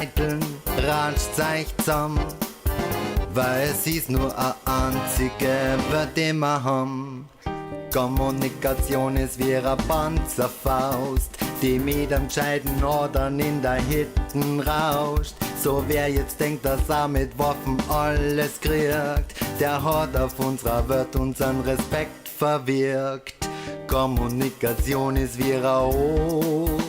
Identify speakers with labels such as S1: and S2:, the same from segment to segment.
S1: Leiteln ratscht sich zusammen, weil es ist nur ein einziger, den wir haben. Kommunikation ist wie eine Panzerfaust, die mit entscheiden oder in der Hitten rauscht. So wer jetzt denkt, dass er mit Waffen alles kriegt, der hat auf unserer Welt unseren Respekt verwirkt. Kommunikation ist wie Rauch,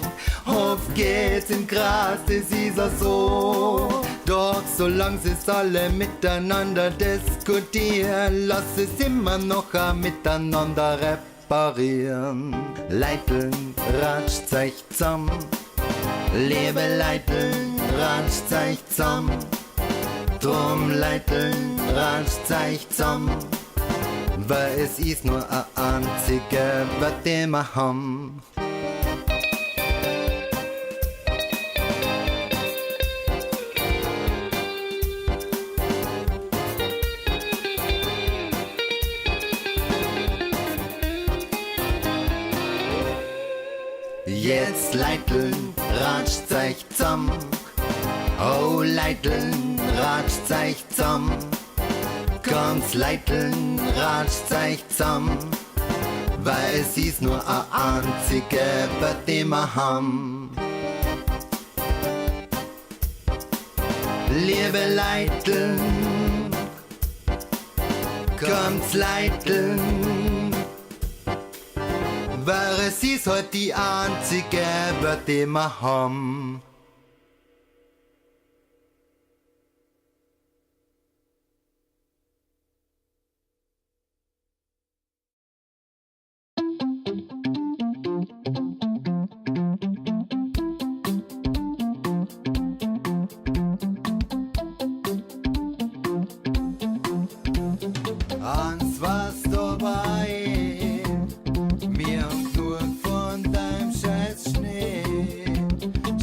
S1: oft geht's im Gras, das ist auch so. Doch solange es alle miteinander diskutieren, lass es immer noch miteinander reparieren. Leiteln ratscht sich zusammen, Liebe Leiteln ratscht sich zusammen, drum Leiteln ratscht sich zusammen, weil es ist nur ein einziger, was den wir haben. Jetzt Leiteln ratscht sich zusammen, oh Leiteln ratscht sich zusammen, kommt's Leiteln ratscht sich zusammen, weil es ist nur ein einziger, was den wir haben. Liebe Leiteln, kommt's Leiteln, weil es ist heute die einzige, was den wir haben. Ans was dabei, mir nur von deinem scheiß Schnee.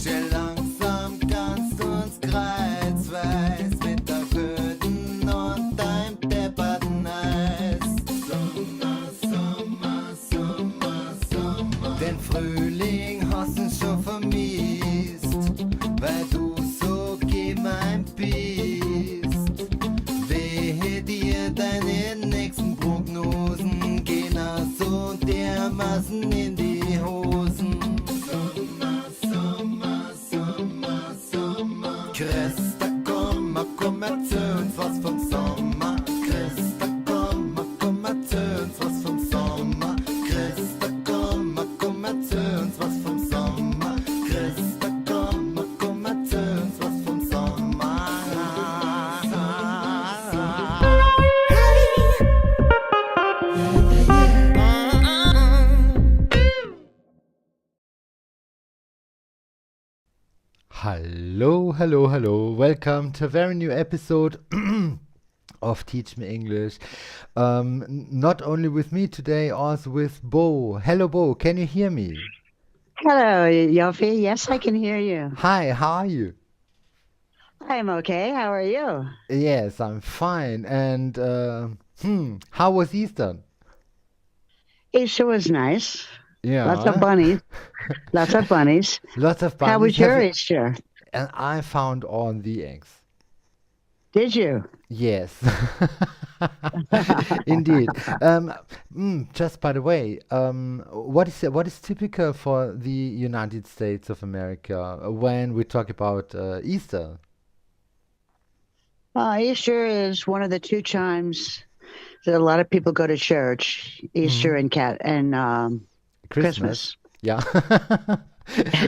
S1: Schön langsam kannst du uns kreuzweis mit der Röten und deinem depperten Eis. Sommer, Sommer, Sommer, Sommer. Den Frühling hast du schon vermisst, weil du so gemein bist. Wehe dir, deine nächsten Prognosen gehen so dermaßen in die Hosen. Sommer, Sommer, Sommer, Sommer. Christa, komm, erzähl uns was vom Sommer. Christa, komm, erzähl uns was vom Sommer. Christa, komm, erzähl uns was vom Sommer. Christa, komm, erzähl uns was vom Sommer. Hello. Welcome to a very new episode of Teach Me English. Not only with me today, also with Bo. Hello, Bo. Can you hear me?
S2: Hello, Yofi. Yes, I can hear you.
S1: Hi, how are you?
S2: I'm okay. How are you?
S1: Yes, I'm fine. And how was Easter?
S2: Easter was nice.
S1: Yeah.
S2: Lots of bunnies. Lots of bunnies.
S1: Lots of
S2: How was
S1: bunnies.
S2: your Easter?
S1: And I found all the eggs.
S2: Did you?
S1: Yes, indeed. Just by the way, what is typical for the United States of America when we talk about Easter?
S2: Easter is one of the two times that a lot of people go to church. Easter and Christmas.
S1: Yeah.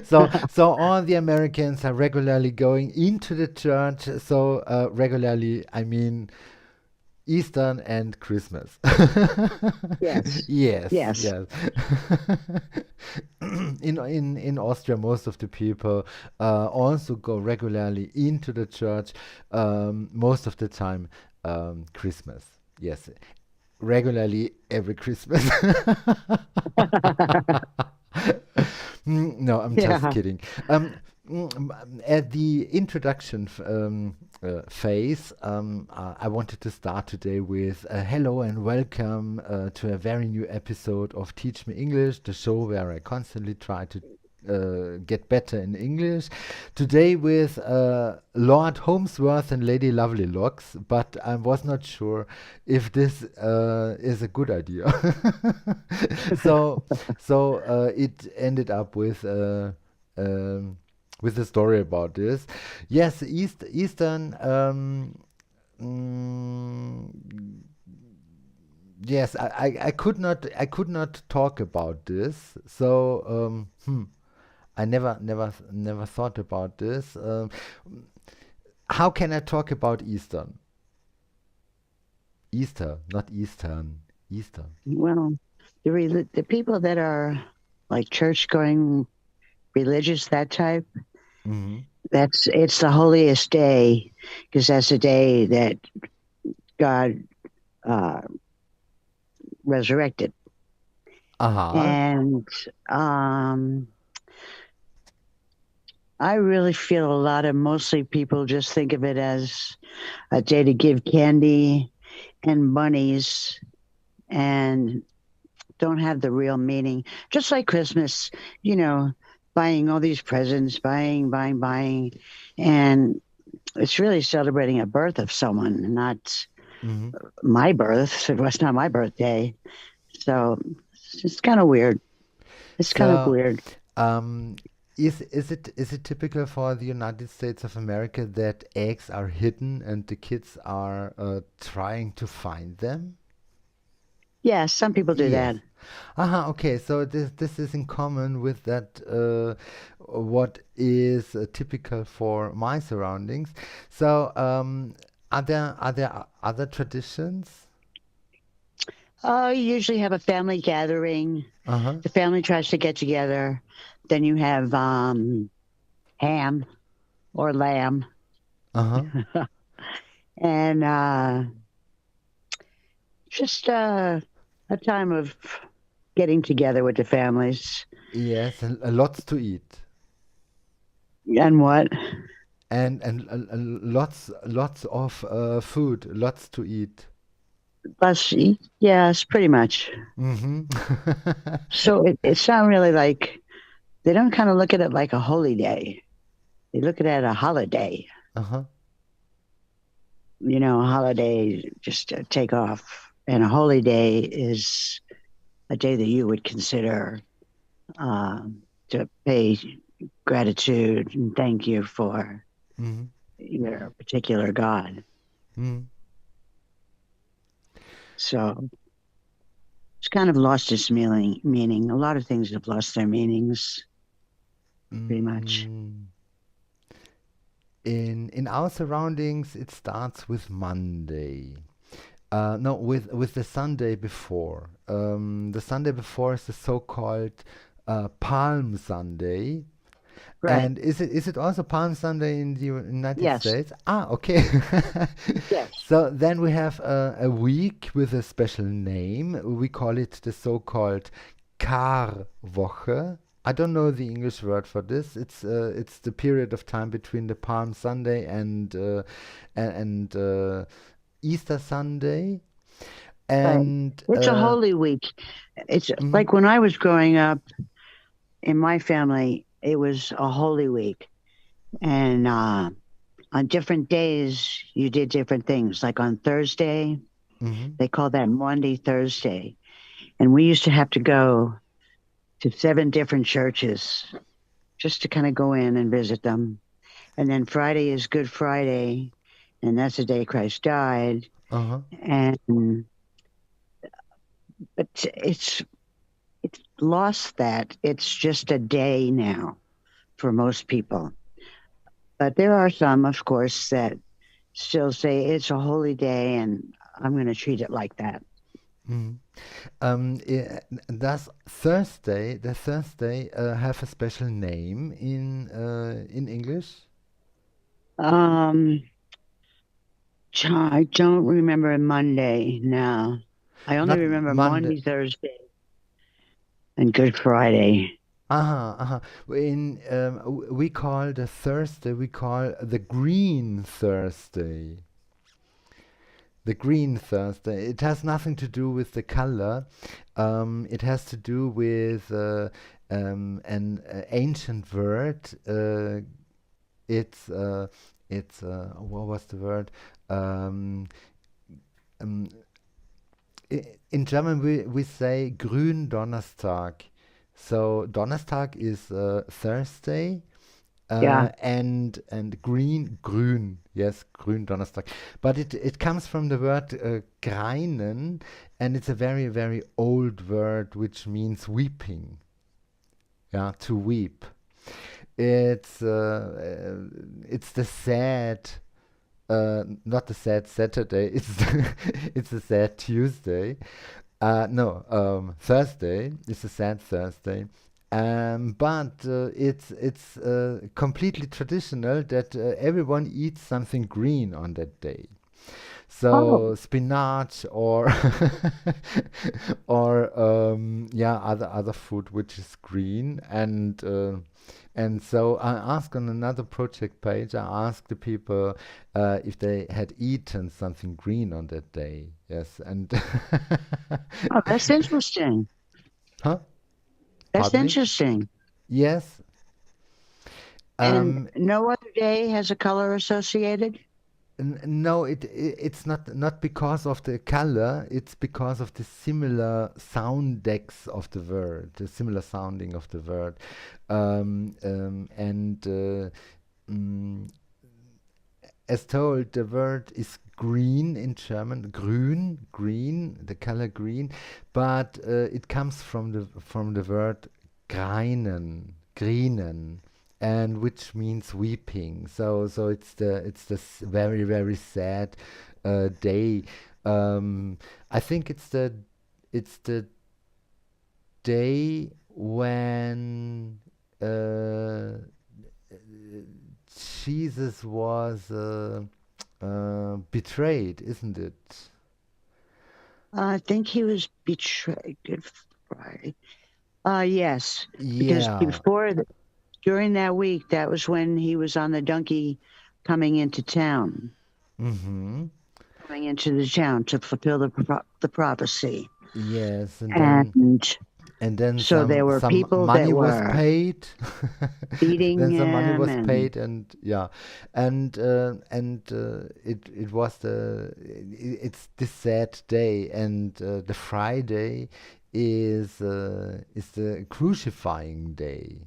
S1: So all the Americans are regularly going into the church. So regularly, I mean Easter and Christmas.
S2: Yes.
S1: Yes. In Austria, most of the people also go regularly into the church. Most of the time, Christmas. Yes, regularly every Christmas. No, I'm just kidding. At the introduction phase, I wanted to start today with hello and welcome to a very new episode of Teach Me English, the show where I constantly try to get better in English. Today with Lord Holmesworth and Lady Lovelocks, but I was not sure if this is a good idea. so it ended up um, with a story about this. Yes, Eastern. Mm, yes, I could not talk about this. So I never thought about this. How can I talk about Eastern? Easter, not Eastern. Easter.
S2: Well, the people that are like church going religious, that type,
S1: Mm-hmm.
S2: it's the holiest day because that's the day that God uh, resurrected.
S1: Uh-huh.
S2: And um, I really feel a lot of mostly people just think of it as a day to give candy and bunnies and don't have the real meaning. Just like Christmas, you know, buying all these presents, buying. And it's really celebrating a birth of someone, not
S1: Mm-hmm.
S2: my birth. It was not my birthday. So it's kind of weird. It's kind of
S1: So,
S2: weird.
S1: um, is it typical for the United States of America that eggs are hidden and the kids are trying to find them?
S2: Yeah, some people do
S1: Yes.
S2: that.
S1: Okay. So this is in common with that what is typical for my surroundings. So are there other traditions?
S2: You usually have a family gathering.
S1: Uh-huh.
S2: The family tries to get together. Then you have ham or lamb,
S1: Uh-huh.
S2: and just a time of getting together with the families.
S1: Yes, and lots to eat.
S2: And what?
S1: And lots of food, lots to eat.
S2: Plus, yes, pretty much.
S1: Mm-hmm.
S2: So it's not really like they don't kind of look at it like a holy day. They look at it as a holiday.
S1: Uh-huh.
S2: A holiday just to take off, and a holy day is a day that you would consider to pay gratitude and thank you for
S1: Mm-hmm.
S2: your particular God.
S1: Mm-hmm.
S2: So it's kind of lost its meaning. Meaning, a lot of things have lost their meanings, pretty much.
S1: Mm. In our surroundings, it starts with Monday. No, with the Sunday before. The Sunday before is the so-called Palm Sunday.
S2: Right.
S1: And is it also Palm Sunday in the United
S2: Yes.
S1: States? Ah, okay.
S2: Yes.
S1: So then we have a week with a special name. We call it the so-called Karwoche. I don't know the English word for this. It's the period of time between the Palm Sunday and Easter Sunday.
S2: Right.
S1: And
S2: It's a holy week. It's
S1: mhm,
S2: like when I was growing up in my family, it was a holy week. And on different days, you did different things. Like on Thursday,
S1: mhm,
S2: they call that Monday Thursday. And we used to have to go to 7 different churches just to kind of go in and visit them. And then Friday is Good Friday, and that's the day Christ died.
S1: uh-huh.
S2: And but it's lost that. It's just a day now for most people. But there are some, of course, that still say it's a holy day and I'm going to treat it like that.
S1: Mhm. Does the Thursday, have a special name in English?
S2: Um, I don't remember Monday now. I only
S1: Not
S2: remember
S1: Monday.
S2: Monday, Thursday, and Good Friday.
S1: Uh-huh. We call the Thursday, we call the Green Thursday. The green Thursday. It has nothing to do with the color. It has to do with an ancient word. It's what was the word? Um, um, in German, we say Gründonnerstag. So Donnerstag is Thursday,
S2: Yeah.
S1: and grün, yes, Gründonnerstag. But it comes from the word greinen, and it's a very very old word which means weeping. Yeah, to weep. It's the sad, not the sad Saturday. It's the sad Tuesday. No, Thursday is a sad Thursday. But it's completely traditional that everyone eats something green on that day.
S2: Oh,
S1: So spinach or or yeah, other food which is green, and so I asked on another project page. I asked the people if they had eaten something green on that day. Yes, and
S2: oh, that's interesting.
S1: huh?
S2: That's
S1: Pardon me?
S2: interesting.
S1: Yes.
S2: And
S1: Um,
S2: no other day has a color associated?
S1: no, it's not because of the color. It's because of the similar sound decks of the word, the similar sounding of the word, and mm, as told, the word is green in German, grün, green, the color green, but it comes from the word greinen, greenen, and which means weeping. So it's this very very sad day. I think it's the day when Jesus was betrayed, isn't it?
S2: I think he was betrayed. Good Friday. Yes, because
S1: Yeah.
S2: during that week, that was when he was on the donkey coming into town,
S1: Mm-hmm.
S2: coming into the town to fulfill the prophecy.
S1: Yes,
S2: And
S1: and then
S2: so there were
S1: some
S2: people that
S1: money was
S2: were
S1: paid.
S2: beating
S1: Then some money
S2: him
S1: was
S2: and
S1: paid, and yeah, and it was it's this sad day, and the Friday is the crucifying day.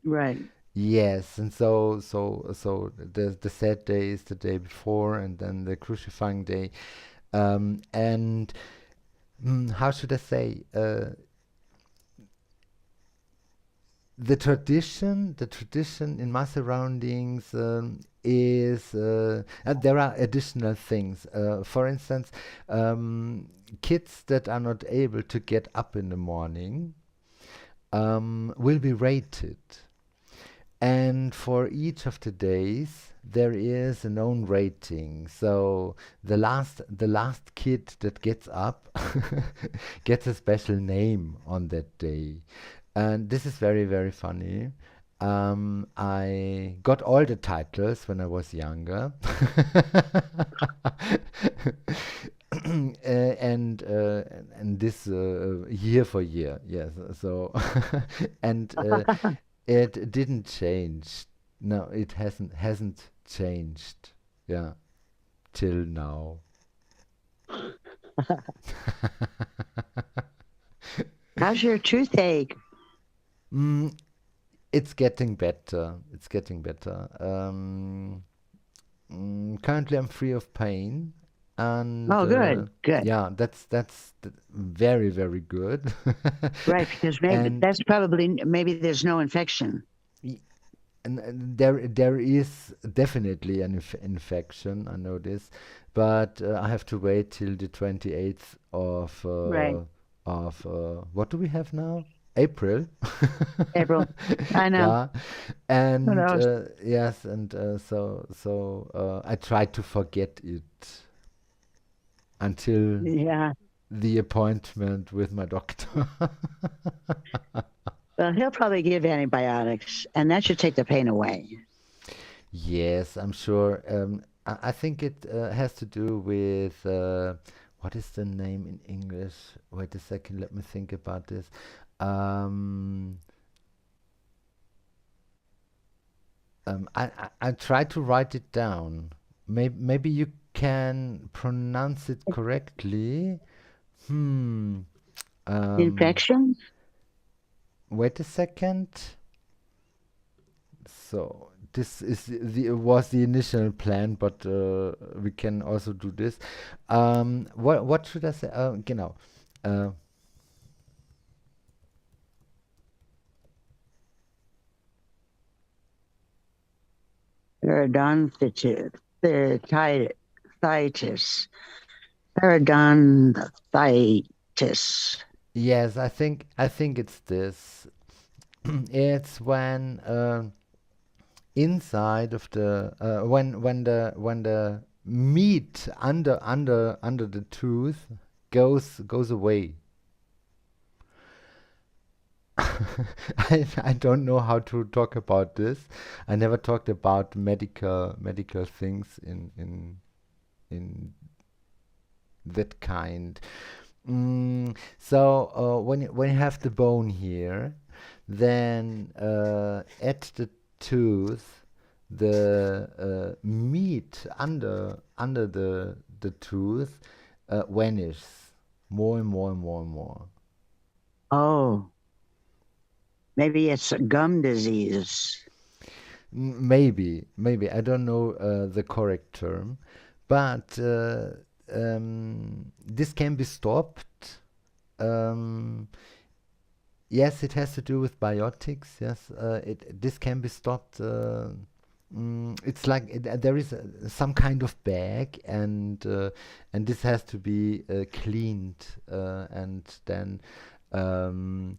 S2: right.
S1: Yes, and so the sad day is the day before, and then the crucifying day. And how should I say? The tradition in my surroundings is, and there are additional things. For instance, kids that are not able to get up in the morning will be rated. And for each of the days, there is a known rating. So the last kid that gets up gets a special name on that day. And this is very, very funny. I got all the titles when I was younger. And this year for year, yes. So and it didn't change. No, it hasn't changed. Yeah, till now.
S2: How's your toothache?
S1: Mm, it's getting better. It's getting better. Currently, I'm free of pain, and
S2: Oh, good, good.
S1: yeah, that's very very good.
S2: Right, because maybe
S1: and
S2: that's probably maybe there's no infection.
S1: y- and there is definitely an infection. I know this, but I have to wait till the 28th
S2: Right,
S1: of what do we have now? April.
S2: April. I know.
S1: Yeah,
S2: Who
S1: and
S2: knows?
S1: yes, and I try to forget it until
S2: Yeah.
S1: the appointment with my doctor.
S2: Well, he'll probably give antibiotics, and that should take the pain away.
S1: Yes, I'm sure. I think it has to do with what is the name in English? Wait a second, let me think about this. Um, I try to write it down. Maybe you can pronounce it correctly. Hmm. Um,
S2: Infection?
S1: Wait a second. So this is the was the initial plan, but we can also do this. What should I say? Genau. Uh,
S2: Periodontitis. Periodontitis. Periodontitis.
S1: yes, I think it's this. It's when inside of the when the meat under the tooth goes away. I don't know how to talk about this. I never talked about medical things in that kind. So when you have the bone here, then at the tooth, the meat under the tooth vanishes more and more and more and more.
S2: Oh, maybe it's gum disease.
S1: Maybe I don't know the correct term, but this can be stopped. Um, yes, it has to do with biotics. Yes, it this can be stopped. It's like there is some kind of bag, and this has to be cleaned, and then um,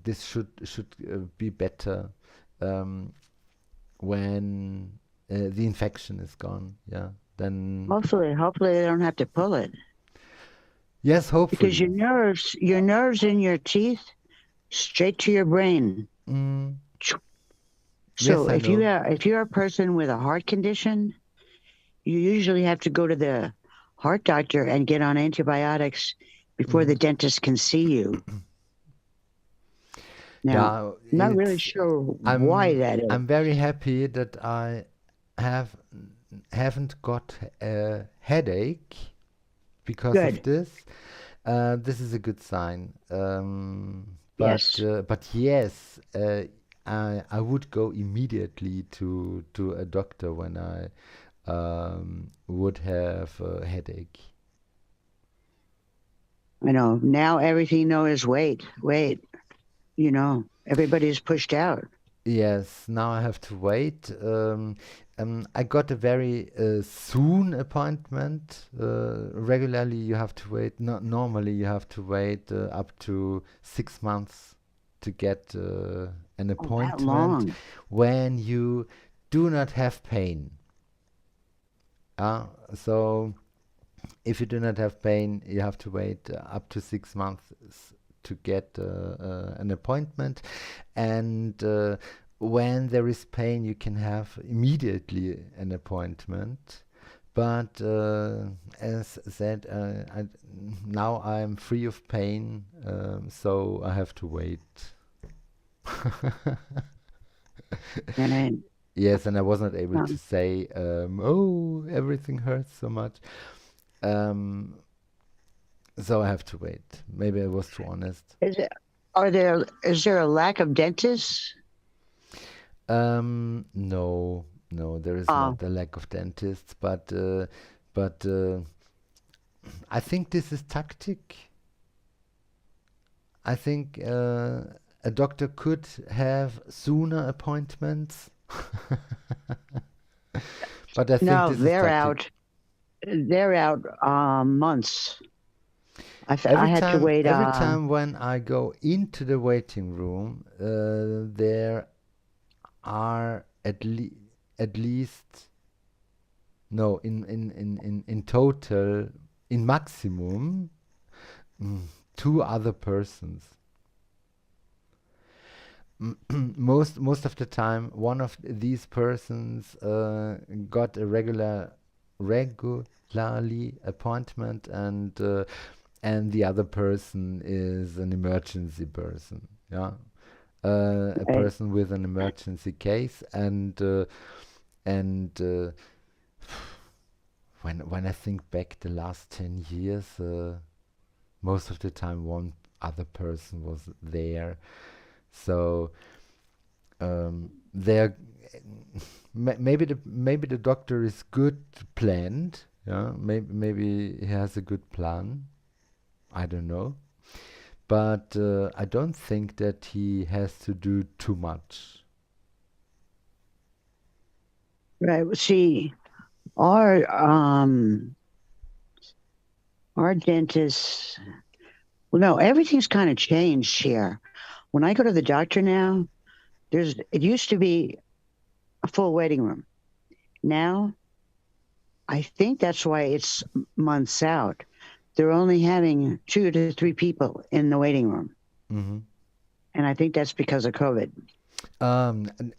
S1: this should be better um, when the infection is gone. Yeah, then
S2: Hopefully they don't have to pull it
S1: yes,
S2: because
S1: hopefully.
S2: your nerves in your teeth straight to your brain.
S1: Mm,
S2: So
S1: yes, I know.
S2: if you're a person with a heart condition, you usually have to go to the heart doctor and get on antibiotics before the
S1: Mm.
S2: dentist can see you. Now,
S1: Yeah,
S2: I'm not really
S1: it's
S2: sure why
S1: I'm
S2: that is.
S1: I'm very happy that I have haven't got a headache because of
S2: Good.
S1: this. This is a good sign.
S2: Yes.
S1: But yes, I would go immediately to a doctor when I would have a headache.
S2: I know. Now everything though is wait. Everybody's pushed out.
S1: Yes, now I have to wait. I got a very soon appointment. Regularly, you have to wait. No, normally, you have to wait up to 6 months to get an
S2: Oh, that
S1: appointment
S2: long.
S1: when you do not have pain. So if you do not have pain, you have to wait up to 6 months to get an appointment. And when there is pain, you can have immediately an appointment. But as said, now I'm free of pain, so I have to wait.
S2: And I,
S1: Yes, and I was not able to
S2: um,
S1: say, oh, everything hurts so much. Um, So I have to wait. Maybe I was too honest.
S2: is it, is there a lack of dentists?
S1: No, no, there is
S2: Uh,
S1: not a lack of dentists, but I think this is tactic. I think a doctor could have sooner appointments, but I think
S2: no,
S1: this is
S2: they're
S1: tactic.
S2: out. They're out months. I
S1: Every
S2: had to
S1: time,
S2: wait.
S1: every time when I go into the waiting room, there are at least no in total in maximum mm, two other persons. most of the time, one of these persons got a regularly appointment, and the other person is an emergency person. Yeah, a
S2: Right.
S1: person with an emergency case, and when I think back the last 10 years, most of the time one other person was there. So there, maybe the doctor is good planned. Yeah, maybe he has a good plan. I don't know, but I don't think that he has to do too much.
S2: Right. See, our um our dentists. Well, no, everything's kind of changed here. When I go to the doctor now, it used to be a full waiting room. Now, I think that's why it's months out. They're only having 2 to 3 people in the waiting room.
S1: Hmm.
S2: And I think that's because of COVID.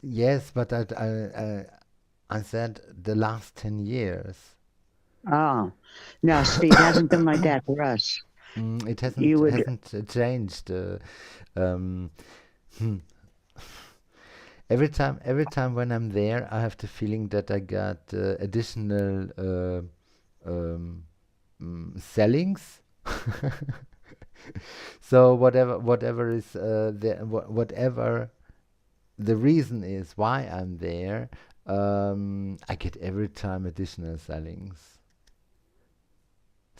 S1: Yes, but I said the last 10 years.
S2: Oh, no, see, it hasn't been like that for us.
S1: It
S2: You would,
S1: hasn't changed. Um, hmm. Every time when I'm there, I have the feeling that I got additional um, sellings. So whatever is whatever the reason is why I'm there, I get every time additional sellings.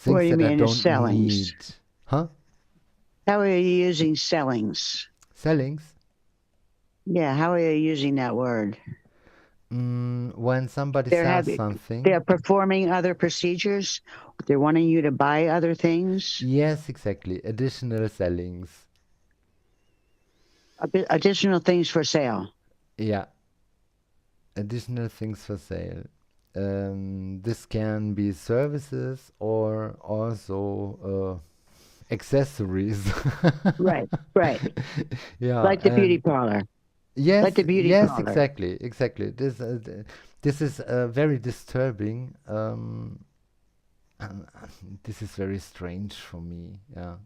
S2: what
S1: Things
S2: do you
S1: that I
S2: mean, is
S1: don't
S2: sellings?
S1: need. Huh?
S2: How are you using sellings?
S1: Sellings?
S2: Yeah, how are you using that word?
S1: When somebody
S2: They're
S1: sells
S2: having,
S1: something.
S2: they're performing other procedures. They're wanting you to buy other things,
S1: Yes, exactly. Additional sellings.
S2: additional things for sale.
S1: Yeah, additional things for sale. This can be services or also accessories.
S2: Right, right.
S1: Yeah,
S2: Like the beauty
S1: and
S2: parlor. Like
S1: yes,
S2: the beauty
S1: yes,
S2: parlor.
S1: exactly, exactly. This is very disturbing. And this is very strange for me. Yeah,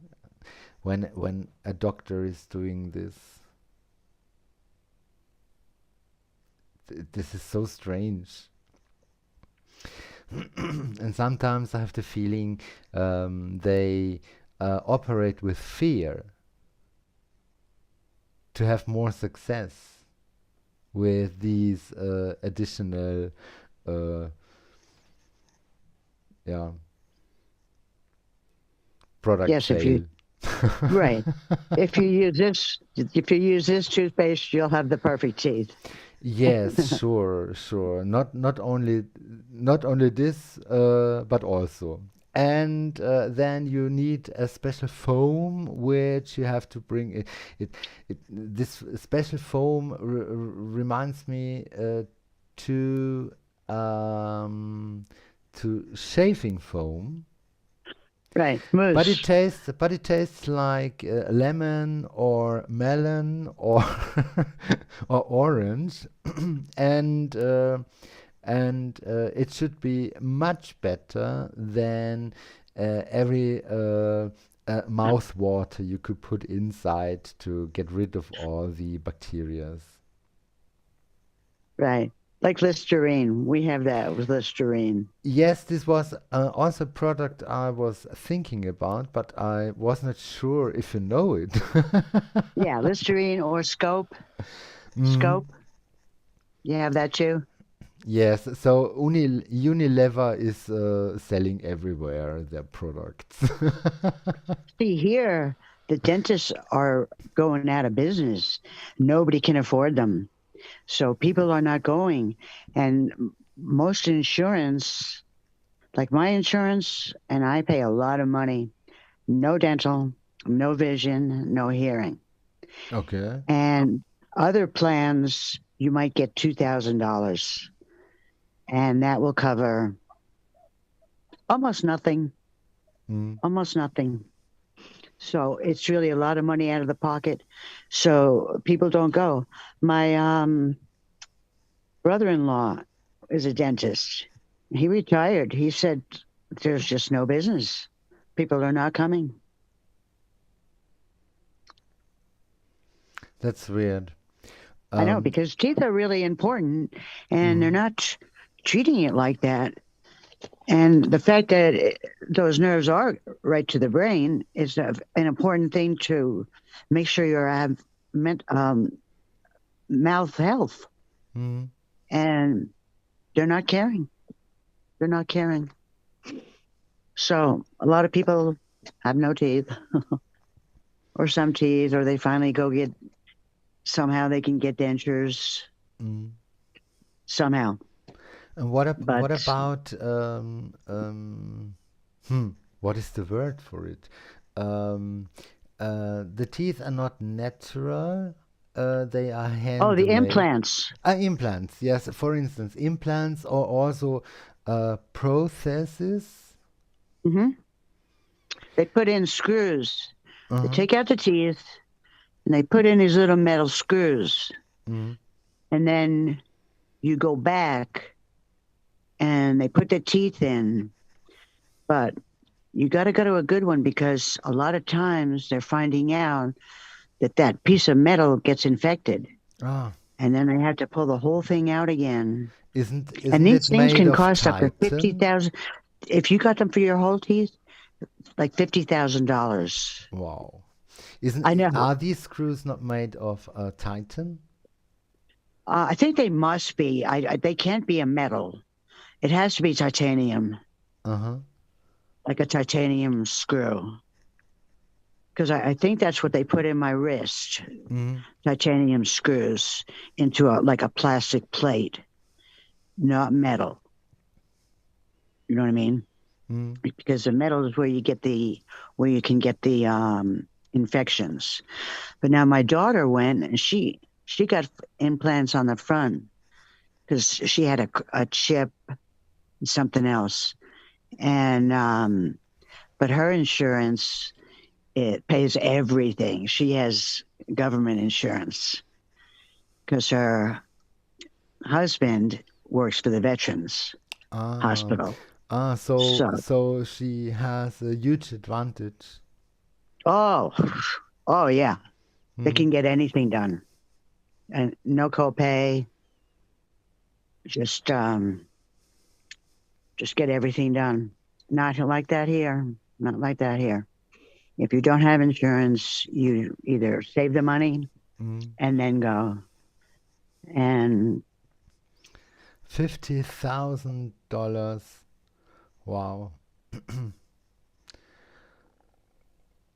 S1: when a doctor is doing this, this is so strange. And sometimes I have the feeling they operate with fear to have more success with these additional, uh, yeah, product
S2: Yes, if you
S1: sale.
S2: right. If you use this toothpaste, you'll have the perfect teeth.
S1: Yes, sure, sure. Not only this, but also. And then you need a special foam, which you have to bring. This special foam reminds me to um, to shaving foam,
S2: Right.
S1: but it
S2: Moose.
S1: tastes like lemon or melon or or orange, and it should be much better than every mouth water you could put inside to get rid of all the bacteria.
S2: Right. Like Listerine. We have that with Listerine.
S1: Yes, this was also a product I was thinking about, but I was not sure if you know it.
S2: Yeah, Listerine or Scope.
S1: Mm.
S2: Scope. You have that too?
S1: Yes, so Unilever is selling everywhere their products.
S2: See, here, the dentists are going out of business. Nobody can afford them. So people are not going. And most insurance, like my insurance, and I pay a lot of money, no dental, no vision, no hearing.
S1: Okay.
S2: And other plans, you might get $2,000, and that will cover almost nothing,
S1: Mm.
S2: almost nothing. So it's really a lot of money out of the pocket. So people don't go. My brother-in-law is a dentist. He retired. He said there's just no business. People are not coming.
S1: That's weird.
S2: I know,
S1: Um,
S2: because teeth are really important and they're
S1: mm,
S2: not treating it like that. And the fact that those nerves are right to the brain is an important thing to make sure you have mouth health.
S1: mm.
S2: And they're not caring. They're not caring. So a lot of people have no teeth or some teeth, or they finally go get, somehow they can get dentures
S1: Mm.
S2: somehow.
S1: And what
S2: But
S1: about hmm, what is the word for it? Um, the teeth are not natural. They are
S2: oh, the
S1: handmade.
S2: implants.
S1: Implants, yes. For instance, implants or also processes.
S2: Hmm. They put in screws. They
S1: Uh-huh.
S2: take out the teeth and they put in these little metal screws.
S1: Mm,
S2: And then you go back and they put the teeth in. But you got to go to a good one because a lot of times they're finding out that that piece of metal gets infected.
S1: ah,
S2: And then they have to pull the whole thing out again. And
S1: isn't
S2: these
S1: it
S2: things
S1: made
S2: can
S1: of
S2: cost up to
S1: titan?
S2: 50,000. If you got them for your whole teeth, like $50,000.
S1: Wow.
S2: I
S1: Isn't
S2: know.
S1: are these screws not made of titan?
S2: I think they must be. They can't be a metal. It has to be titanium,
S1: Uh-huh.
S2: like a titanium screw. Because I think that's what they put in my wrist,
S1: Mm,
S2: titanium screws into like a plastic plate, not metal. You know what I mean?
S1: mm,
S2: Because the metal is where you can get the infections. But now my daughter went and she got implants on the front because she had a chip and something else. And but her insurance, it pays everything. She has government insurance because her husband works for the veterans
S1: ah,
S2: hospital.
S1: so
S2: So,
S1: so she has a huge advantage.
S2: oh, oh yeah, they
S1: Mm,
S2: can get anything done and no copay. Just just get everything done. Not like that here. Not like that here. If you don't have insurance, you either save the money
S1: mm.
S2: and then go. And
S1: $50,000. Wow.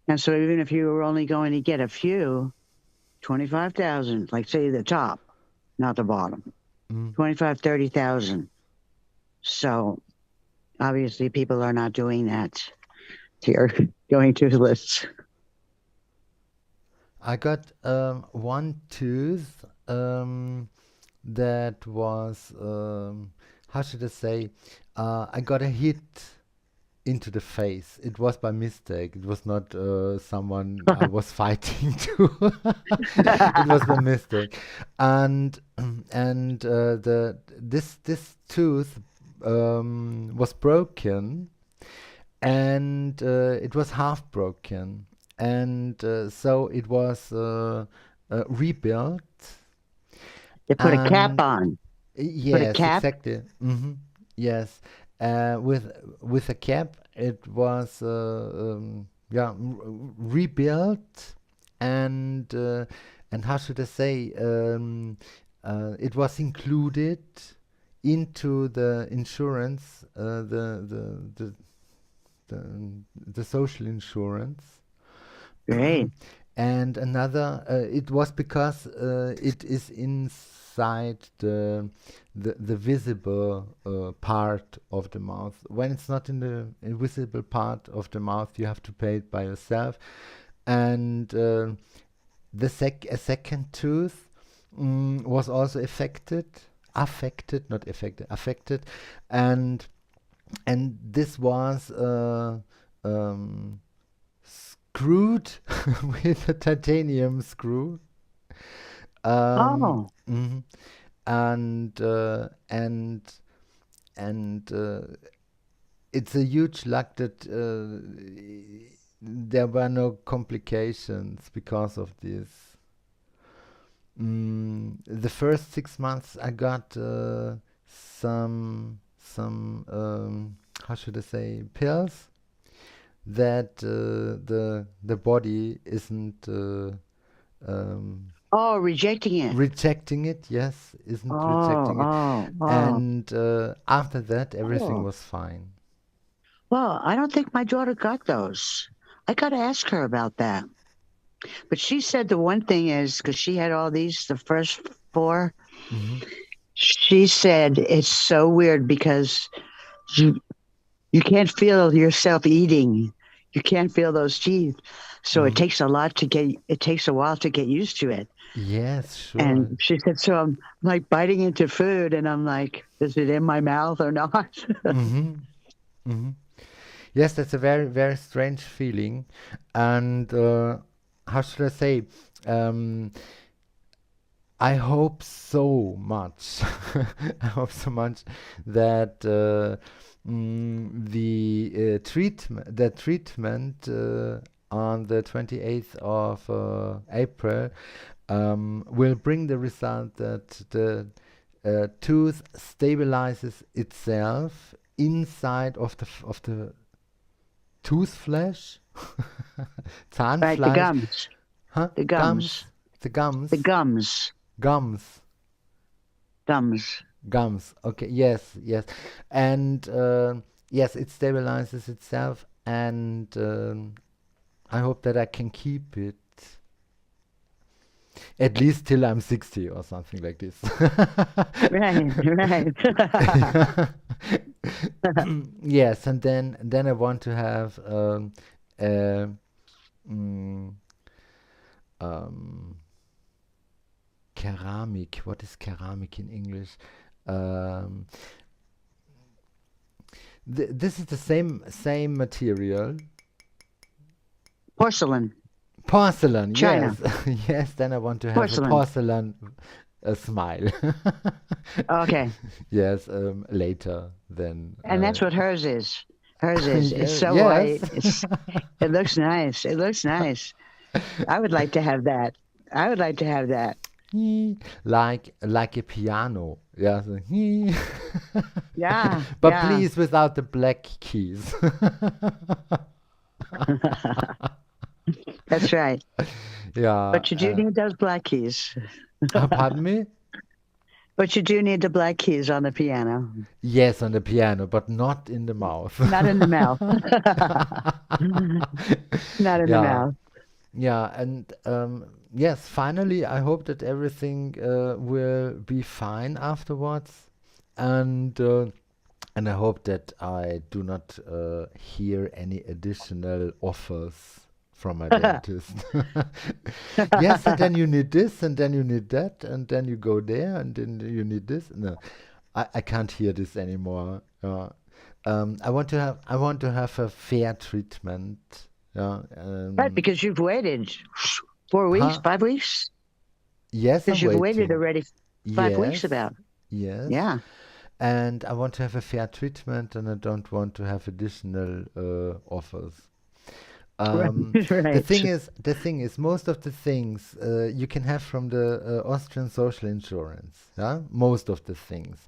S2: and so even if you were only going to get a few, 25,000, like say the top, not the bottom,
S1: Mm.
S2: 25, 30,000. So obviously people are not doing that here, going to the lists.
S1: I got one tooth that was how should I say? I got a hit into the face. It was by mistake. It was not someone I was fighting to. It was by mistake, and the this tooth was broken, and it was half broken, and so it was rebuilt.
S2: They put a cap
S1: And
S2: on. Put a
S1: yes,
S2: cap.
S1: exactly. Yes, with a cap, it was yeah rebuilt, and how should I say? It was included into the insurance, the social insurance.
S2: Great.
S1: And another, it was because it is inside the visible part of the mouth. When it's not in the invisible part of the mouth, you have to pay it by yourself. And a second tooth was also not affected, affected, and this was um, screwed with a titanium screw.
S2: Oh,
S1: Mhm. And and it's a huge luck that there were no complications because of this. The first 6 months, I got some how should I say, pills that the body isn't um,
S2: oh, rejecting it.
S1: rejecting it. Yes, isn't
S2: Oh,
S1: rejecting it,
S2: oh, oh,
S1: and after that, everything
S2: oh.
S1: was fine.
S2: Well, I don't think my daughter got those. I got to ask her about that. But she said the one thing is because she had all these, the first four,
S1: Hmm.
S2: she said it's so weird because you you can't feel yourself eating. You can't feel those teeth. So
S1: Hmm.
S2: it takes a while to get used to it.
S1: Yes, sure.
S2: And she said, so I'm like biting into food and I'm like, is it in my mouth or not?
S1: Hmm. Hmm. Yes, that's a very, very strange feeling. And how should I say? Um, I hope so much. I hope so much that the treatment on the 28th of April will bring the result that the tooth stabilizes itself inside of the tooth flesh,
S2: Right, the
S1: Zahnfleisch,
S2: gums,
S1: huh?
S2: the
S1: Gums,
S2: gums,
S1: the
S2: the
S1: gums,
S2: gums,
S1: gums,
S2: gums.
S1: gums. Okay, yes, yes, and yes, it stabilizes itself, and I hope that I can keep it at least till I'm 60 or something like this.
S2: Right, right.
S1: Yes, and then I want to have uh, mm, um, ceramic. What is ceramic in English? Um, this is the same material.
S2: Porcelain,
S1: Porcelain.
S2: China,
S1: Yes, yes. Then I want to have a
S2: porcelain.
S1: porcelain smile.
S2: Okay.
S1: Yes, later then.
S2: And that's what hers is. Hers is. It's so
S1: Yes.
S2: white. It looks nice. It looks nice. I would like to have that. I would like to have that.
S1: Like a piano. Yeah. So,
S2: Yeah,
S1: but
S2: yeah.
S1: please without the black keys.
S2: That's right.
S1: Yeah.
S2: But you do need those black keys.
S1: Pardon me?
S2: But you do need the black keys on the piano,
S1: Yes, on the piano, but not in the mouth.
S2: not in the mouth. Not in the
S1: Yeah.
S2: mouth.
S1: Yeah, and yes, finally, I hope that everything will be fine afterwards, and and I hope that I do not hear any additional offers from my dentist. Yes, and then you need this, and then you need that, and then you go there, and then you need this. No, I can't hear this anymore. I want to have a fair treatment. Yeah.
S2: Right, because you've waited 4 weeks,
S1: Huh?
S2: 5 weeks?
S1: Yes,
S2: Because
S1: I'm
S2: you've waited
S1: waiting.
S2: already 5 weeks
S1: Yes,
S2: about.
S1: yes.
S2: Yeah.
S1: And I want to have a fair treatment, and I don't want to have additional offers.
S2: Right.
S1: The
S2: Right.
S1: thing is, most of the things you can have from the Austrian social insurance. Yeah, most of the things.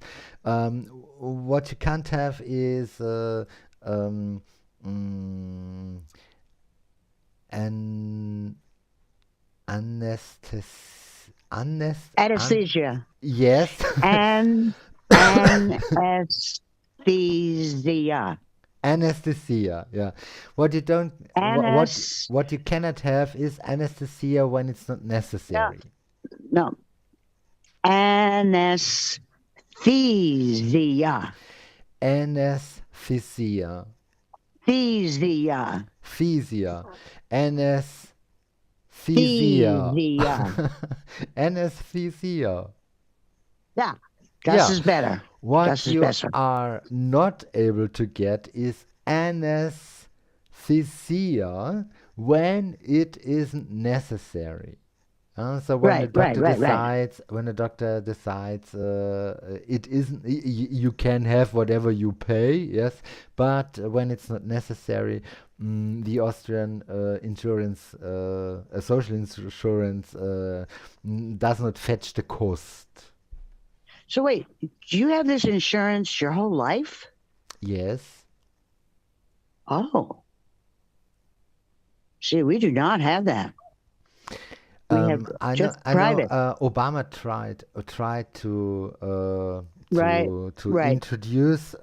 S1: What you can't have is um, mm, an anesthes an
S2: Anesthesia.
S1: yes.
S2: And anesthesia.
S1: Anesthesia, yeah. What you don't,
S2: Anes.
S1: what you cannot have is anesthesia when it's not
S2: Yeah.
S1: necessary.
S2: No. Anesthesia.
S1: Anesthesia,
S2: Thesia.
S1: thesia, anesthesia,
S2: Thesia.
S1: anesthesia.
S2: Yeah. Das
S1: Yeah.
S2: is better.
S1: What
S2: Das is
S1: you
S2: besser.
S1: are not able to get is anesthesia when it isn't necessary. So
S2: Right, right, right, right.
S1: when a doctor decides, it isn't, you can have whatever you pay, yes, but when it's not necessary, the Austrian insurance, social insurance, does not fetch the cost.
S2: So wait, do you have this insurance your whole life?
S1: Yes.
S2: Oh, see, we do not have that. We have just
S1: I know.
S2: private.
S1: Obama tried
S2: Right,
S1: to
S2: right.
S1: introduce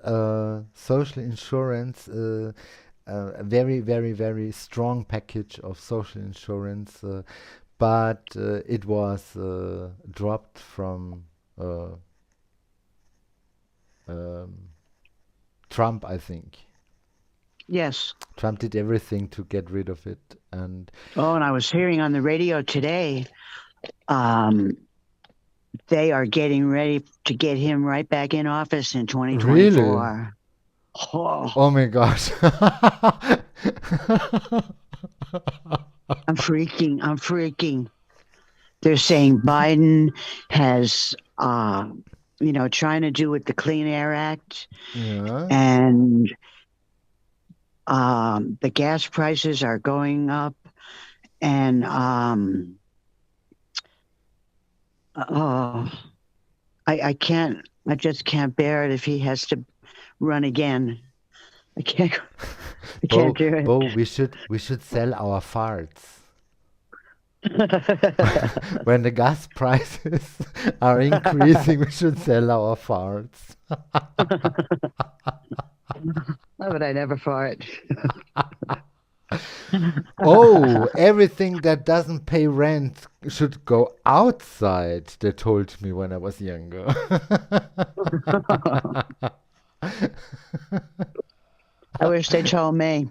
S1: social insurance, a very, very, very strong package of social insurance, but it was dropped from uh, um, Trump, I think.
S2: Yes.
S1: Trump did everything to get rid of it, and
S2: Oh, and I was hearing on the radio today, um, they are getting ready to get him right back in office in
S1: really,
S2: 2024. Oh,
S1: oh my gosh.
S2: I'm freaking. I'm freaking. They're saying Biden has, trying to do with the Clean Air Act,
S1: Yeah.
S2: and the gas prices are going up, and oh, I can't. I just can't bear it if he has to run again. I can't. I can't do
S1: Bo, we should sell our farts.
S2: it.
S1: When the gas prices are increasing, we should sell our farts.
S2: But I never fart.
S1: Oh, everything that doesn't pay rent should go outside, they told me when I was younger.
S2: I wish they told me.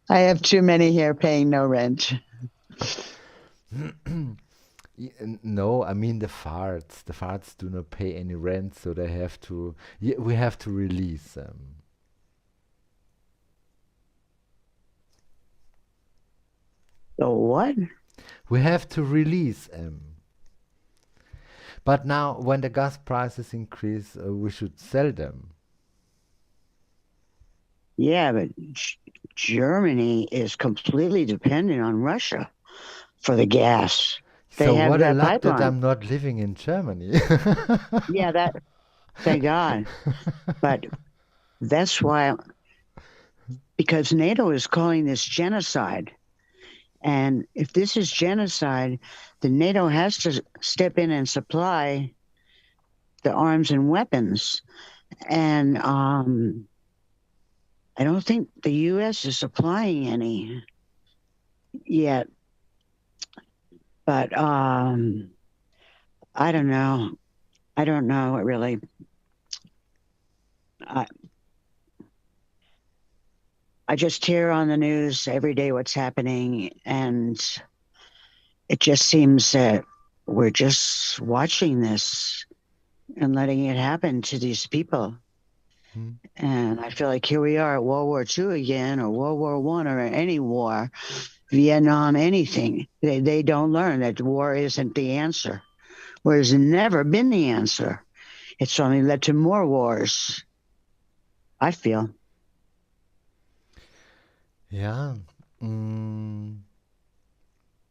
S2: I have too many here paying no rent.
S1: No, I mean the farts. The farts do not pay any rent, so they have to. Yeah, we have to release them.
S2: So what?
S1: We have to release them. But now, when the gas prices increase, we should sell them.
S2: Yeah, but Germany is completely dependent on Russia for the gas. They
S1: So
S2: have
S1: what a
S2: that
S1: luck that
S2: pipeline.
S1: I'm not living in Germany.
S2: Yeah, thank God. But that's why, because NATO is calling this genocide. And if this is genocide, then NATO has to step in and supply the arms and weapons. And I don't think the U.S. is supplying any yet. But I don't know. I don't know really. I, I just hear on the news every day what's happening, and it just seems that we're just watching this and letting it happen to these people.
S1: Hmm.
S2: And I feel like here we are at World War II again, or World War One, or any war, Vietnam, anything. They don't learn that war isn't the answer. War has never been the answer. It's only led to more wars, I feel.
S1: Yeah. Mm.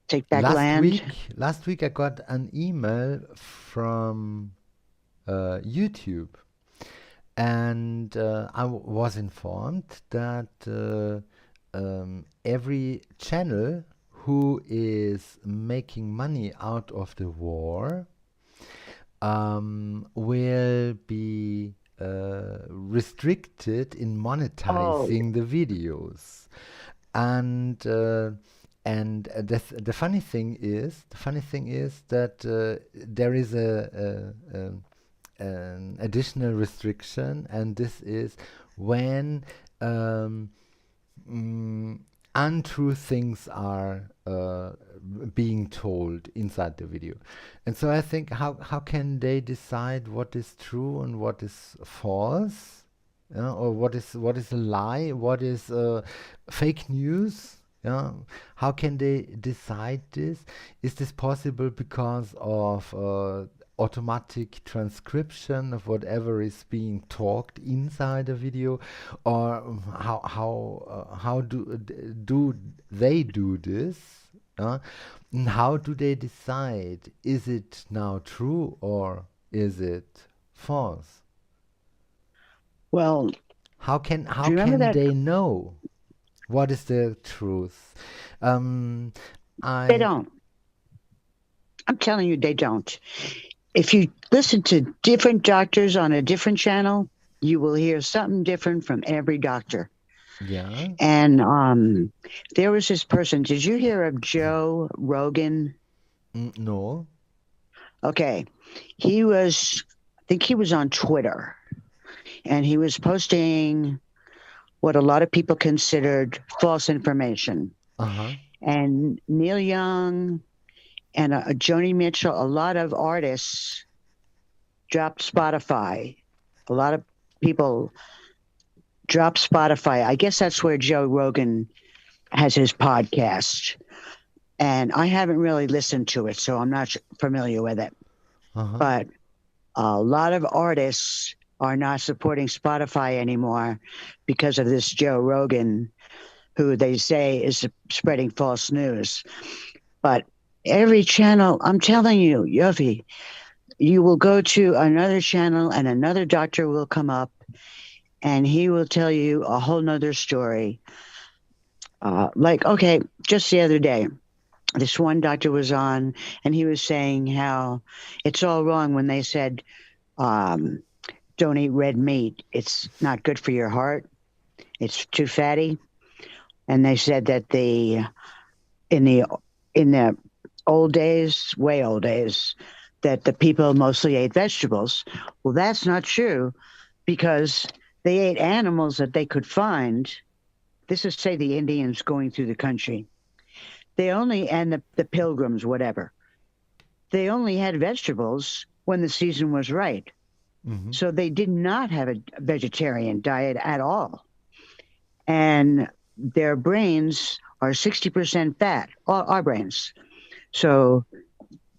S2: Take back land.
S1: Last week I got an email from YouTube, and was informed that every channel who is making money out of the war will be restricted in
S2: Oh,
S1: monetizing the videos. And the funny thing is, that there is an additional restriction, and this is when untrue things are being told inside the video. And so I think, how can they decide what is true and what is false or what is a lie, what is fake news. Yeah, how can they decide this? Is this possible because of automatic transcription of whatever is being talked inside a video, or how do they do this? And how do they decide? Is it now true or is it false?
S2: Well,
S1: How
S2: do you remember
S1: can
S2: that?
S1: they know what is the truth? Um,
S2: They
S1: I
S2: don't. I'm telling you, they don't. If you listen to different doctors on a different channel, you will hear something different from every doctor.
S1: yeah.
S2: And there was this person. Did you hear of Joe Rogan?
S1: No.
S2: Okay. I think he was on Twitter and he was posting what a lot of people considered false information.
S1: Uh-huh.
S2: And Neil Young and Joni Mitchell, a lot of artists dropped Spotify. A lot of people dropped Spotify. I guess that's where Joe Rogan has his podcast. And I haven't really listened to it, so I'm not familiar with it.
S1: Uh-huh.
S2: But a lot of artists are not supporting Spotify anymore because of this Joe Rogan, who they say is spreading false news. But every channel, I'm telling you, Yofi, you will go to another channel and another doctor will come up and he will tell you a whole nother story. Like, okay, just the other day, this one doctor was on and he was saying how it's all wrong when they said, um, don't eat red meat. It's not good for your heart. It's too fatty. And they said that in the in the old days, way old days, that the people mostly ate vegetables. Well, that's not true because they ate animals that they could find. This is, say, the Indians going through the country. They only, and the pilgrims, whatever, they only had vegetables when the season was right.
S1: Mm-hmm.
S2: So they did not have a vegetarian diet at all. And their brains are 60% fat, our brains. So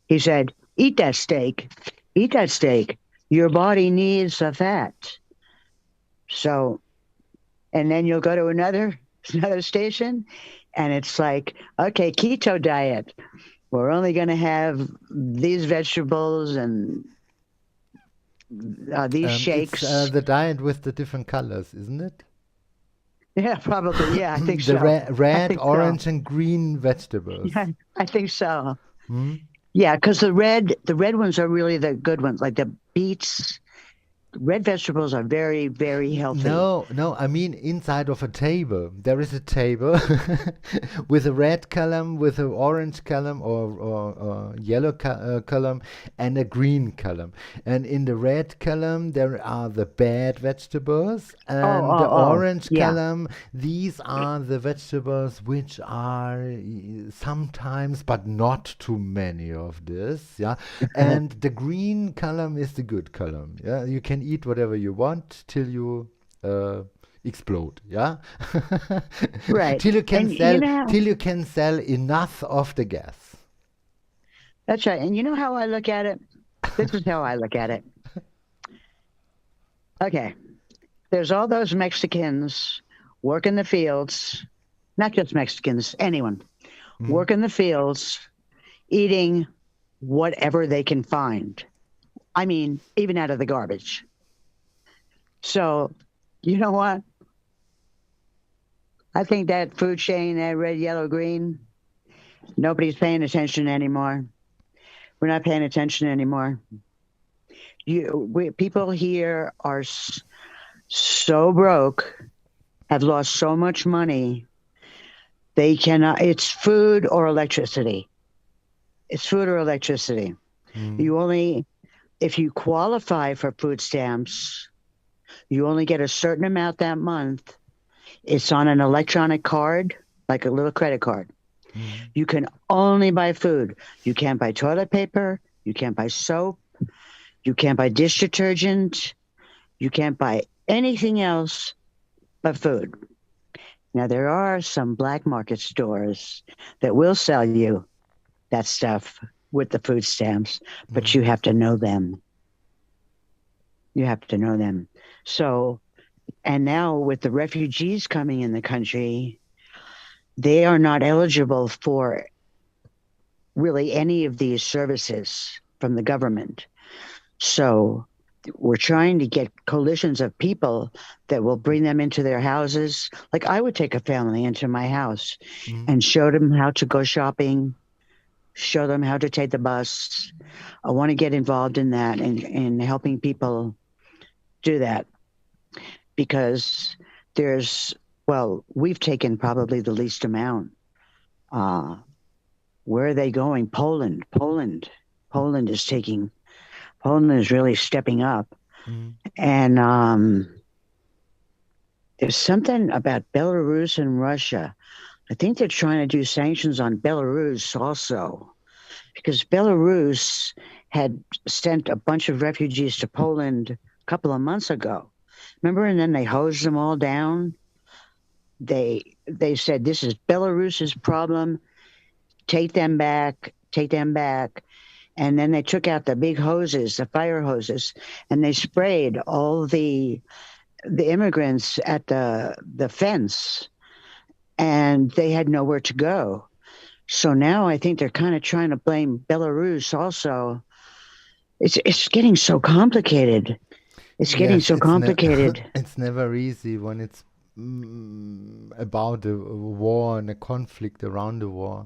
S2: he said, eat that steak, eat that steak. Your body needs the fat. So, and then you'll go to another station and it's like, okay, keto diet. We're only going to have these vegetables and these
S1: It's
S2: shakes.
S1: the diet with the different colors, isn't it?
S2: Yeah, probably. Yeah, I think
S1: The
S2: so. I
S1: red,
S2: think so.
S1: orange, and green
S2: Yeah,
S1: vegetables.
S2: I think so.
S1: Hmm?
S2: Yeah, because the red ones are really the good ones, like the beets. Red vegetables are very, very healthy.
S1: No, no, I mean inside of a table. There is a table with a red column, with an orange column, or yellow column, and a green column. And in the red column, there are the bad vegetables,
S2: Oh,
S1: and the
S2: oh, oh.
S1: orange
S2: Yeah.
S1: column, these are the vegetables which are sometimes, but not too many of this. Yeah, and the green column is the good column. Yeah, you can eat whatever you want till you uh, explode. Yeah,
S2: Right. And you know how,
S1: till you can sell enough of the gas.
S2: that's right. And you know how I look at it? This is how I look at it. Okay. There's all those Mexicans work in the fields, not just Mexicans, anyone
S1: Mm.
S2: work in the fields eating whatever they can find. I mean, even out of the garbage. So, you know what? I think that food chain, that red, yellow, green, nobody's paying attention anymore. We're not paying attention anymore. People here are so broke, have lost so much money, they cannot. It's food or electricity. It's food or electricity.
S1: Mm.
S2: You only, if you qualify for food stamps, you only get a certain amount that month. It's on an electronic card, like a little credit card.
S1: Mm.
S2: You can only buy food. You can't buy toilet paper. You can't buy soap. You can't buy dish detergent. You can't buy anything else but food. Now, there are some black market stores that will sell you that stuff with the food stamps, but
S1: Mm.
S2: you have to know them. You have to know them. So, and now with the refugees coming in the country, they are not eligible for really any of these services from the government. So we're trying to get coalitions of people that will bring them into their houses. Like I would take a family into my house
S1: Mm.
S2: and show them how to go shopping, show them how to take the bus. I want to get involved in that and helping people do that because there's, well, we've taken probably the least amount. Uh, where are they going? Poland. Poland is taking, Poland is really stepping up.
S1: Mm.
S2: And there's something about Belarus and Russia. I think they're trying to do sanctions on Belarus also, because Belarus had sent a bunch of refugees to Poland a couple of months ago. Remember? And then they hosed them all down. They said this is Belarus's problem. Take them back. Take them back. And then they took out the big hoses, the fire hoses, and they sprayed all the immigrants at the fence, and they had nowhere to go. So now I think they're kind of trying to blame Belarus also. It's getting so complicated. It's getting
S1: Yes,
S2: so complicated.
S1: it's never easy when it's about a war and a conflict around the war.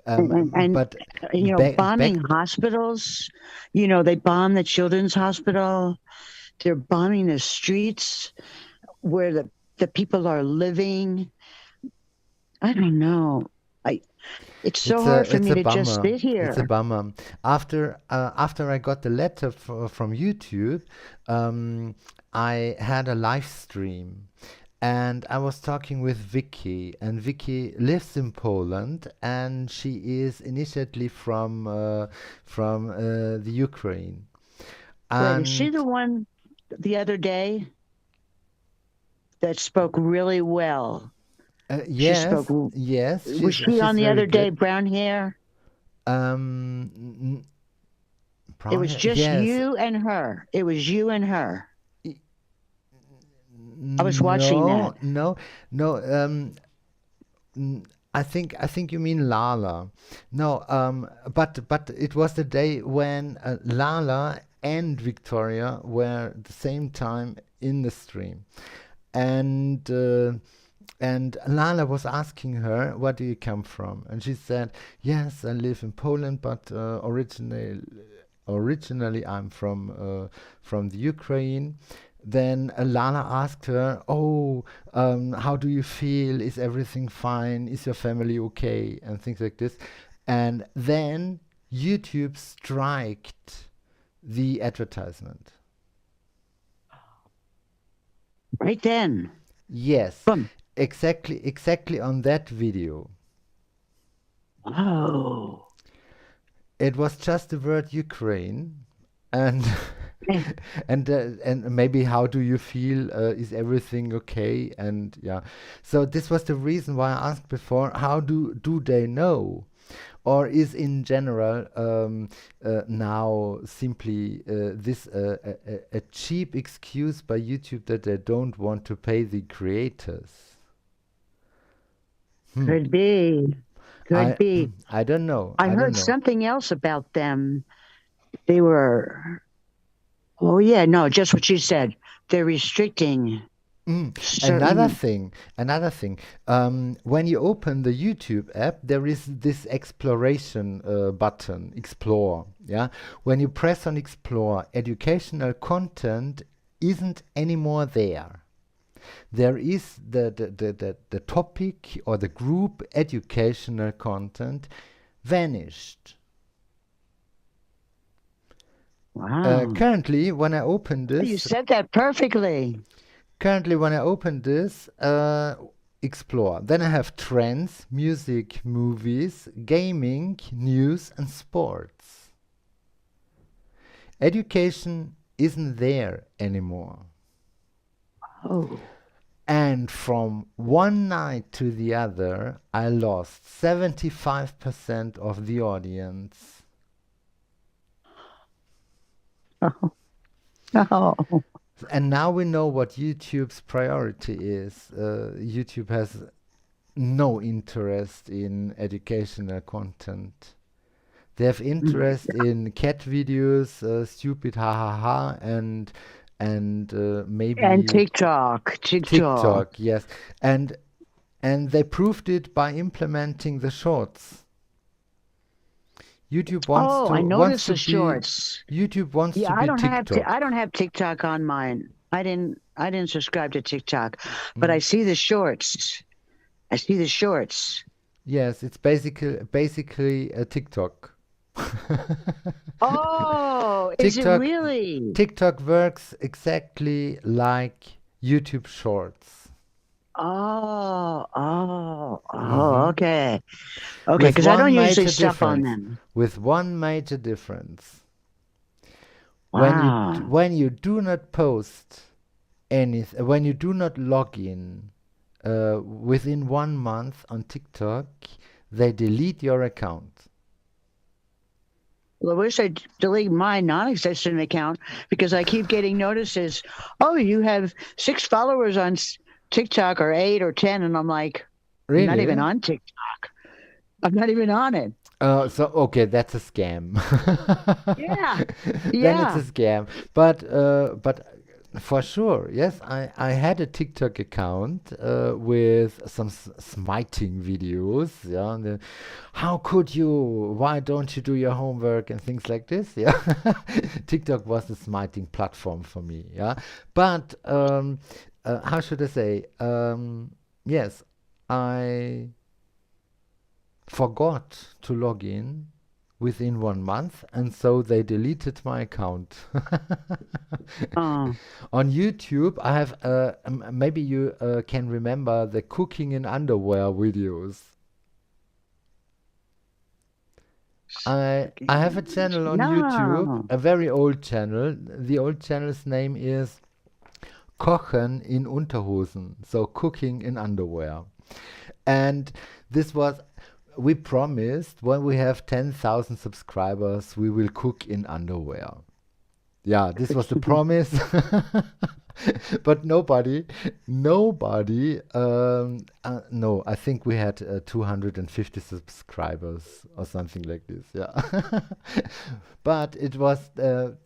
S2: And
S1: But
S2: bombing
S1: back
S2: hospitals. They bomb the children's hospital. They're bombing the streets where the people are living. I don't know. I It's so hard for
S1: it's
S2: me
S1: a
S2: to just
S1: bummer.
S2: sit
S1: It's a
S2: here.
S1: bummer. After I got the letter from YouTube, um, I had a live stream, and I was talking with Vicky, and Vicky lives in Poland, and she is initially from the Ukraine,
S2: Wait, is
S1: and
S2: she the one the other day that spoke really well? She spoke.
S1: yes,
S2: Was she on
S1: she's
S2: the
S1: very
S2: other day?
S1: good.
S2: Brown hair.
S1: Um,
S2: It
S1: Brown
S2: was
S1: hair,
S2: just
S1: yes.
S2: you and her. It was you and her.
S1: I-
S2: I was watching
S1: No,
S2: that.
S1: no, no. I think you mean Lala. No, but it was the day when Lala and Victoria were at the same time in the stream, and Lala was asking her, "Where do you come from?" And she said, "Yes, I live in Poland, but originally I'm from the Ukraine." Then Lana asked her, "Oh, how do you feel? Is everything fine? Is your family okay?" And things like this. And then YouTube striked the advertisement.
S2: Right then.
S1: Yes,
S2: Boom.
S1: exactly on that video.
S2: Oh.
S1: It was just the word Ukraine, and
S2: Eh,
S1: and maybe how do you feel? Is everything okay? And yeah, so this was the reason why I asked before. How do they know? Or is in general now simply this a cheap excuse by YouTube that they don't want to pay the creators? Hmm.
S2: Could be. Could
S1: I
S2: be.
S1: I don't know.
S2: I
S1: I don't
S2: heard
S1: know.
S2: something else about them. They were, oh, yeah, no, just what you said. They're restricting
S1: Mm.
S2: certain.
S1: Another thing. When you open the YouTube app, there is this exploration button, Explore. Yeah. When you press on Explore, educational content isn't anymore there. There is the topic or the group educational content vanished.
S2: Wow.
S1: Currently, when I open
S2: You
S1: this,
S2: said that perfectly.
S1: Currently, when I open this, explore. Then I have trends, music, movies, gaming, news, and sports. Education isn't there anymore.
S2: Oh.
S1: And from one night to the other, I lost 75% of the audience.
S2: Oh.
S1: And now we know what YouTube's priority is. YouTube has no interest in educational content. They have interest in cat videos, stupid ha ha ha, and
S2: And
S1: maybe
S2: TikTok.
S1: TikTok, yes, and and they proved it by implementing the shorts. YouTube wants
S2: Oh,
S1: to
S2: I
S1: wants
S2: noticed
S1: to
S2: the
S1: be
S2: shorts.
S1: YouTube wants
S2: Yeah,
S1: to be
S2: I
S1: TikTok.
S2: don't have TikTok on mine. I didn't subscribe to TikTok, but I
S1: Mm.
S2: see the shorts. I see the shorts.
S1: Yes, it's basically a TikTok.
S2: Oh, is it
S1: TikTok
S2: really?
S1: TikTok works exactly like YouTube Shorts. Hmm.
S2: Okay. Okay,
S1: With
S2: because I don't
S1: one
S2: usually
S1: major
S2: stuff on
S1: difference.
S2: them.
S1: With one major difference.
S2: Wow.
S1: When you do not post anything, when you do not log in within 1 month on TikTok, they delete your account.
S2: Well, I wish I'd delete my non-existent account because I keep getting notices. Oh, you have 6 followers on TikTok or 8 or 10, and I'm like, I'm not even
S1: Really?
S2: on TikTok. I'm not even on it.
S1: So okay, that's a scam.
S2: Yeah,
S1: Then it's a
S2: yeah.
S1: scam. But for sure, yes, I had a TikTok account with some smiting videos. Yeah, how could you? Why don't you do your homework and things like this? Yeah, TikTok was a smiting platform for me. Yeah, but how should I say? Yes, I forgot to log in within 1 month, and so they deleted my account.
S2: Oh,
S1: On YouTube, I have maybe you can remember the cooking in underwear videos. I have a channel on YouTube,
S2: no.
S1: a very old channel. The old channel's name is Kochen in Unterhosen, so cooking in underwear. And this was, we promised when we have 10,000 subscribers, we will cook in underwear. Yeah, this was the promise. But nobody, no, I think we had 250 subscribers or something like this. Yeah. But it was the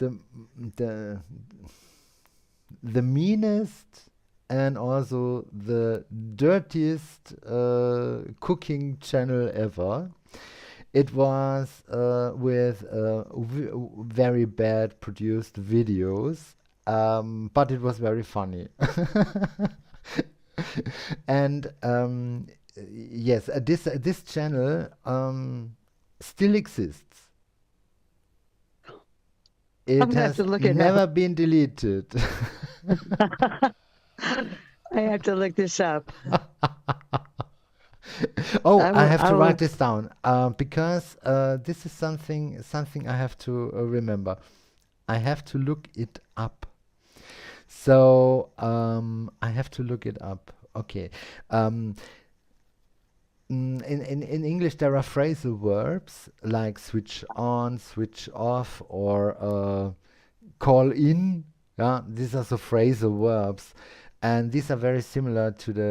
S1: the meanest and also the dirtiest cooking channel ever. It was with very bad produced videos, but it was very funny. And yes, this channel still exists.
S2: I'm
S1: It
S2: gonna have to
S1: has
S2: look it up.
S1: never been deleted.
S2: I have to look this up.
S1: Oh,
S2: I
S1: I
S2: will.
S1: have
S2: I
S1: to write
S2: will.
S1: this down because this is something I have to remember. I have to look it up. So I have to look it up. Okay. Um, in English, there are phrasal verbs like switch on, switch off, or call in. Yeah, these are the phrasal verbs, and these are very similar mm,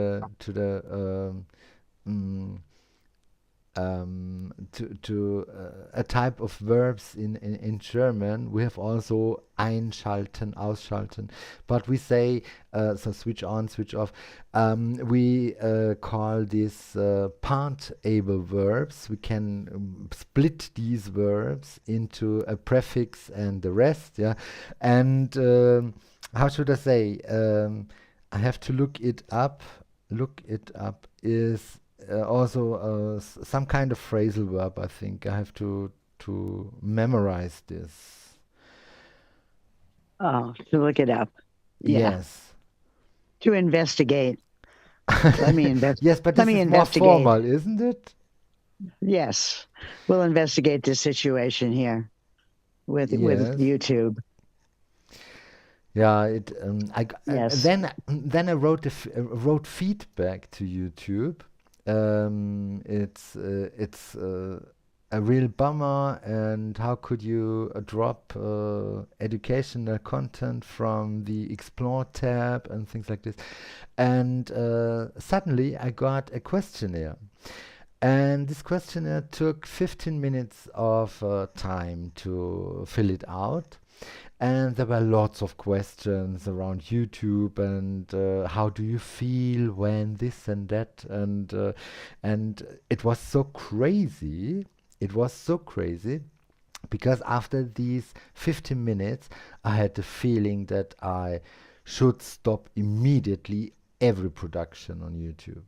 S1: to a type of verbs in German. We have also einschalten, ausschalten, but we say so switch on, switch off. We call these part-able verbs. We can split these verbs into a prefix and the rest. Yeah, and how should I say? I have to look it up. Look it up is also some kind of phrasal verb. I think I have to memorize this.
S2: Oh, to look it up. Yeah,
S1: Yes.
S2: to investigate. Let me invest.
S1: Yes, but
S2: Let
S1: this
S2: me
S1: is more
S2: investigate.
S1: formal, isn't it?
S2: Yes, we'll investigate this situation here with
S1: Yes.
S2: YouTube.
S1: Yeah,
S2: Yes.
S1: then I wrote feedback to YouTube. It's a real bummer, and how could you drop educational content from the Explore tab and things like this? And suddenly I got a questionnaire, and this questionnaire took 15 minutes of time to fill it out. And there were lots of questions around YouTube and how do you feel when this and that, and it was so crazy. It was so crazy because after these 15 minutes, I had the feeling that I should stop immediately every production on YouTube.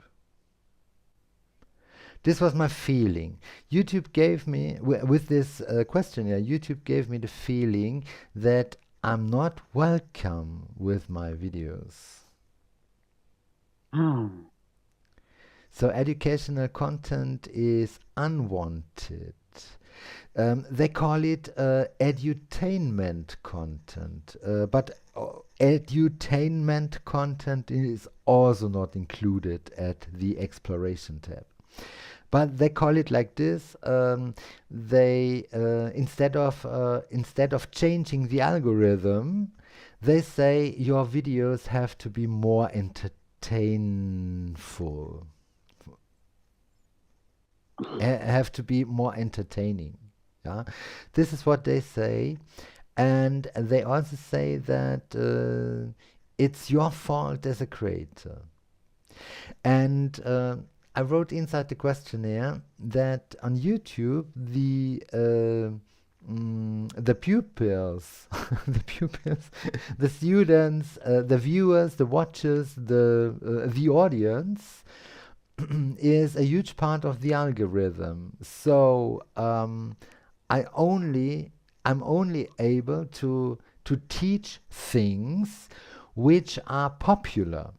S1: This was my feeling. YouTube gave me, with this questionnaire, YouTube gave me the feeling that I'm not welcome with my videos.
S2: Oh.
S1: So educational content is unwanted. They call it edutainment content, but edutainment content is also not included at the exploration tab. But they call it like this. They instead of changing the algorithm, they say your videos have to be more entertainful, have to be more entertaining. Yeah, this is what they say, and they also say that it's your fault as a creator. And I wrote inside the questionnaire that on YouTube the pupils, the pupils, the students, the viewers, the watchers, the audience is a huge part of the algorithm. So I'm only able to teach things which are popular.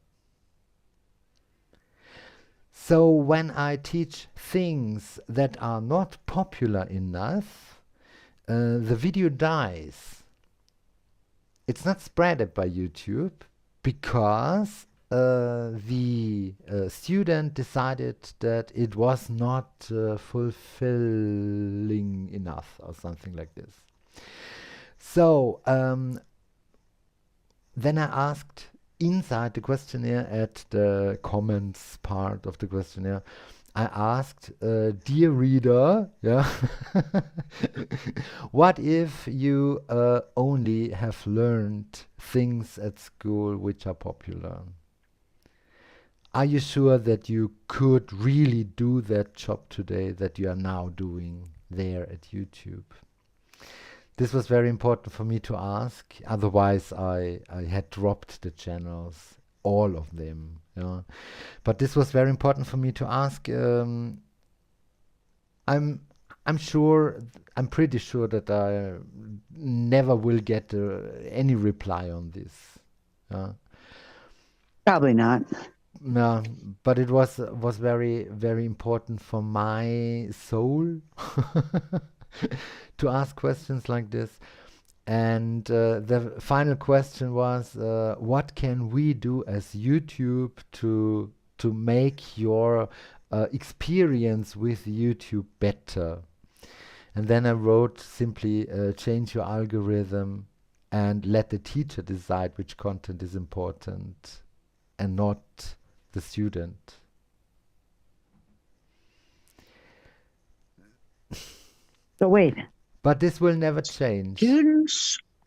S1: So when I teach things that are not popular enough, the video dies. It's not spread by YouTube because the student decided that it was not fulfilling enough or something like this. So then I asked inside the questionnaire, at the comments part of the questionnaire, I asked, dear reader, yeah, what if you only have learned things at school which are popular? Are you sure that you could really do that job today that you are now doing there at YouTube? This was very important for me to ask. Otherwise, I had dropped the channels, all of them. Yeah. But this was very important for me to ask. I'm sure, I'm pretty sure that I never will get any reply on this.
S2: Probably not.
S1: No, but it was very very important for my soul to ask questions like this. And the final question was, what can we do as YouTube to make your experience with YouTube better? And then I wrote simply, change your algorithm and let the teacher decide which content is important and not the student.
S2: So wait.
S1: But this will never change.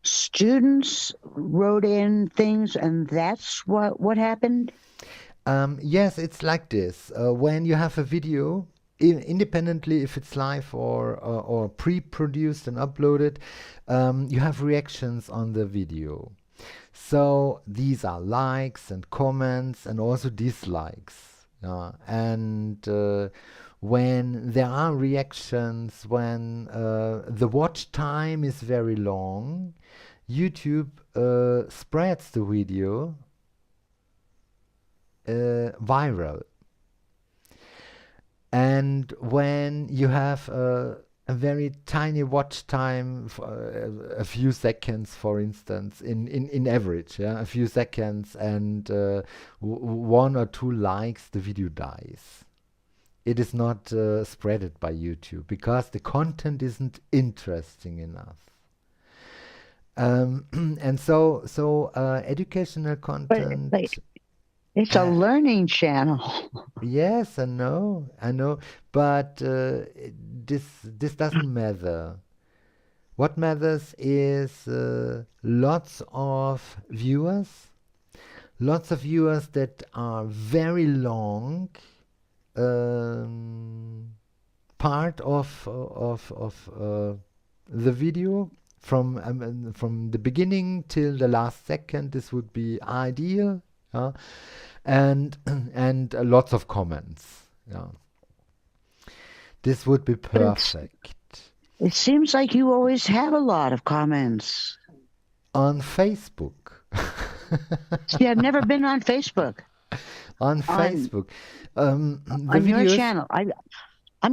S2: Students wrote in things, and that's what happened?
S1: Yes, it's like this. When you have a video, independently if it's live or pre-produced and uploaded, you have reactions on the video. So these are likes and comments and also dislikes. And when there are reactions, when the watch time is very long, YouTube spreads the video viral. And when you have
S3: a very tiny watch time, a few seconds, for instance, in average, yeah, a few seconds, and one or two likes, the video dies. It is not spreaded by YouTube because the content isn't interesting enough. And educational
S2: But
S3: content.
S2: it's a
S3: Uh,
S2: learning channel.
S3: yes, I know, but this doesn't matter. What matters is lots of viewers that are very long, um, part of the video from the beginning till the last second. This would be ideal, and and lots of comments. Yeah, this would be
S2: But
S3: perfect.
S2: it seems like you always have a lot of comments.
S3: On Facebook.
S2: See, I've never been on Facebook.
S3: On
S2: On
S3: Facebook, the
S2: on your
S3: videos
S2: channel. I'm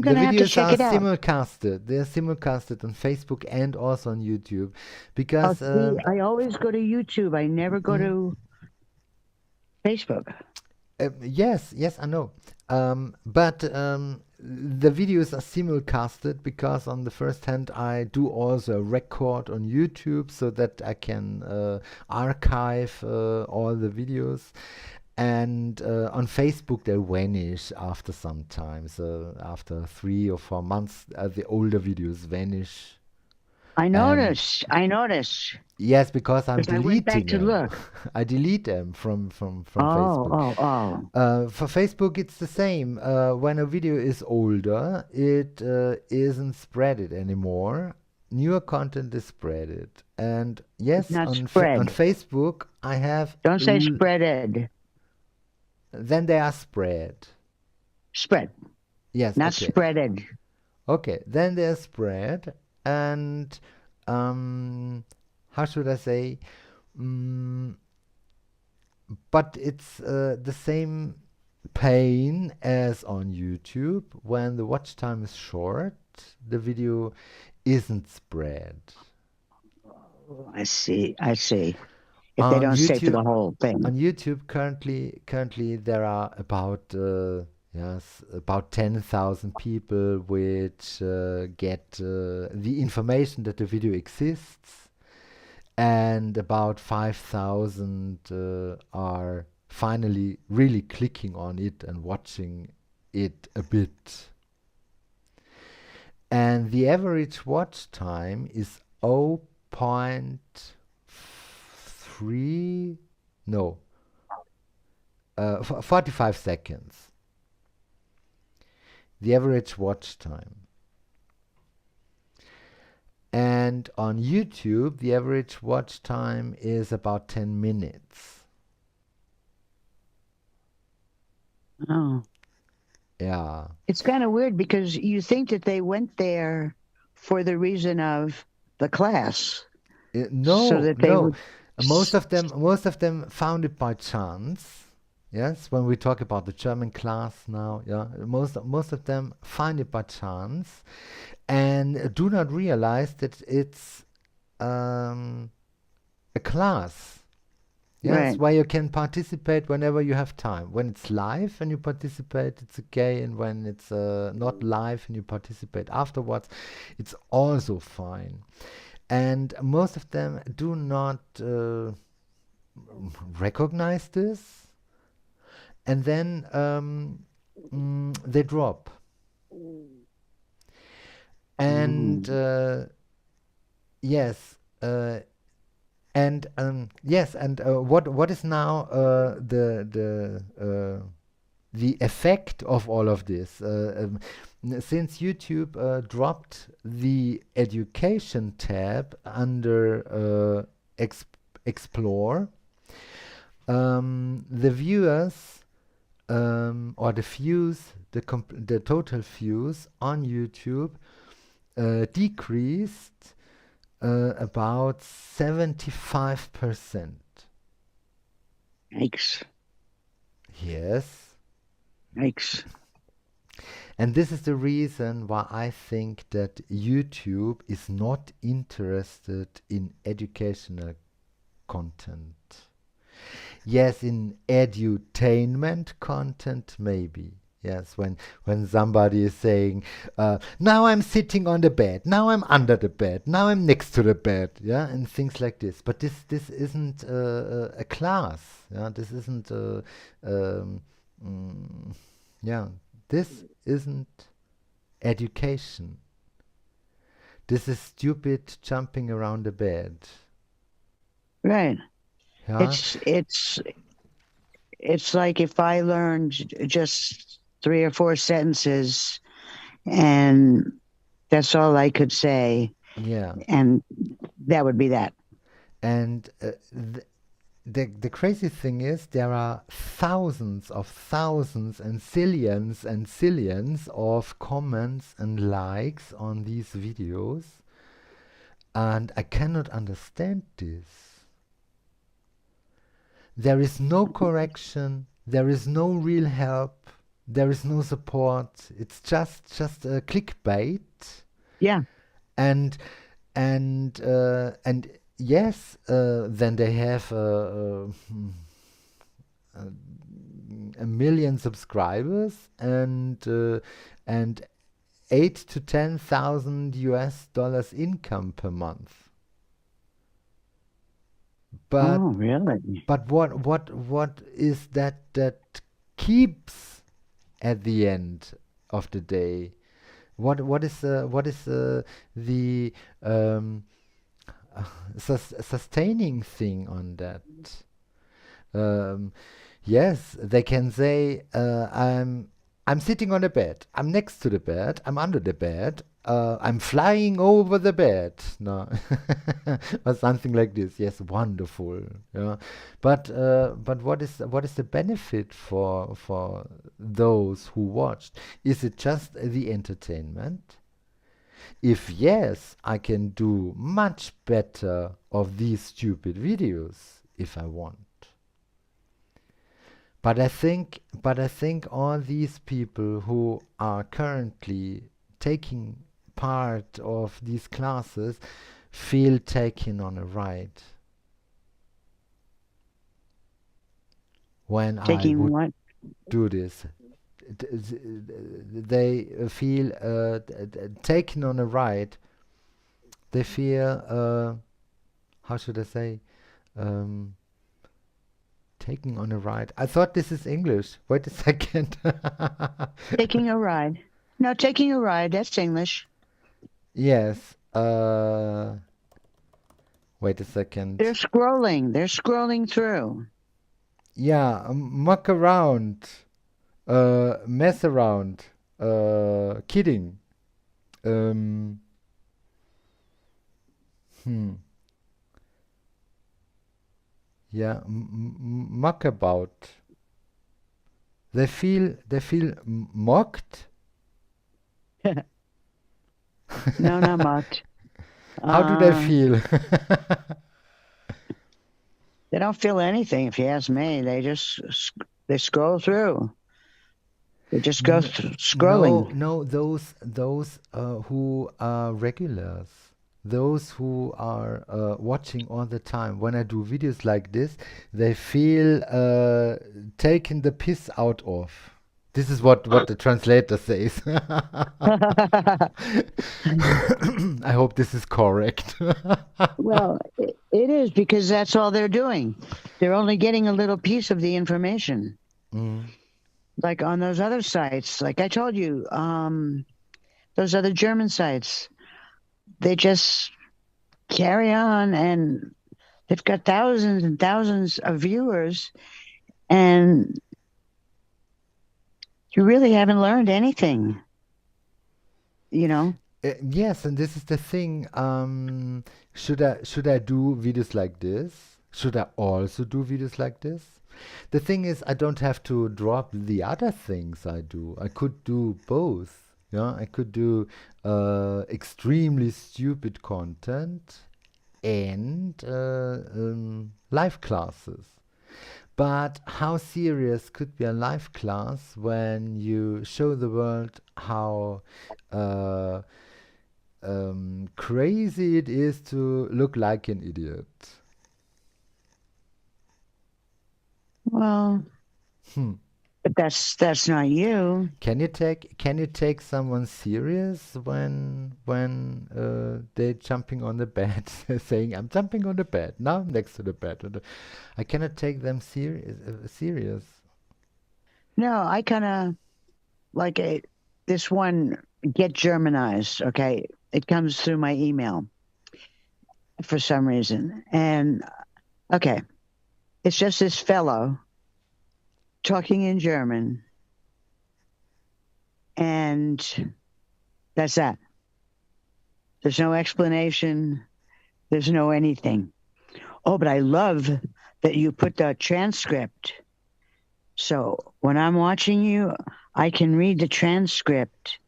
S3: the
S2: gonna have to
S3: videos
S2: check
S3: are
S2: it out.
S3: simulcasted. They are simulcasted on Facebook and also on YouTube,
S2: Oh,
S3: because
S2: see, I always go to YouTube. I never go
S3: mm,
S2: to Facebook.
S3: yes, I know. But the videos are simulcasted because on the first hand I do also record on YouTube so that I can archive all the videos. And on Facebook, they vanish after some time. So after 3 or 4 months, the older videos vanish.
S2: I
S3: And
S2: noticed. I noticed
S3: yes, because I'm
S2: because I went back
S3: deleting
S2: to
S3: them.
S2: look.
S3: I delete them from
S2: Oh,
S3: Facebook.
S2: oh, oh.
S3: For Facebook, it's the same. When a video is older, it isn't spreaded anymore. Newer content is spreaded. And
S2: It's
S3: yes,
S2: not
S3: on
S2: spread.
S3: Facebook, I have
S2: Don't say spreaded.
S3: then they are spread.
S2: Spread,
S3: Yes,
S2: not
S3: okay.
S2: spreaded.
S3: Okay, then they're spread, and how should I say? Mm, but it's the same pain as on YouTube. When the watch time is short, the video isn't spread.
S2: Oh, I see. I see. If they
S3: On
S2: don't stay for
S3: YouTube,
S2: the whole thing.
S3: currently there are about yes, about 10,000 people which get the information that the video exists, and about 5,000 are finally really clicking on it and watching it a bit. And the average watch time is 0.3, no, 45 seconds. The average watch time. And on YouTube, the average watch time is about 10 minutes.
S2: Oh.
S3: Yeah.
S2: It's kind of weird because you think that they went there for the reason of the class. So
S3: No,
S2: that they
S3: no.
S2: would.
S3: Most of them found it by chance. Yes, when we talk about the German class now, yeah, most of them find it by chance, and do not realize that it's a class. Yes,
S2: Right.
S3: where you can participate whenever you have time. When it's live and you participate, it's okay, and when it's not live and you participate afterwards, it's also fine. And most of them do not recognize this, and then they drop. And
S2: Mm.
S3: yes, and yes, and what is now the effect of all of this? Since YouTube dropped the education tab under Explore, the viewers or the views, the total views on YouTube decreased about 75%.
S2: Yikes.
S3: Yes.
S2: Yikes.
S3: And this is the reason why I think that YouTube is not interested in educational content. Yes, in edutainment content, maybe. Yes, when somebody is saying, now I'm sitting on the bed, now I'm under the bed, now I'm next to the bed, yeah, and things like this. But this isn't a class, yeah. This isn't um, mm, yeah. This isn't education. This is stupid jumping around the bed.
S2: Right.
S3: Yeah.
S2: It's like if I learned just 3 or 4 sentences and that's all I could say,
S3: Yeah.
S2: and that would be that.
S3: And the crazy thing is there are thousands and zillions of comments and likes on these videos, and I cannot understand this. There is no correction, there is no real help, there is no support. It's just a clickbait.
S2: Yeah.
S3: And yes, then they have a million subscribers and 8 to 10,000 US dollars income per month. But
S2: Oh, really?
S3: what is that keeps at the end of the day? What is the sustaining thing on that? Um, yes, they can say, I'm sitting on the bed, I'm next to the bed, I'm under the bed, I'm flying over the bed, no, or something like this. Yes, wonderful. Yeah, but what is the benefit for those who watched? Is it just the entertainment? If yes, I can do much better of these stupid videos if I want. But I think all these people who are currently taking part of these classes feel taken on a ride. When I
S2: Taking
S3: would
S2: what?
S3: do this, they feel taken on a ride. They feel, how should I say, um, taking on a ride. I thought this is English. Wait a second.
S2: Taking a ride. No, taking a ride, that's English.
S3: Yes. Wait a second.
S2: They're scrolling through.
S3: Yeah, muck around, mess around, kidding. Um, hmm. Yeah, muck about. They feel mocked.
S2: No, not mocked.
S3: How do they feel?
S2: They don't feel anything, if you ask me. They scroll through. They just go scrolling.
S3: No, those who are regulars, those who are watching all the time. When I do videos like this, they feel taken the piss out of. This is what the translator says. I hope this is correct.
S2: Well, it is, because that's all they're doing. They're only getting a little piece of the information.
S3: Mm.
S2: Like on those other sites, like I told you, those other German sites, they just carry on and they've got thousands and thousands of viewers, and you really haven't learned anything, you know?
S3: Yes, and this is the thing. Should I do videos like this? Should I also do videos like this? The thing is, I don't have to drop the other things I do. I could do both. Yeah, I could do extremely stupid content and live classes. But how serious could be a life class when you show the world how uh, crazy it is to look like an idiot?
S2: Well,
S3: Hmm.
S2: but that's not you.
S3: Can you take someone serious when they're jumping on the bed, saying, "I'm jumping on the bed now, I'm next to the bed." I cannot take them serious.
S2: No, I kind of like this one get Germanized. Okay, it comes through my email for some reason, and okay, it's just this fellow talking in German, and that's that. There's no explanation. There's no anything. Oh, but I love that you put the transcript. So when I'm watching you, I can read the transcript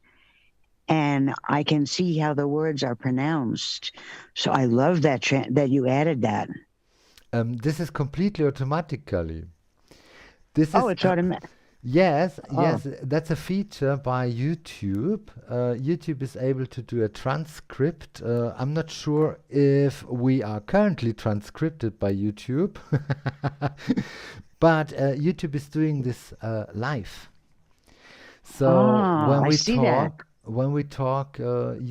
S2: and I can see how the words are pronounced. So I love that that you added that.
S3: This is completely automatically. This
S2: Oh,
S3: is
S2: it's automatic.
S3: yes,
S2: Oh,
S3: yes. That's a feature by YouTube. YouTube is able to do a transcript. I'm not sure if we are currently transcripted by YouTube, but YouTube is doing this live. So
S2: I see that.
S3: when we talk,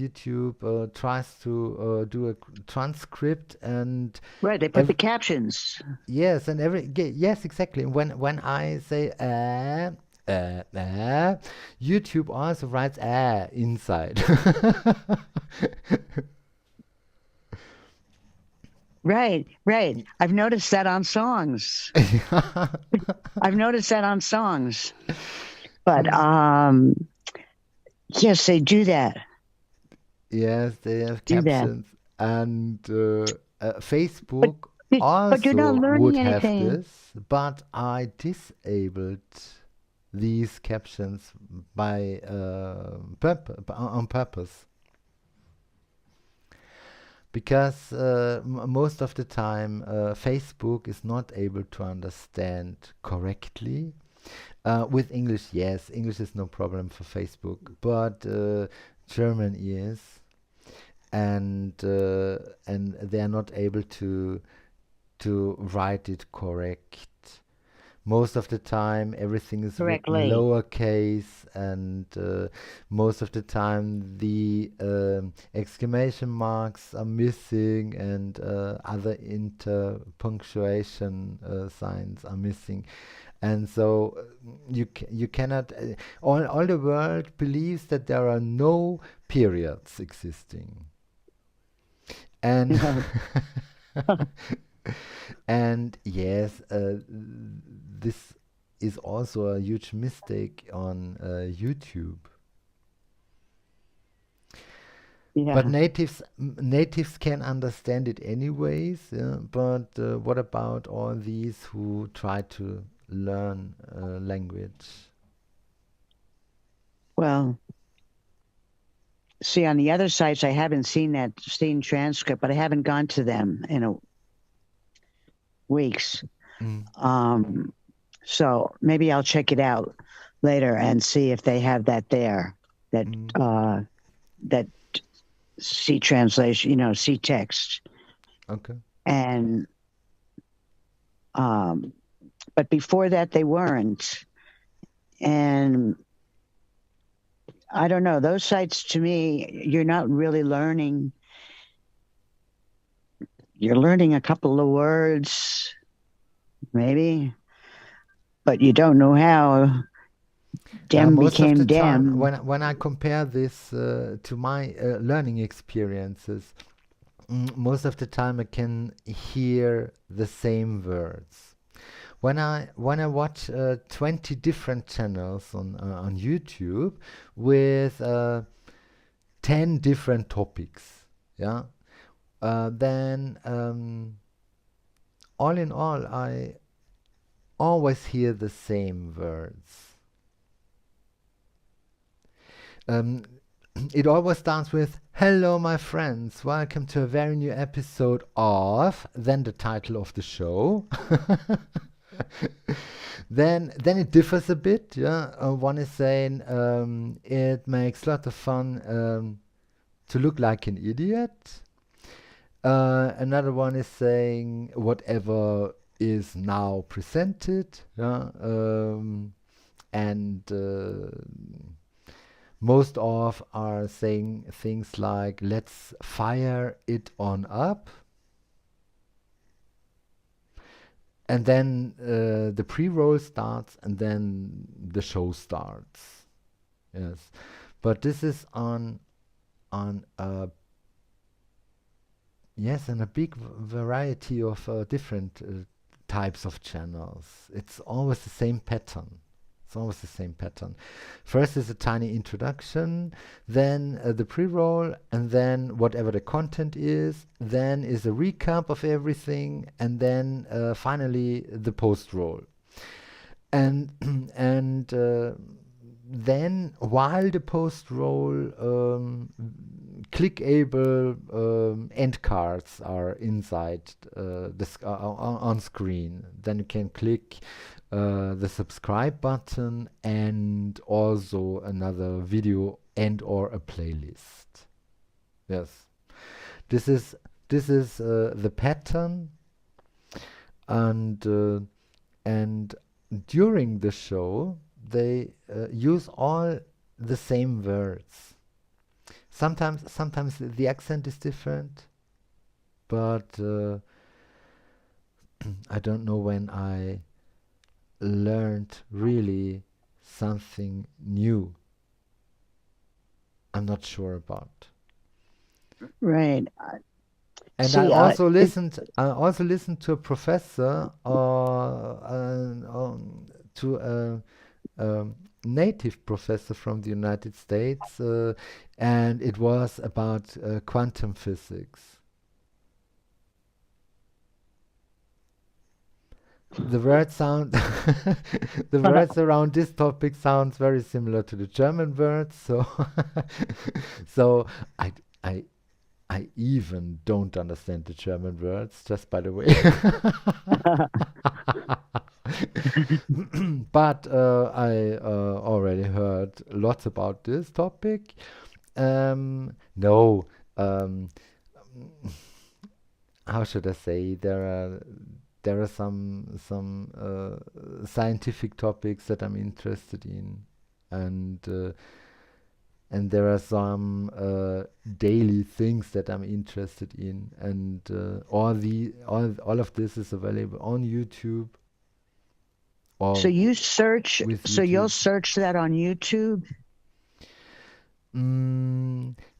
S3: YouTube tries to do a transcript, and
S2: Right, they put the
S3: ev
S2: captions.
S3: yes, and yes, exactly. When I say YouTube also writes inside.
S2: Right, right. I've noticed that on songs. I've noticed that on songs. But yes, they do that.
S3: Yes, they have
S2: Do that.
S3: captions, and
S2: But
S3: Facebook
S2: but you're not
S3: also would
S2: learning
S3: have
S2: anything.
S3: this, but I disabled these captions by on purpose, because most of the time Facebook is not able to understand correctly. With English, yes, English is no problem for Facebook, but German is, and they are not able to write it correct. Most of the time, everything is written
S2: Correctly.
S3: lowercase, and most of the time, the exclamation marks are missing, and other interpunctuation signs are missing. And so you cannot. All the world believes that there are no periods existing, and and yes, this is also a huge mistake on YouTube. But
S2: Yeah.
S3: natives can understand it anyways. Yeah? But what about all these who try to learn language?
S2: Well, see, on the other sites, I haven't seen transcript, but I haven't gone to them in weeks.
S3: Mm.
S2: So maybe I'll check it out later and see if they have that there. That
S3: Mm.
S2: that see translation, see text.
S3: Okay.
S2: And but before that they weren't. And I don't know, those sites to me, you're not really learning. You're learning a couple of words, maybe, but you don't know how dem
S3: Most of the
S2: became
S3: time,
S2: dem.
S3: when I compare this to my learning experiences, most of the time I can hear the same words. When I watch 20 different channels on YouTube with 10 different topics, yeah, then all in all, I always hear the same words. Um, it always starts with "Hello, my friends. Welcome to a very new episode of," then the title of the show. Then it differs a bit. Yeah, one is saying it makes a lot of fun to look like an idiot. Another one is saying whatever is now presented. Yeah, and most of are saying things like let's fire it on up. And then the pre-roll starts, and then the show starts. Yes, but this is on a yes, and a big variety of different types of channels. It's always the same pattern. It's always the same pattern. First is a tiny introduction, then the pre-roll, and then whatever the content is, then is a recap of everything, and then finally the post-roll. And and then while the post-roll clickable end cards are inside on screen, then you can click the subscribe button and also another video and or a playlist. Yes, this is the pattern, and during the show they use all the same words. Sometimes the accent is different, but I don't know when I learned really something new. I'm not sure about.
S2: Right.
S3: And
S2: See,
S3: I also listened. I also listened to a professor, to a native professor from the United States, and it was about quantum physics. The words sound the words around this topic sounds very similar to the German words, so so I I even don't understand the German words, just by the way. But I already heard lots about this topic. No, how should I say? There are some scientific topics that I'm interested in, and there are some daily things that I'm interested in, and all of this is available on YouTube.
S2: so you search,
S3: with
S2: so you'll
S3: YouTube.
S2: search that on YouTube?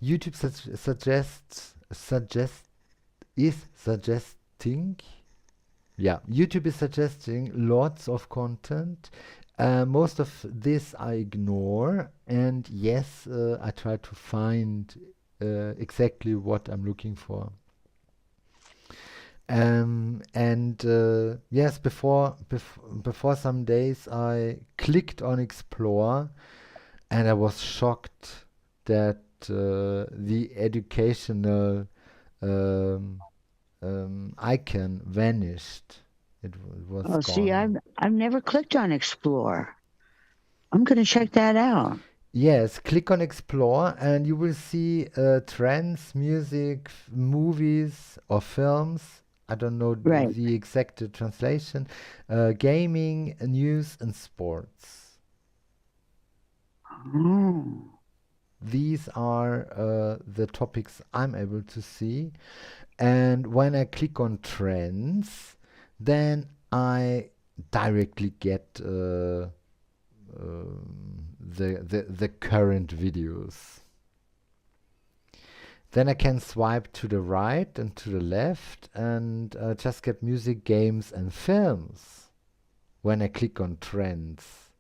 S3: YouTube is suggesting. Yeah, YouTube is suggesting lots of content. Most of this I ignore, and yes, I try to find exactly what I'm looking for. And yes, before some days I clicked on Explore, and I was shocked that the educational icon vanished. It was
S2: Oh, see,
S3: gone.
S2: I've never clicked on Explore. I'm going to check that out.
S3: Yes, click on Explore and you will see trends, music, movies or films. I don't know
S2: Right.
S3: the exact translation. Gaming, news, and sports.
S2: Oh.
S3: These are the topics I'm able to see. And when I click on trends, then I directly get the current videos. Then I can swipe to the right and to the left and just get music, games, and films when I click on trends.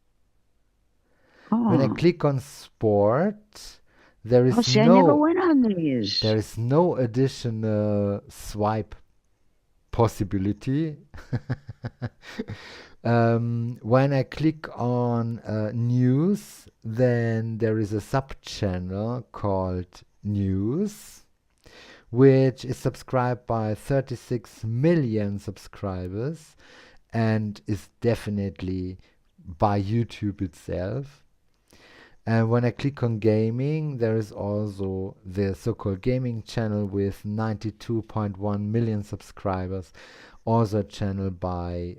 S3: When I
S2: Oh.
S3: click on sport, there
S2: Oh,
S3: is
S2: see, I never
S3: no
S2: went on these.
S3: there is no additional swipe possibility. When I click on news, then there is a sub-channel called news, which is subscribed by 36 million subscribers, and is definitely by YouTube itself. And when I click on gaming, there is also the so-called gaming channel with 92.1 million subscribers, also a channel by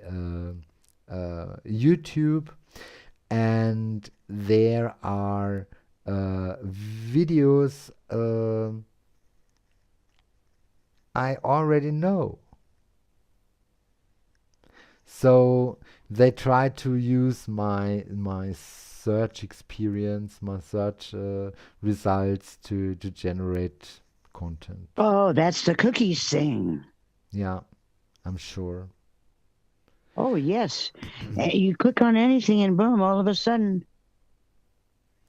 S3: YouTube. And there are videos I already know. So they try to use my search experience, my search results to generate content.
S2: Oh, that's the cookies thing.
S3: Yeah, I'm sure.
S2: Oh, yes. You click on anything and boom, all of a sudden,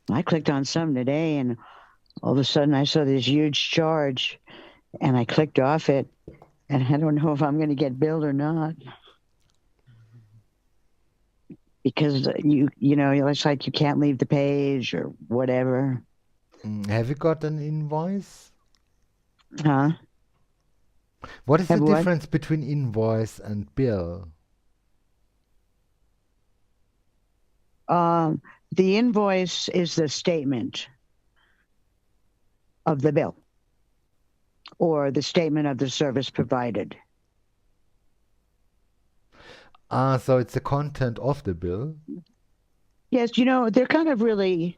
S2: I clicked on some today and all of a sudden I saw this huge charge and I clicked off it and I don't know if I'm going to get billed or not. Because you know, it's like you can't leave the page or whatever.
S3: Have you got an invoice?
S2: Huh?
S3: What is
S2: Have
S3: the
S2: what?
S3: difference between invoice and bill?
S2: The invoice is the statement of the bill or the statement of the service provided.
S3: So it's the content of the bill.
S2: Yes, you know, they're kind of really,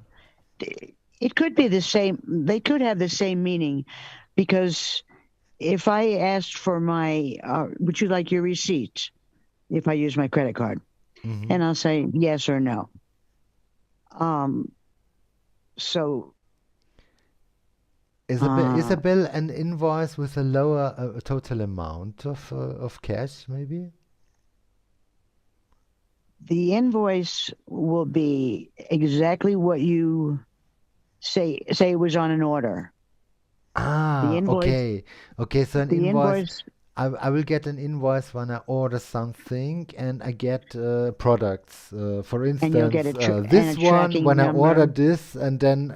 S2: it could be the same, they could have the same meaning because if I asked for my, would you like your receipt if I use my credit card?
S3: Mhm.
S2: And I'll say yes or no. So
S3: Is a bill an invoice with a lower total amount of cash, maybe?
S2: the invoice will be exactly what you say it was on an order. The invoice,
S3: Okay. So an
S2: the
S3: invoice,
S2: invoice,
S3: I will get an invoice when I order something and I get products. For
S2: and you'll get
S3: instance,
S2: and
S3: this
S2: a
S3: one
S2: tracking
S3: when I order
S2: number.
S3: this, and then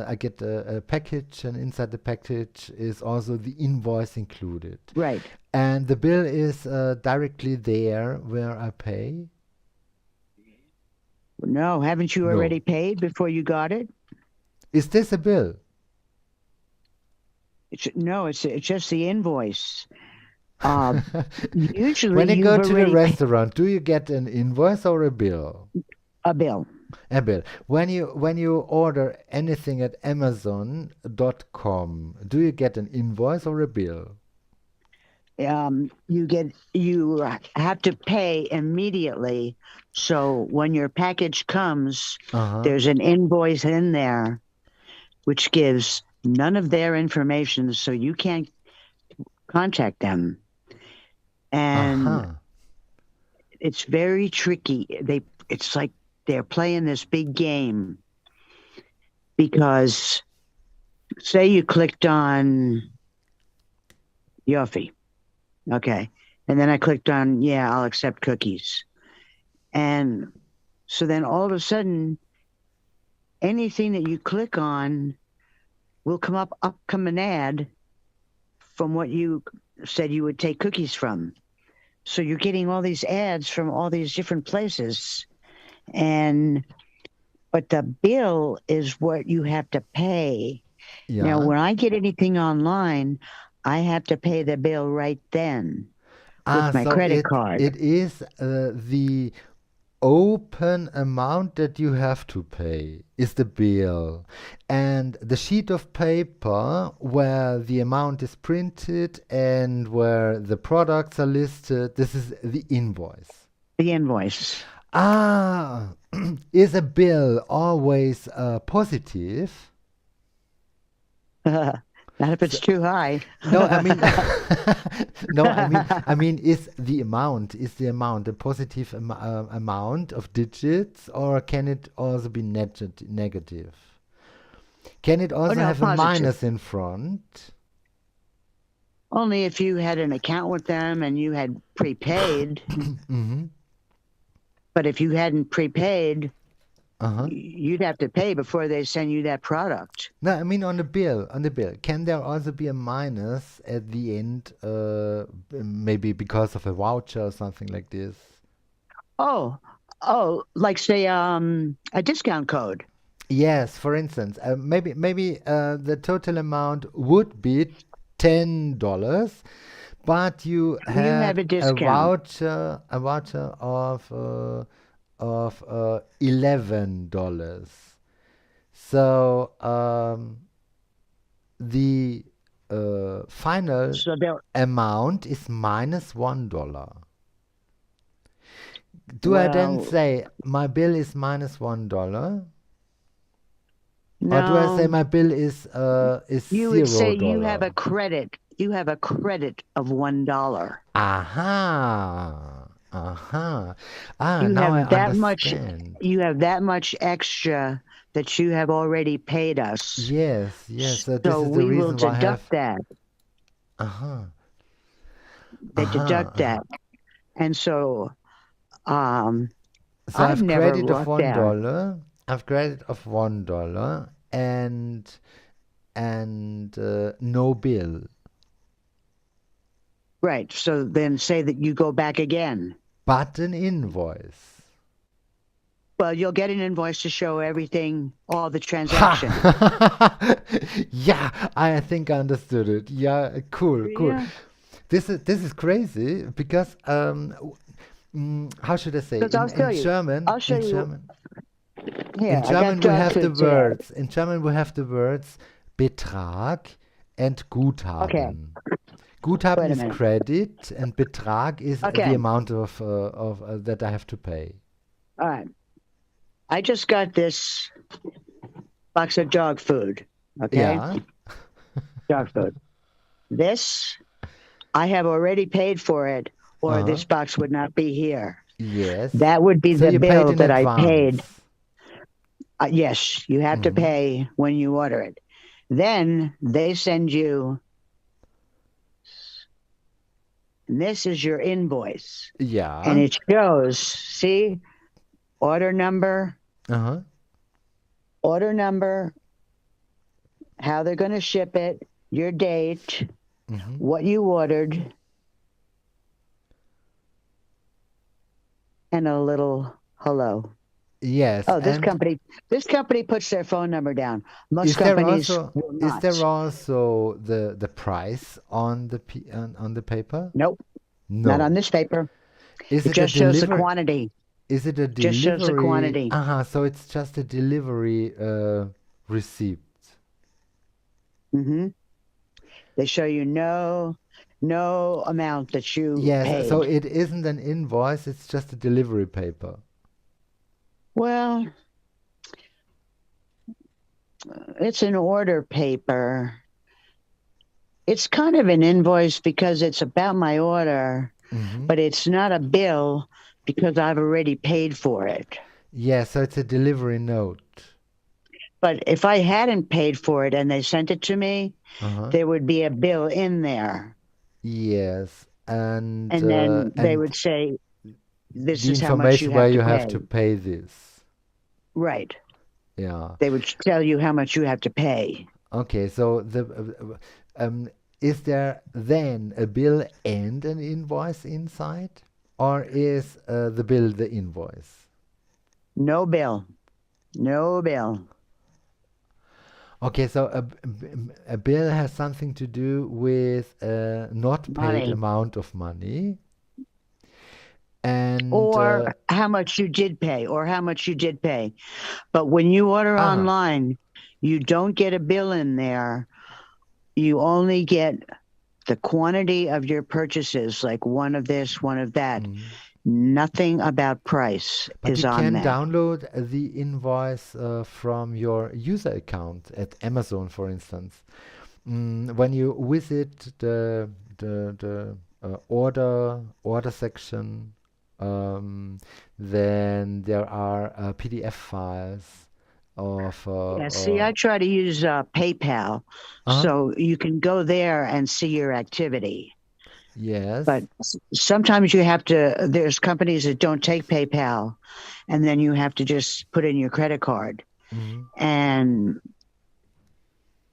S3: I get a package, and inside the package is also the invoice included.
S2: Right.
S3: And the bill is directly there where I pay.
S2: No, haven't you
S3: No,
S2: already paid before you got it?
S3: is this a bill?
S2: No, it's just the invoice. Uh,
S3: When
S2: Usually
S3: you go
S2: you've
S3: to the
S2: already paid
S3: restaurant, do you get an invoice or a bill?
S2: a bill.
S3: A bill. When you order anything at Amazon.com, do you get an invoice or a bill?
S2: You have to pay immediately. So when your package comes,
S3: Uh-huh.
S2: there's an invoice in there which gives none of their information, so you can't contact them. And
S3: Uh-huh.
S2: it's very tricky. It's like they're playing this big game because say you clicked on Yuffie, okay, and then I clicked on I'll accept cookies, and so then all of a sudden anything that you click on will come an ad from what you said you would take cookies from. So you're getting all these ads from all these different places. But the bill is what you have to pay. Now,
S3: Yeah.
S2: when I get anything online, I have to pay the bill right then with my
S3: So
S2: credit
S3: it
S2: card.
S3: it is the open amount that you have to pay is the bill, and the sheet of paper where the amount is printed and where the products are listed, this is the invoice.
S2: The invoice.
S3: Ah, is a bill always positive?
S2: Not if
S3: So,
S2: it's too high.
S3: no, I mean, no, I mean, is the amount a positive amount of digits, or can it also be negative? Can it
S2: Oh,
S3: also
S2: no,
S3: have a
S2: positive.
S3: minus in front?
S2: Only if you had an account with them and you had prepaid.
S3: Hmm.
S2: But if you hadn't prepaid,
S3: Uh-huh.
S2: You'd have to pay before they send you that product.
S3: No, I mean on the bill. On the bill. Can there also be a minus at the end, maybe because of a voucher or something like this?
S2: Oh, like say a discount code.
S3: Yes, for instance, maybe the total amount would be $10, but you
S2: You have
S3: had
S2: a discount.
S3: a voucher of $11. So the final
S2: So they'll
S3: amount is minus $1. Do I then
S2: well,
S3: say my bill is minus $1? Or do I say
S2: no.
S3: my bill is
S2: You would say you have
S3: $0?
S2: a credit. You have a credit of $1.
S3: Aha. Aha. Ah,
S2: You
S3: now I
S2: have that much.
S3: understand.
S2: You have that much extra that you have already paid us.
S3: Yes, yes. So this
S2: So
S3: is the
S2: we will
S3: reason why I
S2: deduct
S3: have.
S2: that.
S3: Uh-huh.
S2: They
S3: Uh-huh.
S2: deduct
S3: Uh-huh.
S2: that, and so um,
S3: So
S2: I've
S3: I've
S2: never
S3: credit of
S2: lucked
S3: one
S2: out.
S3: dollar. I've credit of $1 and no bill.
S2: Right. So then say that you go back again.
S3: But an invoice.
S2: Well, you'll get an invoice to show everything, all the transaction.
S3: Ha! Yeah, I think I understood it. Yeah, cool, cool.
S2: Yeah.
S3: This is crazy because how should I say
S2: Because I'll
S3: in
S2: show you. I'll show you.
S3: In
S2: Here, I got
S3: German we
S2: dog
S3: have the
S2: food today.
S3: words Betrag and
S2: Okay.
S3: Guthaben. Guthaben
S2: Wait a
S3: is
S2: minute.
S3: credit and Betrag is the
S2: Okay.
S3: amount of that I have to pay.
S2: All right. I just got this box of dog food. Okay.
S3: Yeah.
S2: Dog food. This, I have already paid for it, or
S3: Uh-huh.
S2: this box would not be here.
S3: Yes.
S2: That would be
S3: So
S2: the
S3: you paid
S2: bill
S3: in
S2: that I paid.
S3: advance.
S2: Yes, you have to
S3: Hmm.
S2: pay when you order it. Then they send you, and this is your invoice. And
S3: Yeah.
S2: it shows, see, order number,
S3: Uh-huh.
S2: order number, how they're going to ship it, your date,
S3: Hmm.
S2: what you ordered, and a little hello.
S3: Yes.
S2: Oh,
S3: And
S2: this company puts their phone number down. Most
S3: is there
S2: companies
S3: also
S2: will
S3: is
S2: not.
S3: there also the price on on the paper?
S2: Nope, not on
S3: No.
S2: this paper.
S3: Is
S2: It
S3: it a
S2: just shows the
S3: deliver
S2: quantity.
S3: is it a
S2: Just shows the
S3: delivery?
S2: quantity.
S3: So it's just a delivery receipt.
S2: Hmm. They show you no amount that you
S3: Yes, so
S2: paid.
S3: it isn't an invoice, it's just a delivery paper.
S2: Well, it's an order paper. It's kind of an invoice because it's about my order,
S3: Hmm.
S2: but it's not a bill because I've already paid for it.
S3: Yeah, so it's a delivery note.
S2: But if I hadn't paid for it and they sent it to me,
S3: Uh-huh.
S2: there would be a bill in there.
S3: Yes,
S2: And then they
S3: and
S2: would say, this
S3: the
S2: is how much you
S3: information where
S2: have to
S3: you have
S2: pay.
S3: to pay this.
S2: Right.
S3: Yeah.
S2: They would tell you how much you have to pay.
S3: Okay, so is there then a bill and an invoice inside, or is the bill the invoice?
S2: No bill. No bill.
S3: Okay, so a bill has something to do with a not paid
S2: Money.
S3: amount of money, and
S2: Or how much you did pay, or how much you did pay. But when you order
S3: ah,
S2: online, you don't get a bill in there. You only get the quantity of your purchases, like one of this, one of that.
S3: mhm.
S2: Nothing about price
S3: But
S2: is
S3: you
S2: on
S3: can
S2: that.
S3: download the invoice from your user account at Amazon, for instance. When you visit the order section, then there are PDF files of
S2: Yeah, see, I try to use PayPal,
S3: uh-huh.
S2: so you can go there and see your activity.
S3: Yes.
S2: But sometimes you have to, there's companies that don't take PayPal, and then you have to just put in your credit card.
S3: Mhm.
S2: And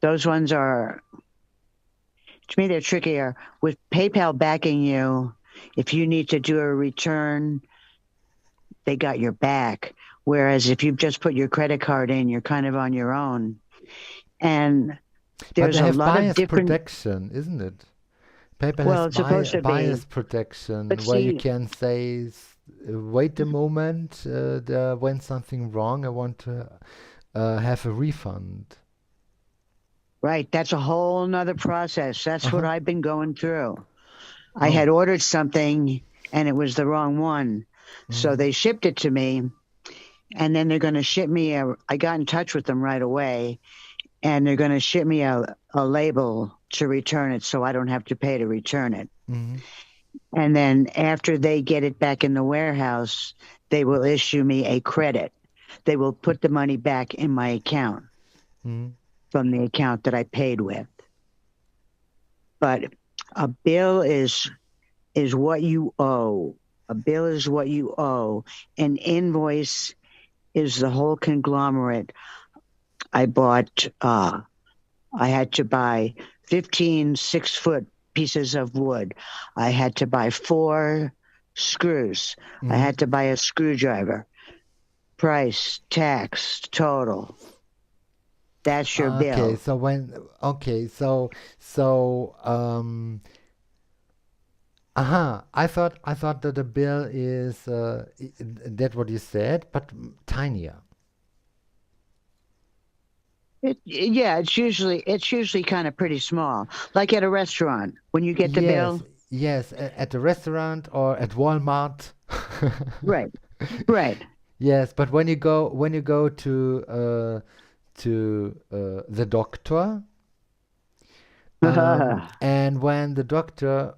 S2: those ones are, to me, they're trickier. With PayPal backing you, if you need to do a return, they got your back. Whereas if you've just put your credit card in, you're kind of on your own. And
S3: But
S2: there's
S3: they
S2: a
S3: have
S2: lot of
S3: bias
S2: different,
S3: protection, isn't it? PayPal has
S2: well, it's supposed to be.
S3: bias protection
S2: But
S3: where you
S2: see,
S3: can say, wait a moment, there went something wrong. I want to have a refund.
S2: right, that's a whole nother process. That's what
S3: Uh-huh.
S2: I've been going through. I
S3: Oh.
S2: had ordered something and it was the wrong one. So
S3: Mhm.
S2: they shipped it to me, and then they're going to ship me I got in touch with them right away, and they're going to ship me a label to return it so I don't have to pay to return it.
S3: Mhm.
S2: And then after they get it back in the warehouse, they will issue me a credit. They will put the money back in my account
S3: Mhm.
S2: from the account that I paid with. But a bill is what you owe. A bill is what you owe. An invoice is the whole conglomerate. I bought I had to buy 15 6-foot pieces of wood. I had to buy 4 screws. I
S3: Mhm.
S2: had to buy a screwdriver. Price, tax, total. That's your
S3: Okay,
S2: bill.
S3: so when okay, so I thought that a bill is that what you said, but tinier.
S2: Yeah, it's usually kind of pretty small. Like at a restaurant, when you get the
S3: Yes,
S2: bill,
S3: yes, at a restaurant or at Walmart.
S2: right, right.
S3: Yes, but when you go to the doctor, and when the doctor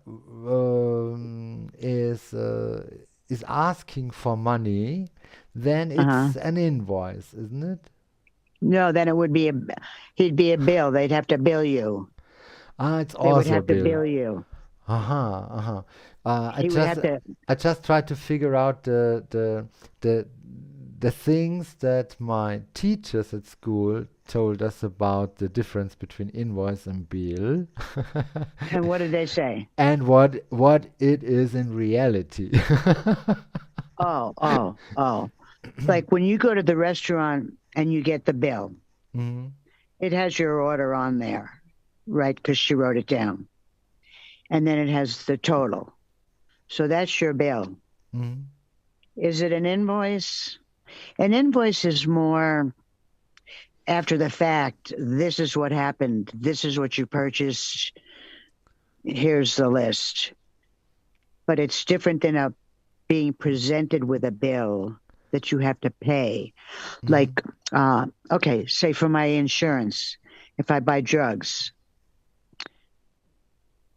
S3: is asking for money, then
S2: Uh-huh.
S3: it's an invoice, isn't it?
S2: No, then it would be he'd be a bill. They'd have to bill you.
S3: Ah, it's
S2: They would
S3: also a
S2: have to
S3: bill.
S2: bill you.
S3: Uh-huh, uh-huh. Uh, I
S2: He would
S3: just
S2: have to.
S3: I just try to figure out the the things that my teachers at school told us about the difference between invoice and bill,
S2: And what did they say?
S3: and what it is in reality.
S2: Oh, oh, oh. Like when you go to the restaurant and you get the bill,
S3: Mhm,
S2: it has your order on there, right? Because she wrote it down. And then it has the total. So that's your bill.
S3: mhm,
S2: Is it an invoice? An invoice is more after the fact. This is what happened. This is what you purchased. Here's the list. But it's different than being presented with a bill that you have to pay.
S3: mhm,
S2: Like, okay, say for my insurance, if I buy drugs,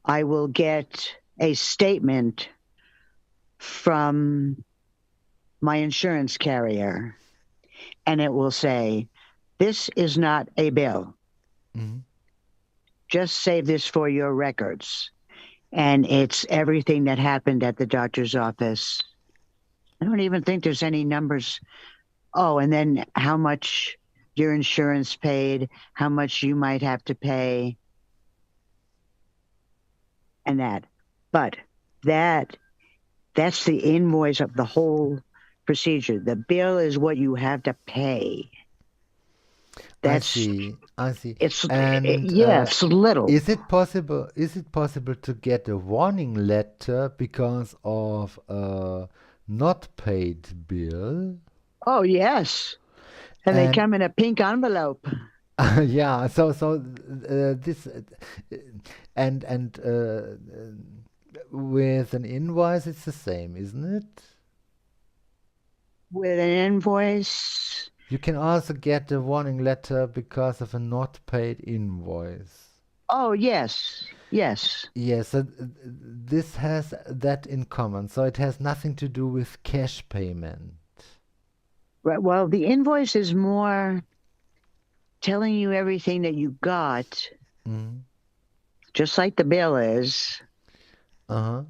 S2: I will get a statement from my insurance carrier, and it will say, this is not a bill.
S3: mhm.
S2: Just save this for your records. And it's everything that happened at the doctor's office. I don't even think there's any numbers. Oh, and then how much your insurance paid, how much you might have to pay, and that. But that that's the invoice of the whole procedure. The bill is what you have to pay.
S3: I
S2: That's
S3: see, I see.
S2: it's
S3: And
S2: yes, little.
S3: is it possible to get a warning letter because of a not paid bill?
S2: Oh yes, and they
S3: And
S2: come in a pink envelope.
S3: yeah, so this and with an invoice it's the same, isn't it?
S2: With an invoice.
S3: You can also get a warning letter because of a not paid invoice.
S2: Oh yes, yes.
S3: Yes, so this has that in common. So it has nothing to do with cash payment.
S2: Right. Well, the invoice is more telling you everything that you got,
S3: Mm.
S2: just like the bill is.
S3: Uh-huh.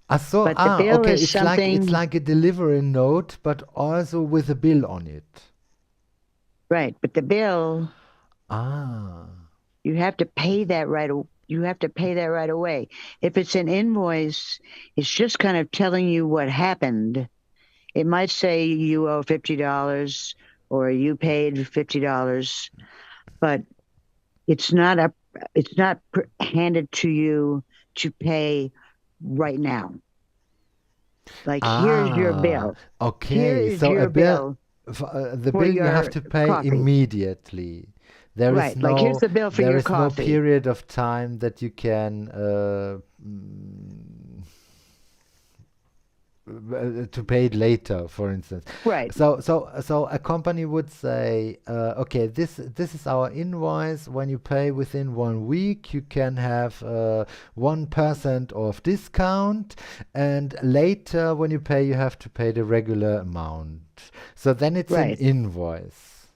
S2: But the bill
S3: Okay.
S2: is
S3: It's
S2: something,
S3: like a delivery note, but also with a bill on it.
S2: right? But the bill,
S3: Ah.
S2: you have to pay that you have to pay that right away. If it's an invoice, it's just kind of telling you what happened. It might say you owe $50 or you paid $50, but it's not a it's not handed to you to pay right now. Like here's your
S3: Ah.
S2: bill. Here
S3: Okay.
S2: is
S3: So a
S2: your
S3: bill,
S2: bill
S3: the
S2: for
S3: bill you have
S2: your
S3: to pay
S2: coffee.
S3: immediately.
S2: Right. Like here's the bill for
S3: There
S2: your
S3: is no
S2: coffee.
S3: period of time that you can to pay it later, for instance.
S2: Right.
S3: So a company would say, okay, this is our invoice. When you pay within 1 week, you can have 1% of discount, and later when you pay, you have to pay the regular amount. So then it's an
S2: Right.
S3: invoice.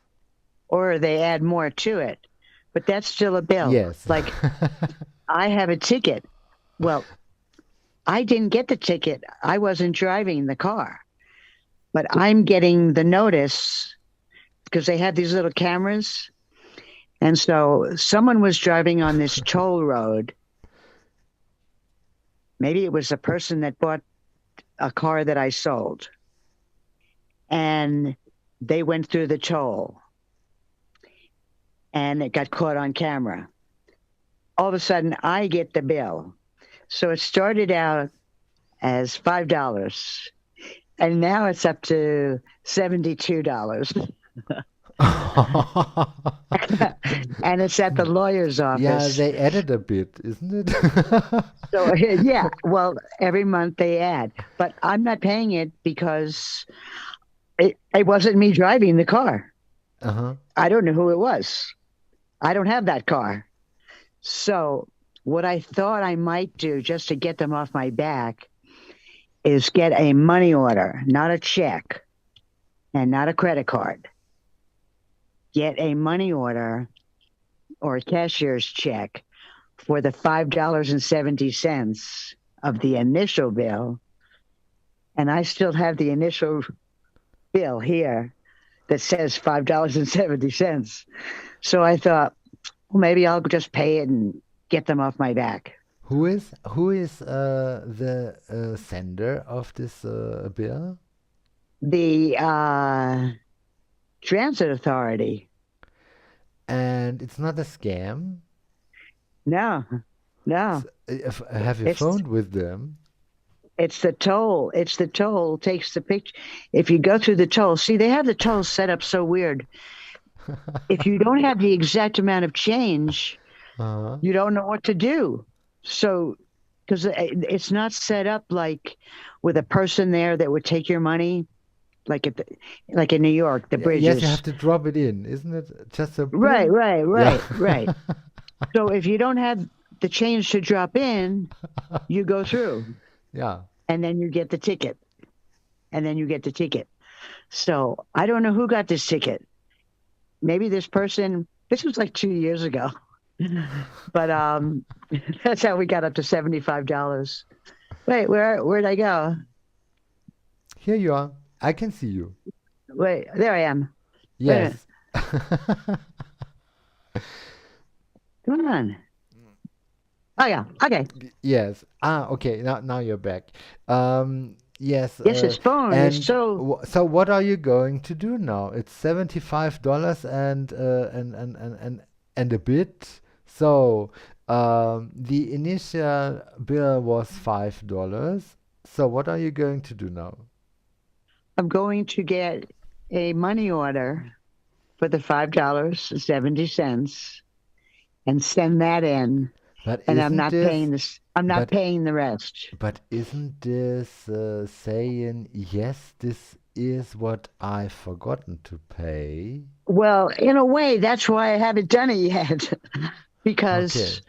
S2: Or they add more to it. But that's still a bill.
S3: Yes.
S2: Like I have a ticket. Well, I didn't get the ticket. I wasn't driving the car, but I'm getting the notice because they have these little cameras. And so someone was driving on this toll road. Maybe it was the person that bought a car that I sold. And they went through the toll and it got caught on camera. All of a sudden, I get the bill. So it started out as $5 and now it's up to $72. And it's at the lawyer's
S3: Yeah,
S2: office.
S3: they added a bit, isn't it?
S2: So yeah, well, every month they add, but I'm not paying it because it wasn't me driving the car.
S3: Uh-huh.
S2: I don't know who it was. I don't have that car. So what I thought I might do just to get them off my back is get a money order, not a check and not a credit card. Get a money order or a cashier's check for the $5.70 of the initial bill. And I still have the initial bill here that says $5.70. So I thought, well, maybe I'll just pay it and get them off my back.
S3: Who is the sender of this bill?
S2: The transit authority.
S3: And it's not a scam.
S2: No, no.
S3: Have you
S2: It's
S3: phoned with them?
S2: it's the toll. It's the toll takes the picture. If you go through the toll, see, they have the toll set up so weird. If you don't have the exact amount of change,
S3: Uh-huh.
S2: you don't know what to do. So, because it's not set up like with a person there that would take your money, like like in New York, the
S3: Yes, you have
S2: bridges.
S3: to drop it in, isn't it? Just a
S2: Right,
S3: bling.
S2: right,
S3: Yeah.
S2: right, right. So if you don't have the change to drop in, you go through,
S3: Yeah.
S2: and then you get the ticket, and then you get the ticket. So I don't know who got this ticket. Maybe this person. This was like 2 years ago, but that's how we got up to $75. Wait, where'd I go?
S3: Here you are. I can see you.
S2: Wait, there I am. Wait a minute.
S3: Yes.
S2: Come on. Oh yeah. Okay.
S3: Yes. Okay. Now you're back. Yes.
S2: Yes, his phone is
S3: And
S2: so.
S3: so what are you going to do now? It's $75 and a bit. So the initial bill was $5. So what are you going to do now?
S2: I'm going to get a money order for the $5.70 and send that in,
S3: But
S2: and I'm
S3: isn't
S2: not
S3: this
S2: paying this. I'm not
S3: but
S2: paying the rest.
S3: but isn't this saying yes, this is what I've forgotten to pay?
S2: Well, in a way, that's why I haven't done it yet,
S3: Okay.
S2: because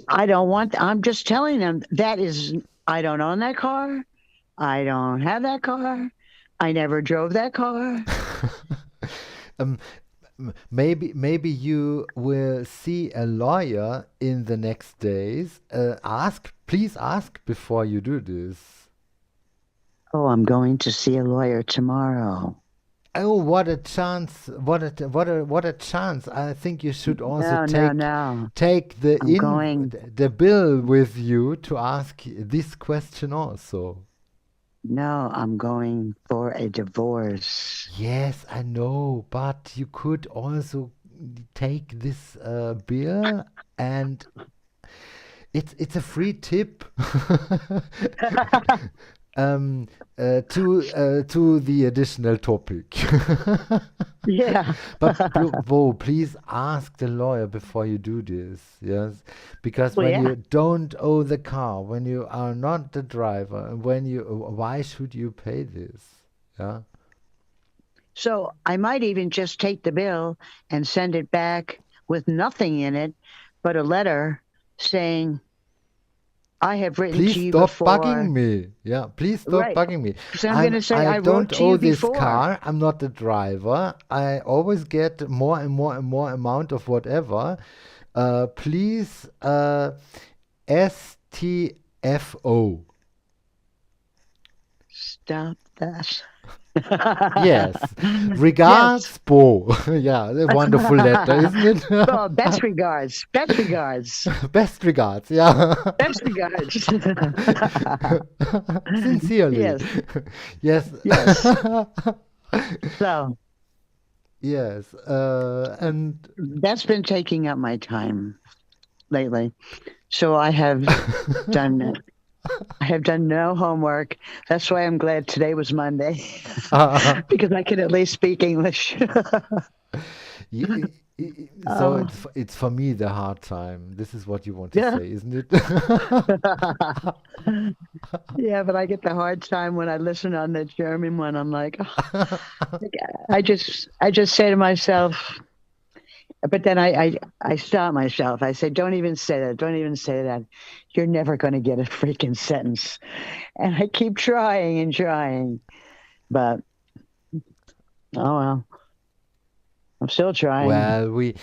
S2: I don't want. I'm just telling them that is. I don't own that car. I don't have that car. I never drove that car.
S3: Um, maybe you will see a lawyer in the next days. Please ask before you do this.
S2: Oh, I'm going to see a lawyer tomorrow.
S3: Oh, what a chance! What a chance! I think you should also
S2: No.
S3: take
S2: I'm going.
S3: the bill with you to ask this question also.
S2: No, I'm going for a divorce.
S3: Yes, I know, but you could also take this bill, and it's a free tip. To the additional topic.
S2: Yeah.
S3: But Bo, please ask the lawyer before you do this. Yes, because
S2: Well,
S3: when
S2: yeah.
S3: you don't own the car, when you are not the driver, and why should you pay this? Yeah.
S2: So I might even just take the bill and send it back with nothing in it but a letter saying, I have written to
S3: Please
S2: you
S3: stop bugging
S2: before.
S3: me. Yeah, please stop
S2: Right.
S3: bugging me.
S2: So I'm going to say,
S3: I
S2: I wrote
S3: don't
S2: to
S3: owe
S2: you
S3: this
S2: before.
S3: car. I'm not the driver. I always get more and more and more amount of whatever. Please, STFO.
S2: Stop that.
S3: Yes.
S2: Yes.
S3: Regards, Bo. Yeah, a wonderful letter, isn't it?
S2: Oh, best regards. Best regards.
S3: Best regards. Yeah.
S2: Best regards.
S3: Sincerely.
S2: Yes.
S3: Yes.
S2: Yes. So
S3: Yes. And
S2: that's been taking up my time lately. So I have done no homework. That's why I'm glad today was Monday because I can at least speak English.
S3: y- so
S2: Oh,
S3: it's for me the hard time. This is what you want to
S2: yeah.
S3: say, isn't it?
S2: Yeah, but I get the hard time when I listen on the German one. I'm like, oh, I just say to myself, but then I stop myself. I say, don't even say that. Don't even say that. You're never going to get a freaking sentence. And I keep trying and trying, but oh well, I'm still trying.
S3: Well, we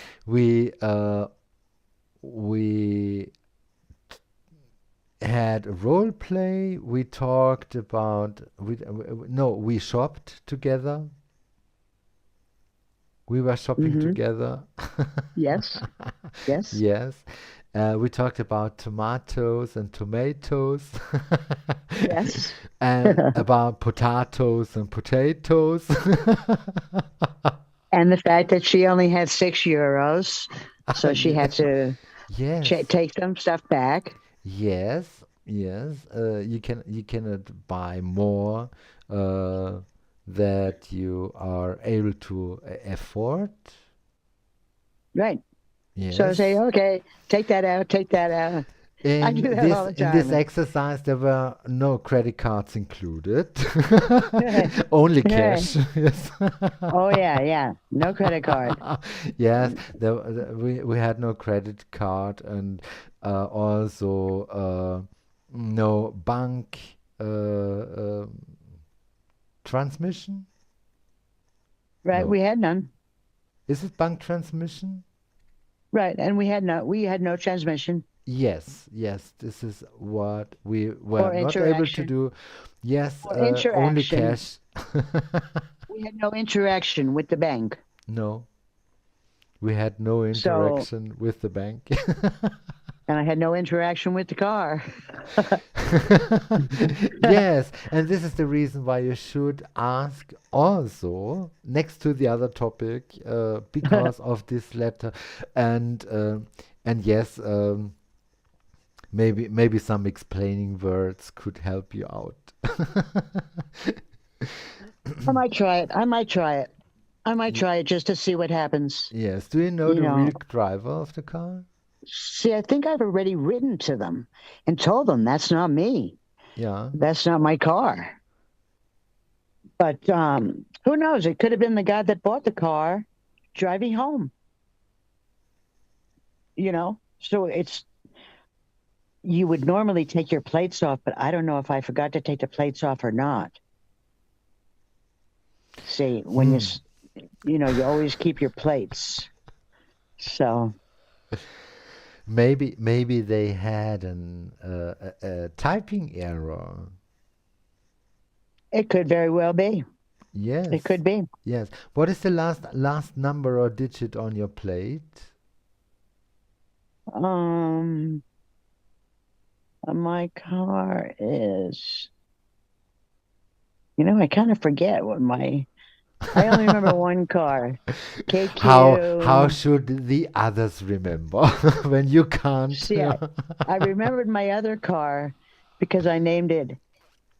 S3: had a role play. We talked about no, we shopped together. We were shopping
S2: Hmm.
S3: together.
S2: Yes, yes,
S3: Yes. We talked about tomatoes and tomatoes
S2: yes.
S3: and about potatoes and potatoes.
S2: And the fact that she only had €6, so she had to
S3: Yes.
S2: take some stuff back.
S3: Yes, yes. You cannot buy more uh, that you are able to afford.
S2: Right. So I say,
S3: Yes.
S2: okay, take that out, take that out. I do that all the
S3: In this
S2: time.
S3: exercise, there were no credit cards included, only
S2: Yeah.
S3: cash. Yes.
S2: Oh yeah. No credit card.
S3: Yes, we had no credit card and also no bank transmission.
S2: Right.
S3: No,
S2: We had none.
S3: is it bank transmission?
S2: Right. And we had no transmission
S3: Yes, yes, this is what we were
S2: or
S3: not able to
S2: interaction.
S3: do. Yes,
S2: Or
S3: only
S2: interaction.
S3: cash.
S2: We had no interaction with the bank.
S3: No, we had no
S2: So,
S3: interaction with the bank.
S2: and I had no interaction with the car.
S3: Yes, and this is the reason why you should ask also next to the other topic because of this letter, and yes, maybe some explaining words could help you out.
S2: I might try it. I might try it. I might
S3: Y-
S2: try it just to see what happens.
S3: Yes, do you know
S2: You
S3: the real
S2: know,
S3: driver of the car?
S2: see, I think I've already written to them and told them that's not me.
S3: Yeah.
S2: That's not my car. But who knows? It could have been the guy that bought the car driving home, you know? So you would normally take your plates off, but I don't know if I forgot to take the plates off or not. See, when
S3: Hmm.
S2: you always keep your plates. So
S3: Maybe they had a typing error.
S2: it could very well be. It
S3: Yes,
S2: could be.
S3: yes. What is the last number or digit on your plate?
S2: Um, my car is, I kind of forget what I only remember one car,
S3: How
S2: KQ.
S3: should the others remember when you can't?
S2: See, I remembered my other car because I named it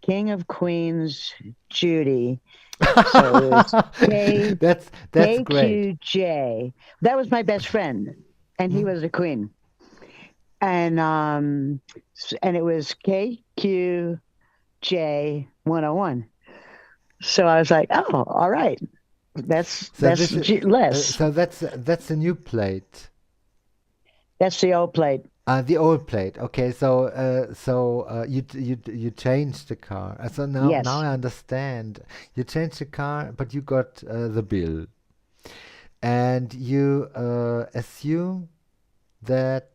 S2: King of Queens Judy. So it was K
S3: That's great.
S2: KQJ. That was my best friend, and he
S3: Mm.
S2: was a queen. And it was KQJ 101. So I was like, oh, all right,
S3: So
S2: that's
S3: this is
S2: less.
S3: that's a new plate.
S2: That's the old plate.
S3: The old plate. Okay, so you changed the car. So now
S2: Yes,
S3: I understand. You changed the car, but you got the bill, and you assume that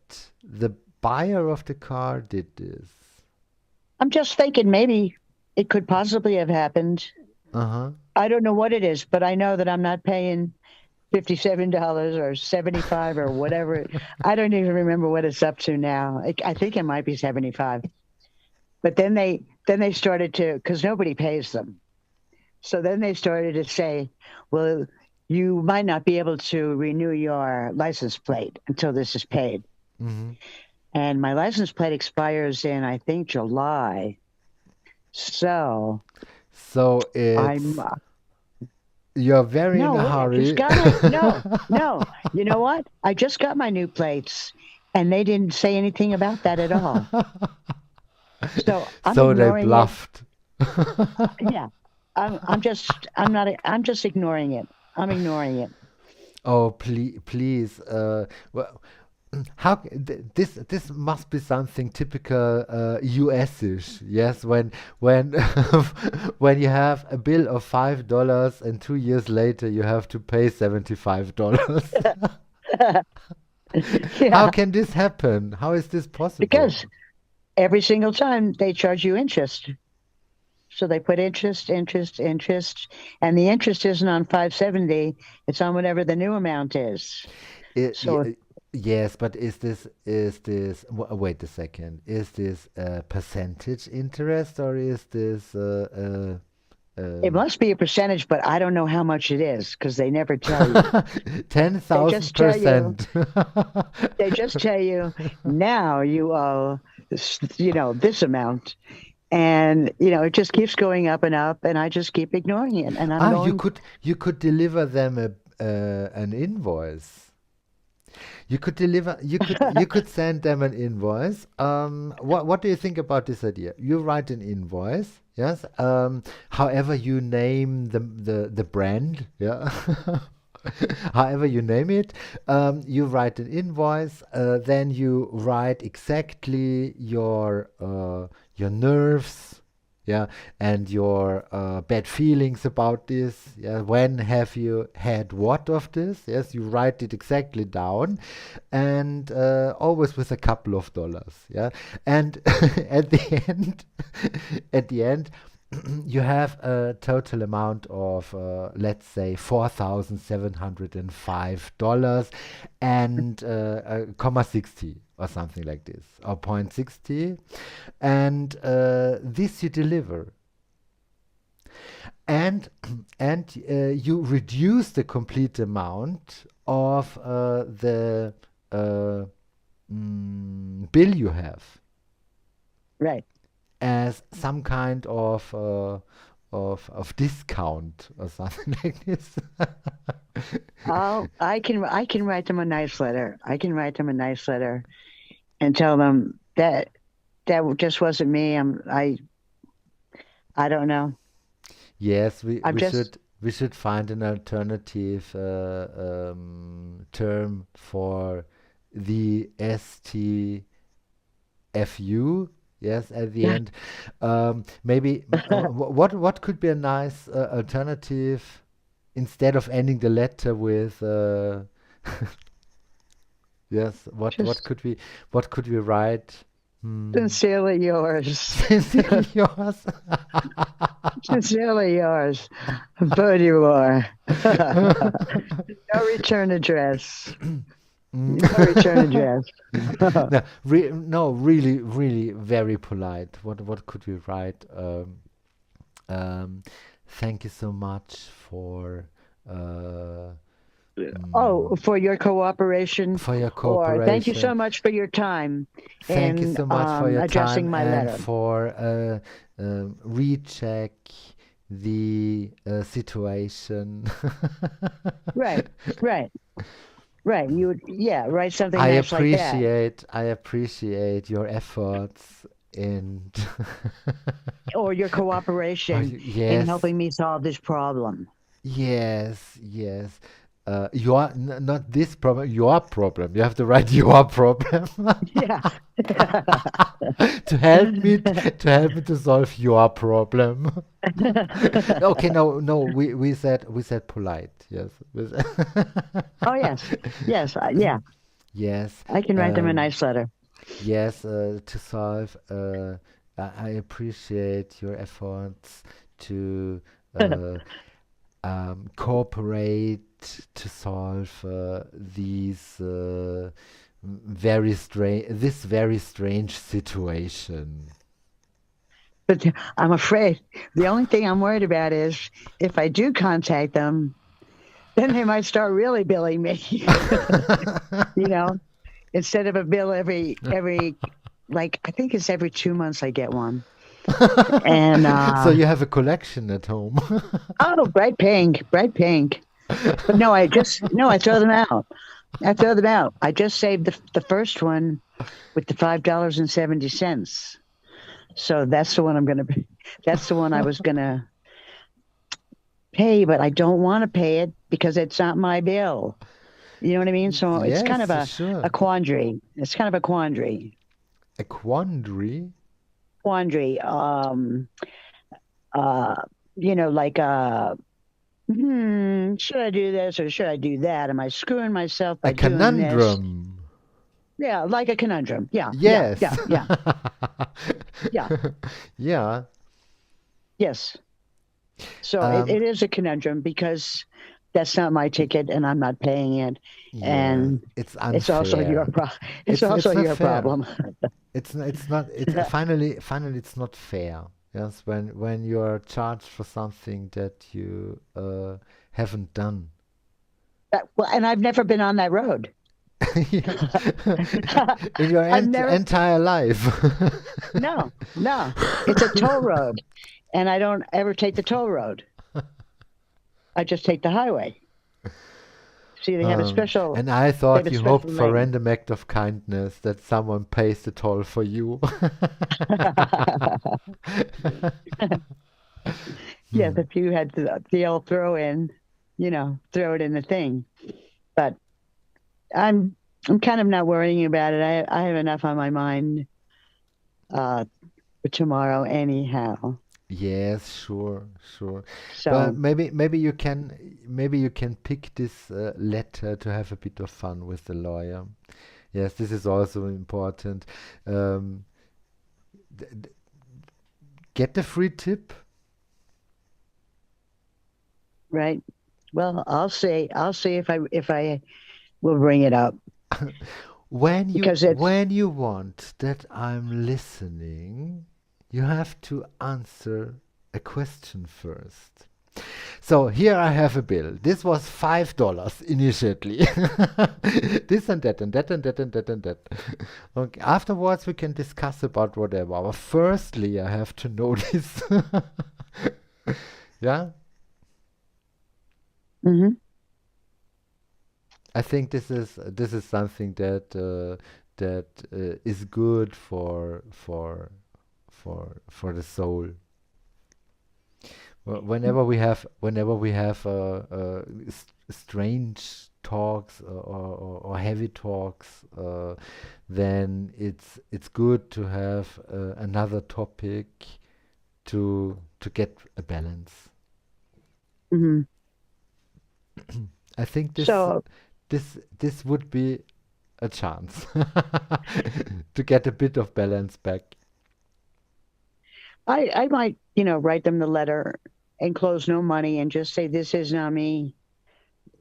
S3: the buyer of the car did this.
S2: I'm just thinking maybe it could possibly have happened.
S3: Uh-huh.
S2: I don't know what it is, but I know that I'm not paying $57 or 75 or whatever. I don't even remember what it's up to now. I think it might be 75. But then they started to, because nobody pays them. So then they started to say, well, you might not be able to renew your license plate until this is paid.
S3: Mm-hmm.
S2: And my license plate expires in, I think, July. So
S3: So
S2: I'm,
S3: you're very in
S2: no,
S3: a
S2: wait, I just
S3: hurry.
S2: got no. You know what? I just got my new plates and they didn't say anything about that at all. So I'm
S3: So they
S2: ignoring it.
S3: bluffed.
S2: Yeah. I'm just ignoring it. I'm ignoring it.
S3: Oh, please. Well, this must be something typical US-ish. Yes, when when you have a bill of $5 and 2 years later you have to pay $75. How
S2: Yeah.
S3: can this happen? How is this possible?
S2: Because every single time they charge you interest. So they put interest, interest, interest, and the interest isn't on 570, it's on whatever the new amount is. So
S3: Yes, but is this wait a second. Is this percentage interest or is this
S2: it
S3: um,
S2: must be a percentage, but I don't know how much it is because they never tell you. They just tell you,
S3: 10,000%?
S2: they just tell you now you owe this amount. And it just keeps going up and up, and I just keep ignoring it. And I'm
S3: Ah, you
S2: going,
S3: could you could deliver them an invoice. You could send them an invoice. What do you think about this idea? You write an invoice, yes. However you name the brand, yeah. However you name it, you write an invoice. Then you write exactly your nerves, yeah, and your bad feelings about this. Yeah, when have you had what of this? Yes, you write it exactly down, and always with a couple of dollars. Yeah, and at the end, at the end. You have a total amount of, let's say, $4,705 and comma 60 or something like this, or point 60, and this you deliver, and you reduce the complete amount of the uh, bill you have
S2: right.
S3: as some kind of discount or something like this.
S2: I can write them a nice letter. I can write them a nice letter and tell them that just wasn't me. I don't know.
S3: Yes, we,
S2: I'm
S3: we
S2: just
S3: should we should find an alternative term for the STFU. Yes, at the
S2: yeah.
S3: end. Maybe what could be a nice alternative? instead of ending the letter with yes,
S2: Just
S3: what could we write? Hmm.
S2: sincerely yours.
S3: Sincerely yours.
S2: Sincerely yours. But you are. No return address.
S3: Mm.
S2: No return address.
S3: No, really, really very polite. What could we write? Um, Thank you so much uh,
S2: Oh,
S3: mm,
S2: for your cooperation,
S3: for your
S2: or thank you
S3: cooperation.
S2: so much for your time
S3: Thank you
S2: in
S3: so much for your time
S2: addressing my
S3: and
S2: letter.
S3: for recheck the situation.
S2: Right, right, right. You would, yeah, write something nice like that.
S3: I appreciate your efforts and
S2: Or your
S3: oh,
S2: cooperation in
S3: yes,
S2: helping me solve this problem.
S3: yes, yes. Your not this problem, your problem. You have to write your problem
S2: Yeah.
S3: to help me to solve your problem. Okay, no, no, we said polite. Yes.
S2: Oh, yes. Yes. Yeah.
S3: Yes.
S2: I can write them a
S3: Um,
S2: nice letter.
S3: yes, to solve. I appreciate your efforts to uh, cooperate to solve these very strange situation.
S2: But I'm afraid the only thing I'm worried about is if I do contact them, then they might start really billing me. You know, instead of a bill every like I think it's every 2 months I get one. And
S3: So you have a collection at home.
S2: oh, bright pink, bright pink. But no, I throw them out. I throw them out. I just saved the first one with the $5.70. So that's the one I'm gonna. That's the one I was gonna pay, but I don't want to pay it because it's not my bill. You know what I mean? So it's kind of
S3: Yes, sure.
S2: a quandary. It's kind of a quandary.
S3: A quandary.
S2: Quandary. Uh, like should I do this or should I do that? Am I screwing myself
S3: A
S2: by doing this?
S3: conundrum.
S2: Yeah, like a conundrum. Yeah, yeah,
S3: Yes.
S2: yeah, yeah, yeah.
S3: Yeah.
S2: Yes. So
S3: Um,
S2: it is a conundrum because that's not my ticket and I'm not paying it.
S3: yeah.
S2: And
S3: It's
S2: it's also your
S3: unfair.
S2: it's also
S3: It's not
S2: your
S3: fair.
S2: problem.
S3: It's not it's finally it's not fair. Yes, when you are charged for something that you haven't done.
S2: Well, and I've never been on that road.
S3: Yeah. In your
S2: I've never
S3: entire life.
S2: no, no. It's a toll road. And I don't ever take the toll road. I just take the highway. See,
S3: And I
S2: they have
S3: thought
S2: a
S3: you
S2: special
S3: hoped for
S2: lane.
S3: random act of kindness that someone pays the toll for you.
S2: Yes,
S3: Hmm.
S2: if you had the old throw it in the thing. But I'm I'm kind of not worrying about it. I have enough on my mind uh, for tomorrow anyhow.
S3: Yes, sure, sure. But
S2: So
S3: maybe you can pick this letter to have a bit of fun with the lawyer. Yes, this is also important. Um, d- d- get a free tip.
S2: right. Well, I'll see if I will bring it up because it's
S3: When you want that I'm listening, you have to answer a question first. So here I have a bill. This was $5 initially. This and that and that and that and that and that. Okay. Afterwards we can discuss about whatever. But firstly I have to know this. Yeah.
S2: mhm.
S3: I think this is something that is good for the soul. Whenever we have strange talks or heavy talks, then it's good to have another topic to get a balance.
S2: Mhm.
S3: I think
S2: So
S3: this would be a chance to get a bit of balance back.
S2: I might, write them the letter, enclose no money, and just say, "This is not me.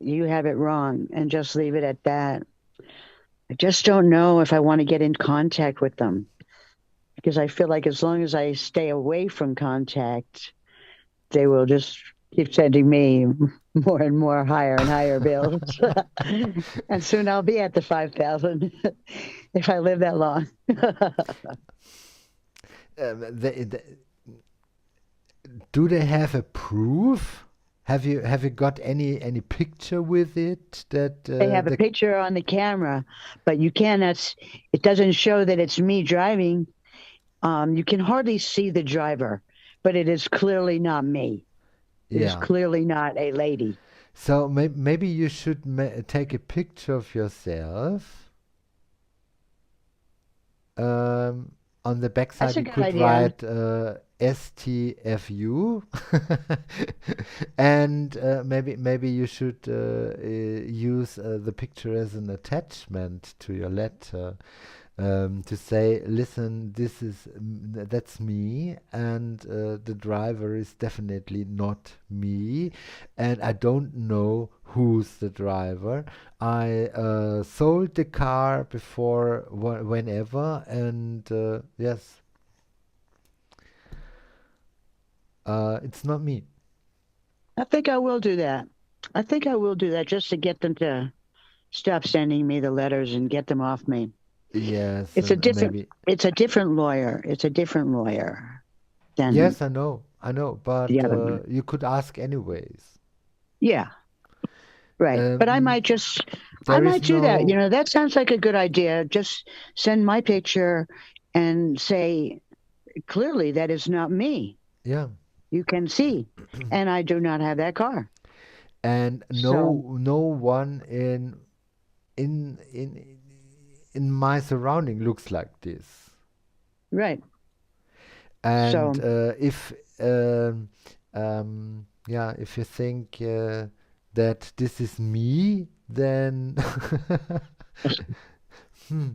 S2: You have it wrong," and just leave it at that. I just don't know if I want to get in contact with them because I feel like as long as I stay away from contact, they will just keep sending me more and more higher and higher bills. And soon I'll be at the 5,000 if I live that long.
S3: They, do they have a proof? Have you got any picture with it that
S2: They have a
S3: the
S2: picture on the camera, but you cannot, it doesn't show that it's me driving. You can hardly see the driver, but it is clearly not me. It is
S3: yeah.
S2: clearly not a lady.
S3: So maybe you should take a picture of yourself. On the
S2: That's
S3: backside,
S2: a
S3: you
S2: good
S3: could
S2: idea.
S3: write STFU, and maybe you should use the picture as an attachment to your letter. To say, listen, that's me, and the driver is definitely not me, and I don't know who's the driver. I sold the car before whenever, and yes, it's not me.
S2: I think I will do that. I think I will do that just to get them to stop sending me the letters and get them off me.
S3: Yes,
S2: It's a
S3: and
S2: different
S3: maybe
S2: it's a different lawyer. It's a different lawyer than
S3: yes, I know, but
S2: the other one.
S3: you could ask anyways.
S2: Yeah, right. But
S3: Um,
S2: I
S3: there
S2: might
S3: is
S2: do that.
S3: no,
S2: That sounds like a good idea. Just send my picture and say clearly that is not me.
S3: yeah.
S2: You can see. And I do not have that car.
S3: And
S2: So,
S3: no one in in in my surrounding looks like this.
S2: right.
S3: And
S2: So,
S3: if yeah, if you think that this is me, then hmm,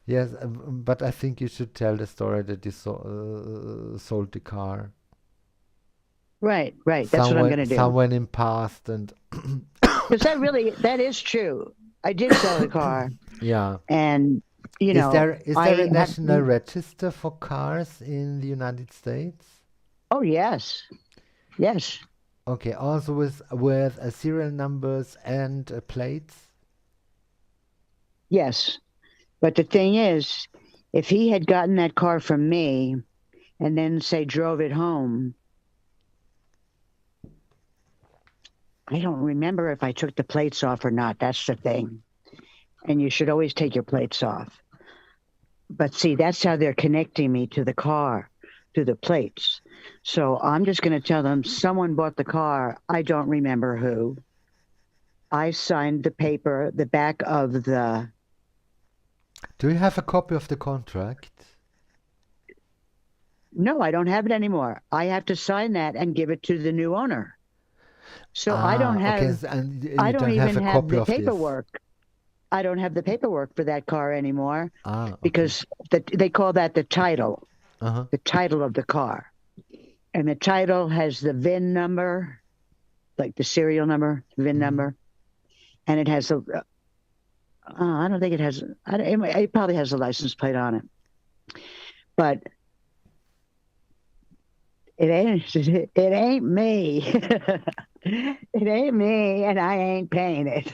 S3: yes, but I think you should tell the story that you sold the car
S2: right, right. That's what I'm going to do.
S3: someone in past, and
S2: Because that is true. I did sell the car
S3: yeah.
S2: and,
S3: Is there a
S2: I have,
S3: national register for cars in the United States?
S2: oh, yes, yes,
S3: Okay, also with serial numbers and plates.
S2: yes. But the thing is, if he had gotten that car from me and then, say, drove it home, I don't remember if I took the plates off or not. That's the thing. And you should always take your plates off. But see, that's how they're connecting me to the car, to the plates. So I'm just going to tell them someone bought the car. I don't remember who. I signed the paper, the back of the.
S3: Do you have a copy of the contract?
S2: No, I don't have it anymore. I have to sign that and give it to the new owner. So
S3: Ah, okay, and
S2: I
S3: you
S2: don't
S3: don't have
S2: even
S3: a
S2: have
S3: copy
S2: the
S3: of this.
S2: paperwork. I don't have the paperwork for that car anymore
S3: Ah, okay.
S2: because they call that
S3: Uh-huh.
S2: the title of the car. And the title has the VIN number, like the serial number, VIN
S3: Mm-hmm.
S2: number, and it has I don't think it has, it probably has a license plate on it, but it ain't me. It ain't me, and I ain't paying it.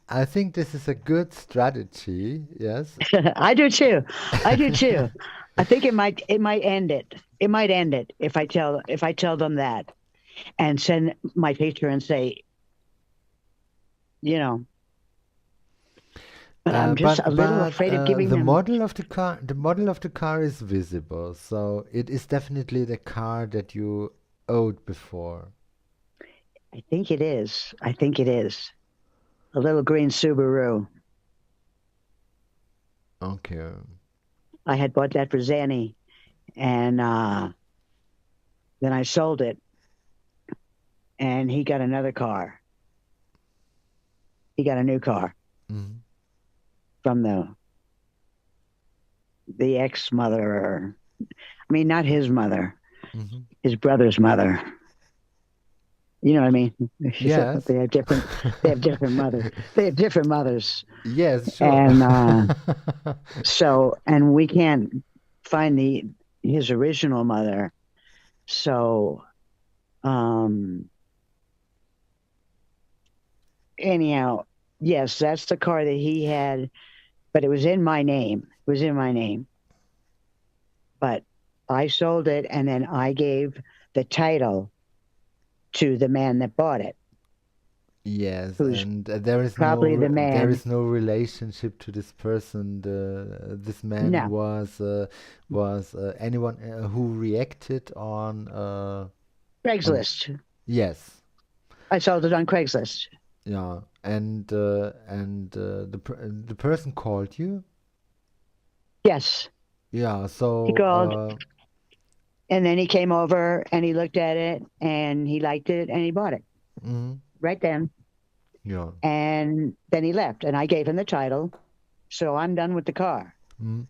S3: I think this is a good strategy. Yes.
S2: I do too. I do too. I think it might end it. It might end it if I tell them that and send my picture and say, you know, but I'm just a little afraid of giving them.
S3: the model of the car is visible, so it is definitely the car that you owed before.
S2: I think it is. I think it is. A little green Subaru.
S3: Okay.
S2: I had bought that for Zanny and then I sold it and he got another car. He got a new car
S3: Mhm.
S2: from the ex mother, or I mean, not his mother,
S3: Mhm.
S2: his brother's mother. You know what I mean?
S3: Yes.
S2: They have different. They have different mothers. They have different mothers,
S3: Yes, sure.
S2: and and we can't find the his original mother. So um, anyhow, yes, that's the car that he had, but it was in my name. It was in my name, but I sold it, and then I gave the title to the man that bought it,
S3: Yes,
S2: who's
S3: and
S2: probably the
S3: there
S2: man.
S3: is no relationship to this person. This man
S2: No,
S3: was anyone who reacted on
S2: Craigslist.
S3: yes.
S2: I sold it on Craigslist.
S3: Yeah, and the person called you.
S2: Yes,
S3: Yeah,
S2: he
S3: so
S2: called, and then he came over and he looked at it and he liked it and he bought it
S3: mhm,
S2: right then.
S3: yeah,
S2: And then he left, and I gave him the title. So I'm done with the car,
S3: mhm,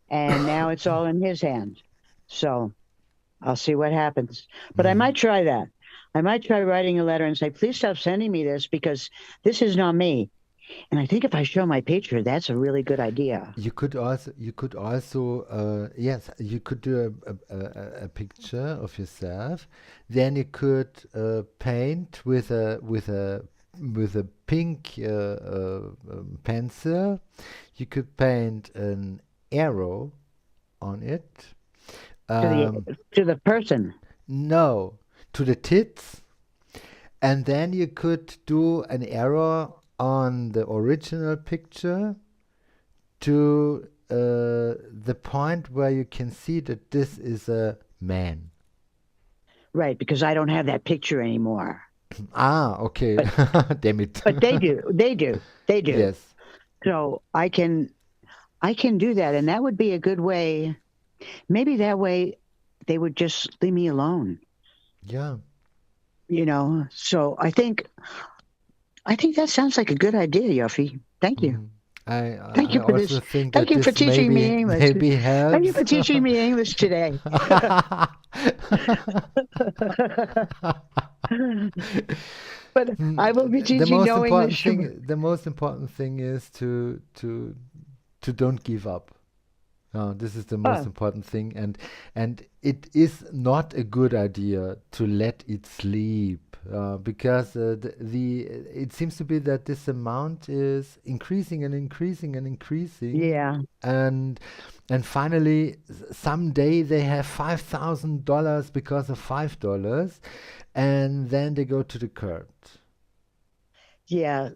S2: and now it's all in his hands. So I'll see what happens. But I
S3: mhm.
S2: might try that. I might try writing a letter and say, please stop sending me this because this is not me. And I think if I show my picture, that's a really good idea.
S3: You could also yes, you could do a picture of yourself. Then you could paint with a pink pencil. You could paint an arrow on it.
S2: To the
S3: Um,
S2: to the person.
S3: no, to the tits, and then you could do an arrow on the original picture to the point where you can see that this is a man.
S2: Right, because I don't have that picture anymore.
S3: Ah, okay.
S2: But
S3: Damn it.
S2: but they do. They do. They do.
S3: Yes.
S2: So I can do that, and that would be a good way. Maybe that way they would just leave me alone.
S3: Yeah.
S2: So I think that sounds like a good idea, Yuffie. Thank you.
S3: Mm.
S2: Thank
S3: I
S2: you for
S3: also
S2: this.
S3: think
S2: Thank
S3: that
S2: you for
S3: this
S2: teaching me English.
S3: maybe
S2: Thank you
S3: helps.
S2: for teaching me English today. But I will be teaching no English.
S3: The most important thing is to don't give up. This is the most
S2: Oh,
S3: important thing, and it is not a good idea to let it sleep because the it seems to be that this amount is increasing and increasing and increasing,
S2: yeah.
S3: and finally someday they have $5,000 because of $5, and then they go to the court.
S2: Yeah.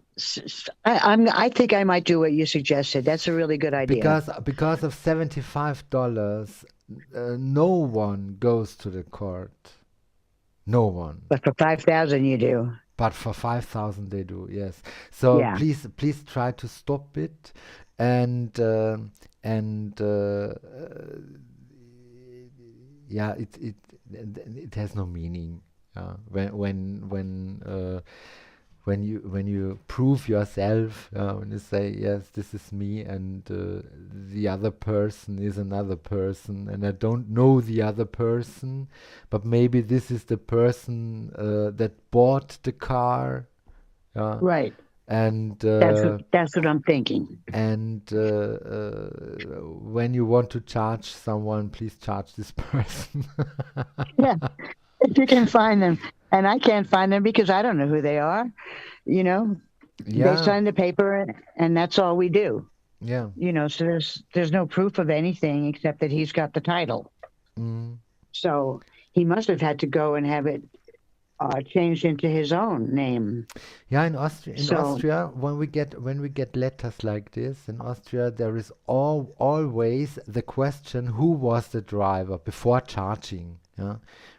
S2: I think I might do what you suggested. That's a really good idea.
S3: Because of $75, no one goes to the court. No one.
S2: But for 5,000 you do.
S3: But for 5,000 they do, yes. So
S2: Yeah.
S3: please try to stop it, and and yeah, it has no meaning. When you prove yourself, when you say yes, this is me, and the other person is another person, and I don't know the other person, but maybe this is the person that bought the car, uh,
S2: Right.
S3: and
S2: That's what I'm thinking.
S3: when you want to charge someone, please charge this person.
S2: Yeah. If you can find them. And I can't find them because I don't know who they are. You know, they
S3: Yeah,
S2: sign the paper and that's all we do.
S3: yeah.
S2: So there's no proof of anything except that he's got the title.
S3: Mm.
S2: So he must have had to go and have it changed into his own name.
S3: Yeah, in
S2: So
S3: Austria, when we get letters like this in Austria, there is always the question, who was the driver before charging? Yeah,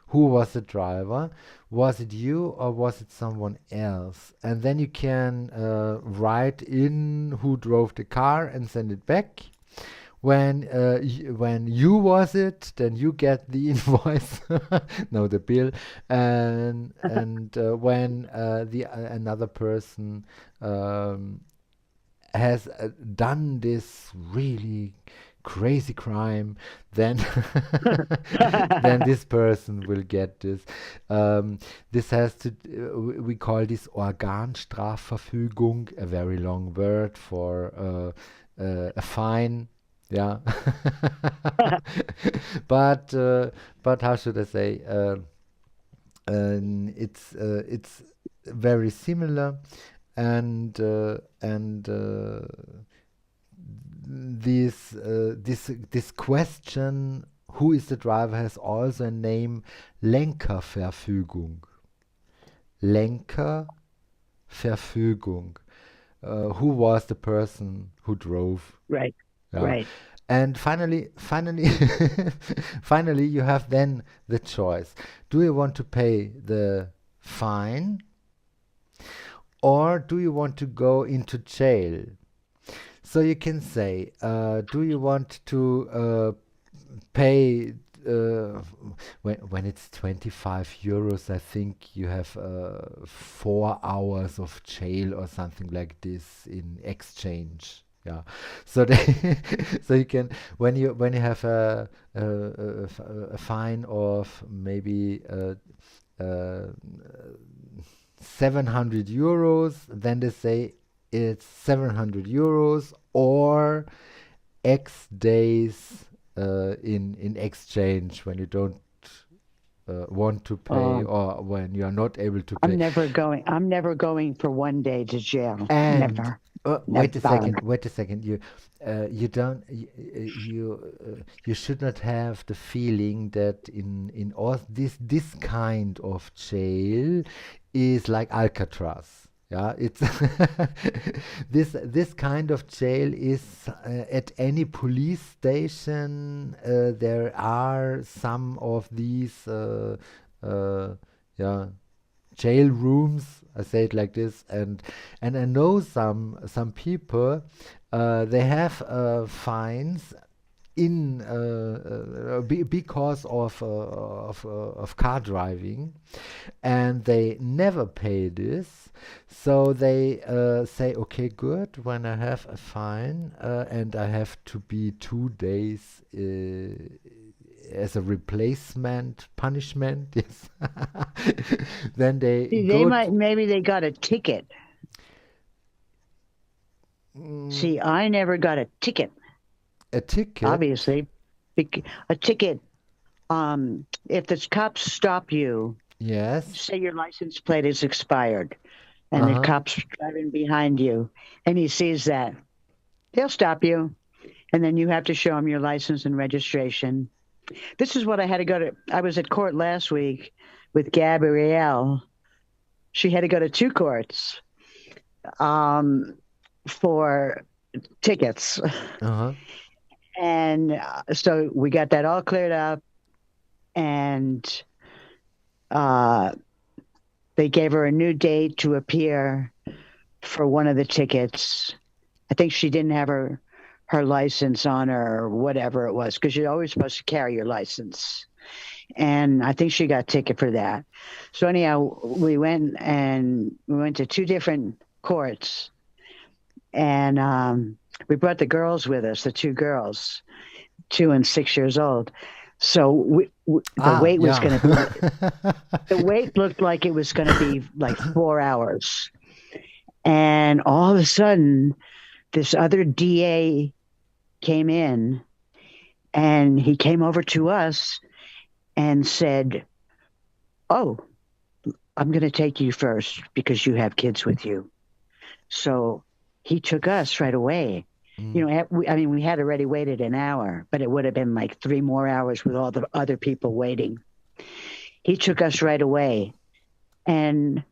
S3: who was the driver? Was it you or was it someone else? And then you can write in who drove the car and send it back. when you was it, then you get the invoice, no, the bill, and when the another person um, has done this really crazy crime, then then this person will get this. This has to. We call this Organstrafverfügung, a very long word for a fine. Yeah, but how should I say? It's very similar, and this question, who is the driver, has also a name, Lenkerverfügung. Lenkerverfügung. Who was the person who drove?
S2: Right.
S3: Yeah.
S2: Right.
S3: And finally, finally, you have then the choice. Do you want to pay the fine, or do you want to go into jail? So you can say, do you want to pay when it's 25 euros? I think you have 4 hours of jail or something like this in exchange. Yeah, so they so you can, when you have a fine of maybe 700 euros, then they say it's 700 euros or X days in exchange when you don't want to pay, or when you are not able to pay.
S2: I'm never going for 1 day to jail.
S3: And
S2: Never.
S3: wait a
S2: Never.
S3: second. Wait a second. You don't you should not have the feeling that in all this kind of jail is like Alcatraz. Yeah, it's this kind of jail is at any police station. There are some of these yeah, jail rooms. I say it like this, and I know some people. They have fines in because of car driving, and they never pay this. So they say, okay, good. When I have a fine and I have to be 2 days as a replacement punishment, yes, then they
S2: They might, maybe they got a ticket. See, I never got a ticket,
S3: a ticket.
S2: obviously. A ticket, if the cops stop you,
S3: Yes.
S2: say your license plate is expired, and the cop's driving behind you, and he sees that, they'll stop you, and then you have to show him your license and registration. This is what I had to go to. I was at court last week with Gabrielle. She had to go to 2 courts for tickets. And so we got that all cleared up, and they gave her a new date to appear for one of the tickets. I think she didn't have her license on her or whatever it was, because you're always supposed to carry your license. And I think she got a ticket for that. So anyhow, we went to 2 different courts, and we brought the girls with us, the 2 girls, 2 and 6 years old. So the wait was going to be, the wait looked like it was going to be like 4 hours. And all of a sudden, this other DA came in, and he came over to us and said, "Oh, I'm going to take you first because you have kids with you." So he took us right away. You know, we had already waited an hour, but it would have been like 3 more hours with all the other people waiting. He took us right away, and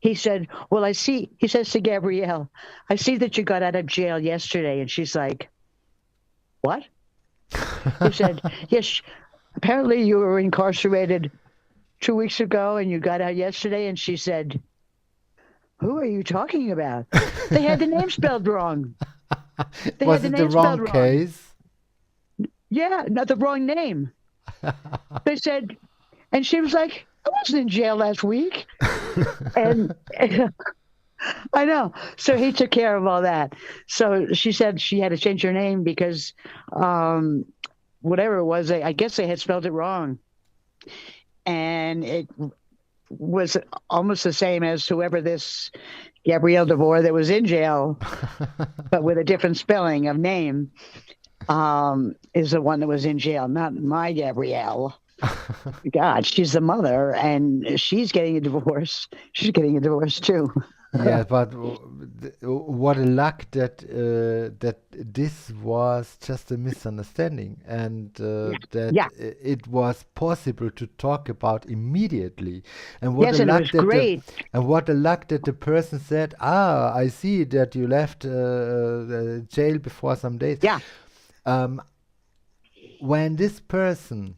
S2: he said, "Well, he says to Gabrielle, I see that you got out of jail yesterday." And she's like, "What?" He said, "Yes, apparently you were incarcerated 2 weeks ago and you got out yesterday." And she said, "Who are you talking about? They had the name spelled wrong."
S3: Was it the wrong case?
S2: Yeah, not the wrong name. They said, and she was like, I wasn't in jail last week. And I know. So he took care of all that. So she said she had to change her name because um, whatever it was, I guess they had spelled it wrong. And it was almost the same as whoever this Gabrielle DeVore that was in jail, but with a different spelling of name, is the one that was in jail, not my Gabrielle. God, she's the mother, and she's getting a divorce. She's getting a divorce too.
S3: Yeah, but what a luck that that this was just a misunderstanding, and that
S2: Yeah.
S3: it was possible to talk about immediately. And what a
S2: Yes, and it
S3: luck
S2: was
S3: that
S2: great.
S3: what a luck that the person said, "Ah, I see that you left jail before some days."
S2: Yeah,
S3: Um, when this person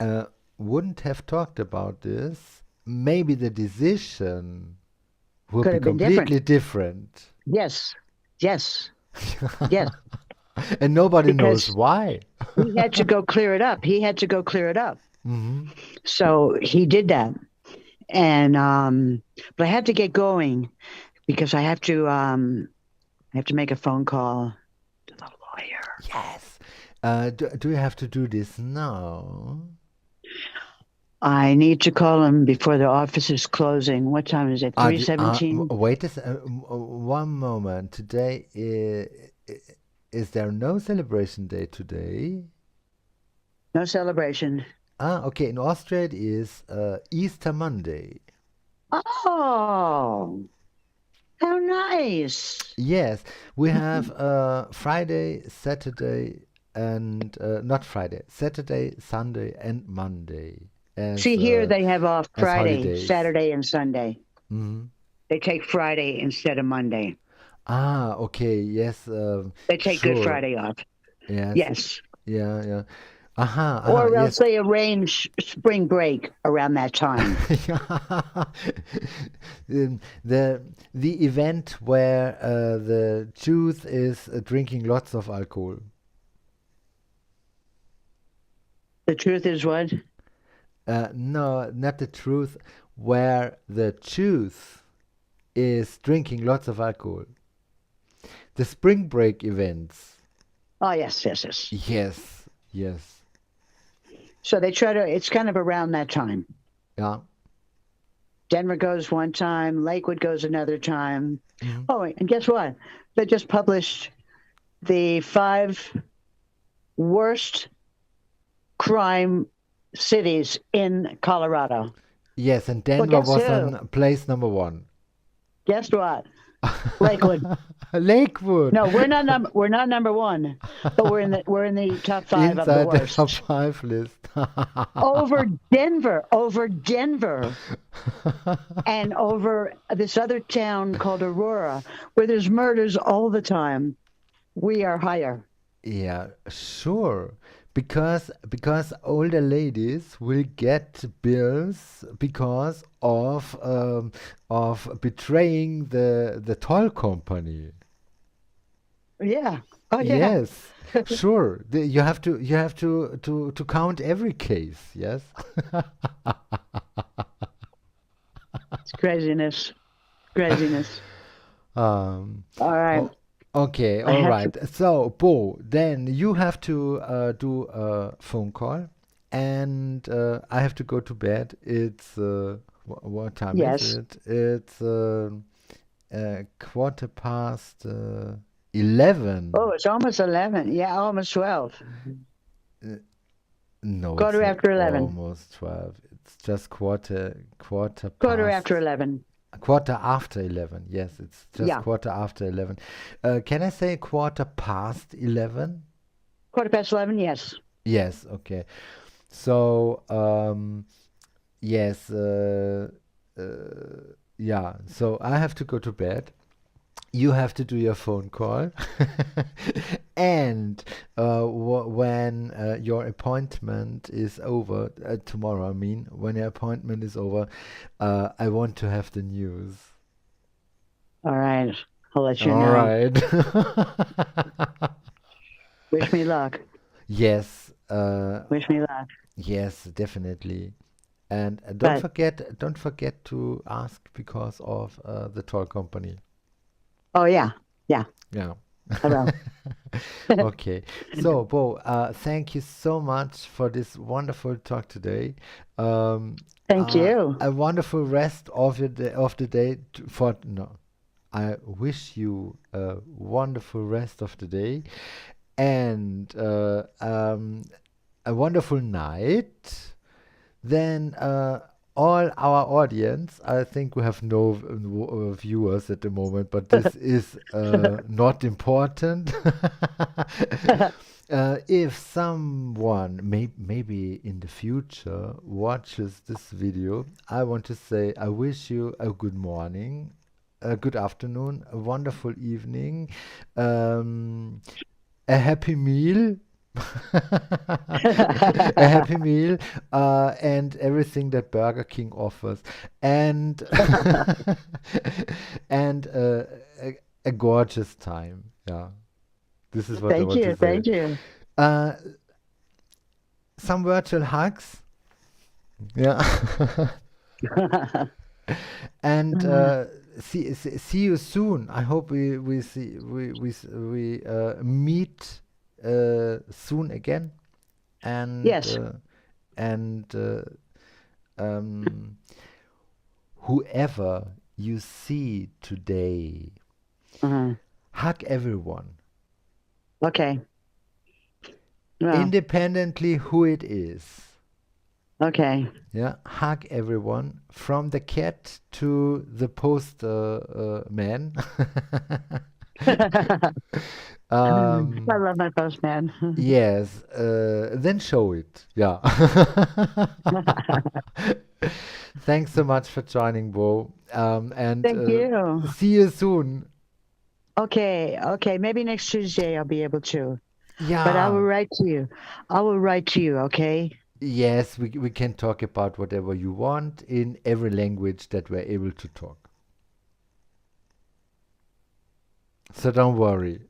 S3: uh, wouldn't have talked about this, maybe the decision would
S2: could
S3: be
S2: have been different.
S3: completely different.
S2: Yes, yes, yes,
S3: And nobody knows
S2: because
S3: why.
S2: he had to go clear it up. He had to go clear it up.
S3: Hmm.
S2: So he did that. And but I have to get going because I have to make a phone call to the lawyer.
S3: Yes. Do you have to do this now?
S2: I need to call him before the office is closing. What time is it?
S3: W-
S2: 3:17?
S3: wait one moment. Today, is there no celebration day today?
S2: No celebration.
S3: Ah, okay. In Austria, it is Easter Monday.
S2: Oh, how nice.
S3: Yes, we have Friday, Saturday, and not Friday, Saturday, Sunday, and Monday
S2: See, here they have off
S3: as
S2: Friday,
S3: holidays.
S2: Saturday, and Sunday.
S3: Hmm.
S2: They take Friday instead of Monday.
S3: Ah, okay. Yes,
S2: They take Good
S3: sure.
S2: Friday off.
S3: Yes.
S2: Yes.
S3: Yeah, yeah. Aha, aha,
S2: Or else
S3: yes.
S2: they arrange spring break around that time.
S3: The event where the Jews is drinking lots of alcohol.
S2: The truth is what?
S3: No, not the truth. Where the Jews is drinking lots of alcohol. The spring break events.
S2: Oh, yes, yes, yes.
S3: Yes, yes.
S2: So they try to, it's kind of around that time.
S3: Yeah.
S2: Denver goes one time, Lakewood goes another time.
S3: Mhm.
S2: Oh, and guess what? They just published the 5 worst crime cities in Colorado.
S3: Yes, and
S2: Well,
S3: Denver
S2: guess
S3: was
S2: who?
S3: on place number one.
S2: Guess what? Lakewood.
S3: Lakewood.
S2: No, we're not number one, but we're in the top 5 of the
S3: Inside the top
S2: worst.
S3: 5 list.
S2: Over Denver, and over this other town called Aurora, where there's murders all the time. We are higher.
S3: Yeah, sure. Because older ladies will get bills because of betraying the toll company.
S2: Yeah. Oh yeah.
S3: Yes, sure. You have to count every case. Yes.
S2: It's craziness. Craziness.
S3: Um,
S2: All right.
S3: o- okay,
S2: I
S3: all
S2: have to.
S3: right. So, Bo, then you have to do a phone call, and I have to go to bed. It's what time is
S2: Yes.
S3: it? It's quarter past 11.
S2: Oh, it's almost 11. Yeah, almost 12.
S3: Uh, no, it's
S2: Quarter
S3: not
S2: after 11.
S3: almost 12. It's just quarter
S2: Quarter after
S3: past.
S2: 11.
S3: Quarter after 11. Yes, it's just
S2: Yeah.
S3: quarter after 11. Can I say quarter past 11?
S2: Quarter past 11. Yes.
S3: Yes, okay. So, yes, yeah. So I have to go to bed. You have to do your phone call. And when your appointment is over, tomorrow, I mean, when your appointment is over, I want to have the news.
S2: All right. I'll let you
S3: All
S2: know.
S3: right.
S2: Wish me luck.
S3: Yes,
S2: Wish me luck.
S3: yes, definitely. And
S2: But
S3: don't forget to ask because of the toll company.
S2: oh yeah, yeah,
S3: Yeah.
S2: I will.
S3: Okay. So, Bo, thank you so much for this wonderful talk today. Um,
S2: Thank you.
S3: a wonderful rest of your day, of the day for no. I wish you a wonderful rest of the day and a wonderful night. Then all our audience, I think we have no viewers at the moment, but this is not important. If someone maybe in the future watches this video, I want to say I wish you a good morning, a good afternoon, a wonderful evening, um, a happy meal, a happy meal, and everything that Burger King offers, and and a gorgeous time. Yeah, this is what I
S2: Thank
S3: want to
S2: you.
S3: say.
S2: Thank you.
S3: Uh, some virtual hugs. Yeah, and see you soon. I hope we meet soon again, and
S2: Yes.
S3: uh, and um, whoever you see today,
S2: Uh-huh.
S3: hug everyone,
S2: Okay. Well,
S3: independently who it is.
S2: okay.
S3: Yeah, hug everyone from the cat to the post man.
S2: I
S3: um,
S2: love my postman.
S3: yes, then show it. Yeah. Thanks so much for joining, Bo. And
S2: Thank you.
S3: see you soon.
S2: Okay. Okay. Maybe next Tuesday I'll be able to. But I will
S3: Yeah.
S2: write to you. I will write to you. Okay.
S3: Yes, we can talk about whatever you want in every language that we're able to talk. So don't worry.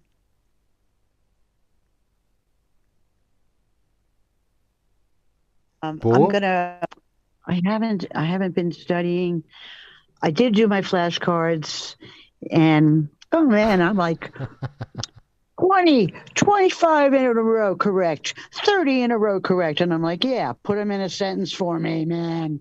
S2: I'm
S3: Bo?
S2: gonna. I haven't been studying. I did do my flashcards, and oh man, I'm like 20, 25 in a row correct, 30 in a row correct. And I'm like, yeah, put them in a sentence for me, man.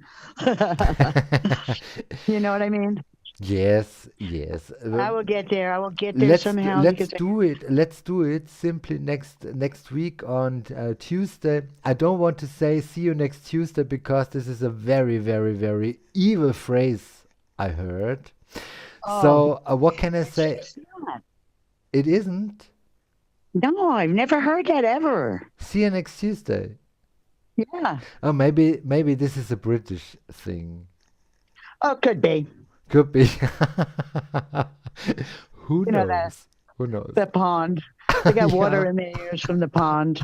S2: You know what I mean?
S3: Yes, yes.
S2: I will get there. I will get there somehow
S3: Let's
S2: because
S3: do it. Let's do it simply next week on Tuesday. I don't want to say see you next Tuesday because this is a very very very evil phrase I heard.
S2: oh,
S3: So what can I say?
S2: it's not.
S3: It isn't.
S2: No, I've never heard that ever.
S3: See you next Tuesday.
S2: Yeah.
S3: Oh, maybe this is a British thing.
S2: Oh, could be.
S3: Could be. Who
S2: You know that
S3: knows? Who knows?
S2: the pond. They got
S3: Yeah.
S2: water in their ears from the pond.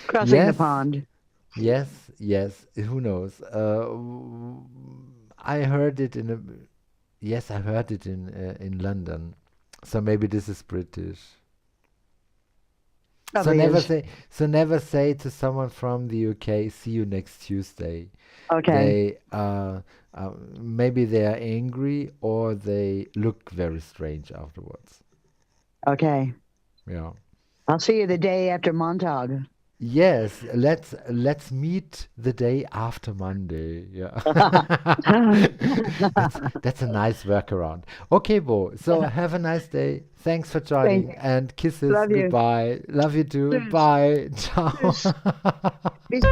S2: Crossing the
S3: Yes.
S2: pond.
S3: Yes. Yes. Who knows? I heard it in a. Yes, I heard it in London. So maybe this is British. So
S2: Probably is.
S3: never say to someone from the UK, see you next Tuesday.
S2: Okay.
S3: They maybe they are angry or they look very strange afterwards.
S2: Okay.
S3: Yeah.
S2: I'll see you the day after Montauk.
S3: Yes, let's meet the day after Monday. Yeah. That's a nice workaround. Okay, Bo. So have a nice day. Thanks for
S2: Thank
S3: joining
S2: you.
S3: and kisses.
S2: Love you.
S3: Goodbye. Love you too.
S2: Tschüss.
S3: Bye. Ciao.
S2: Tschüss. Peace.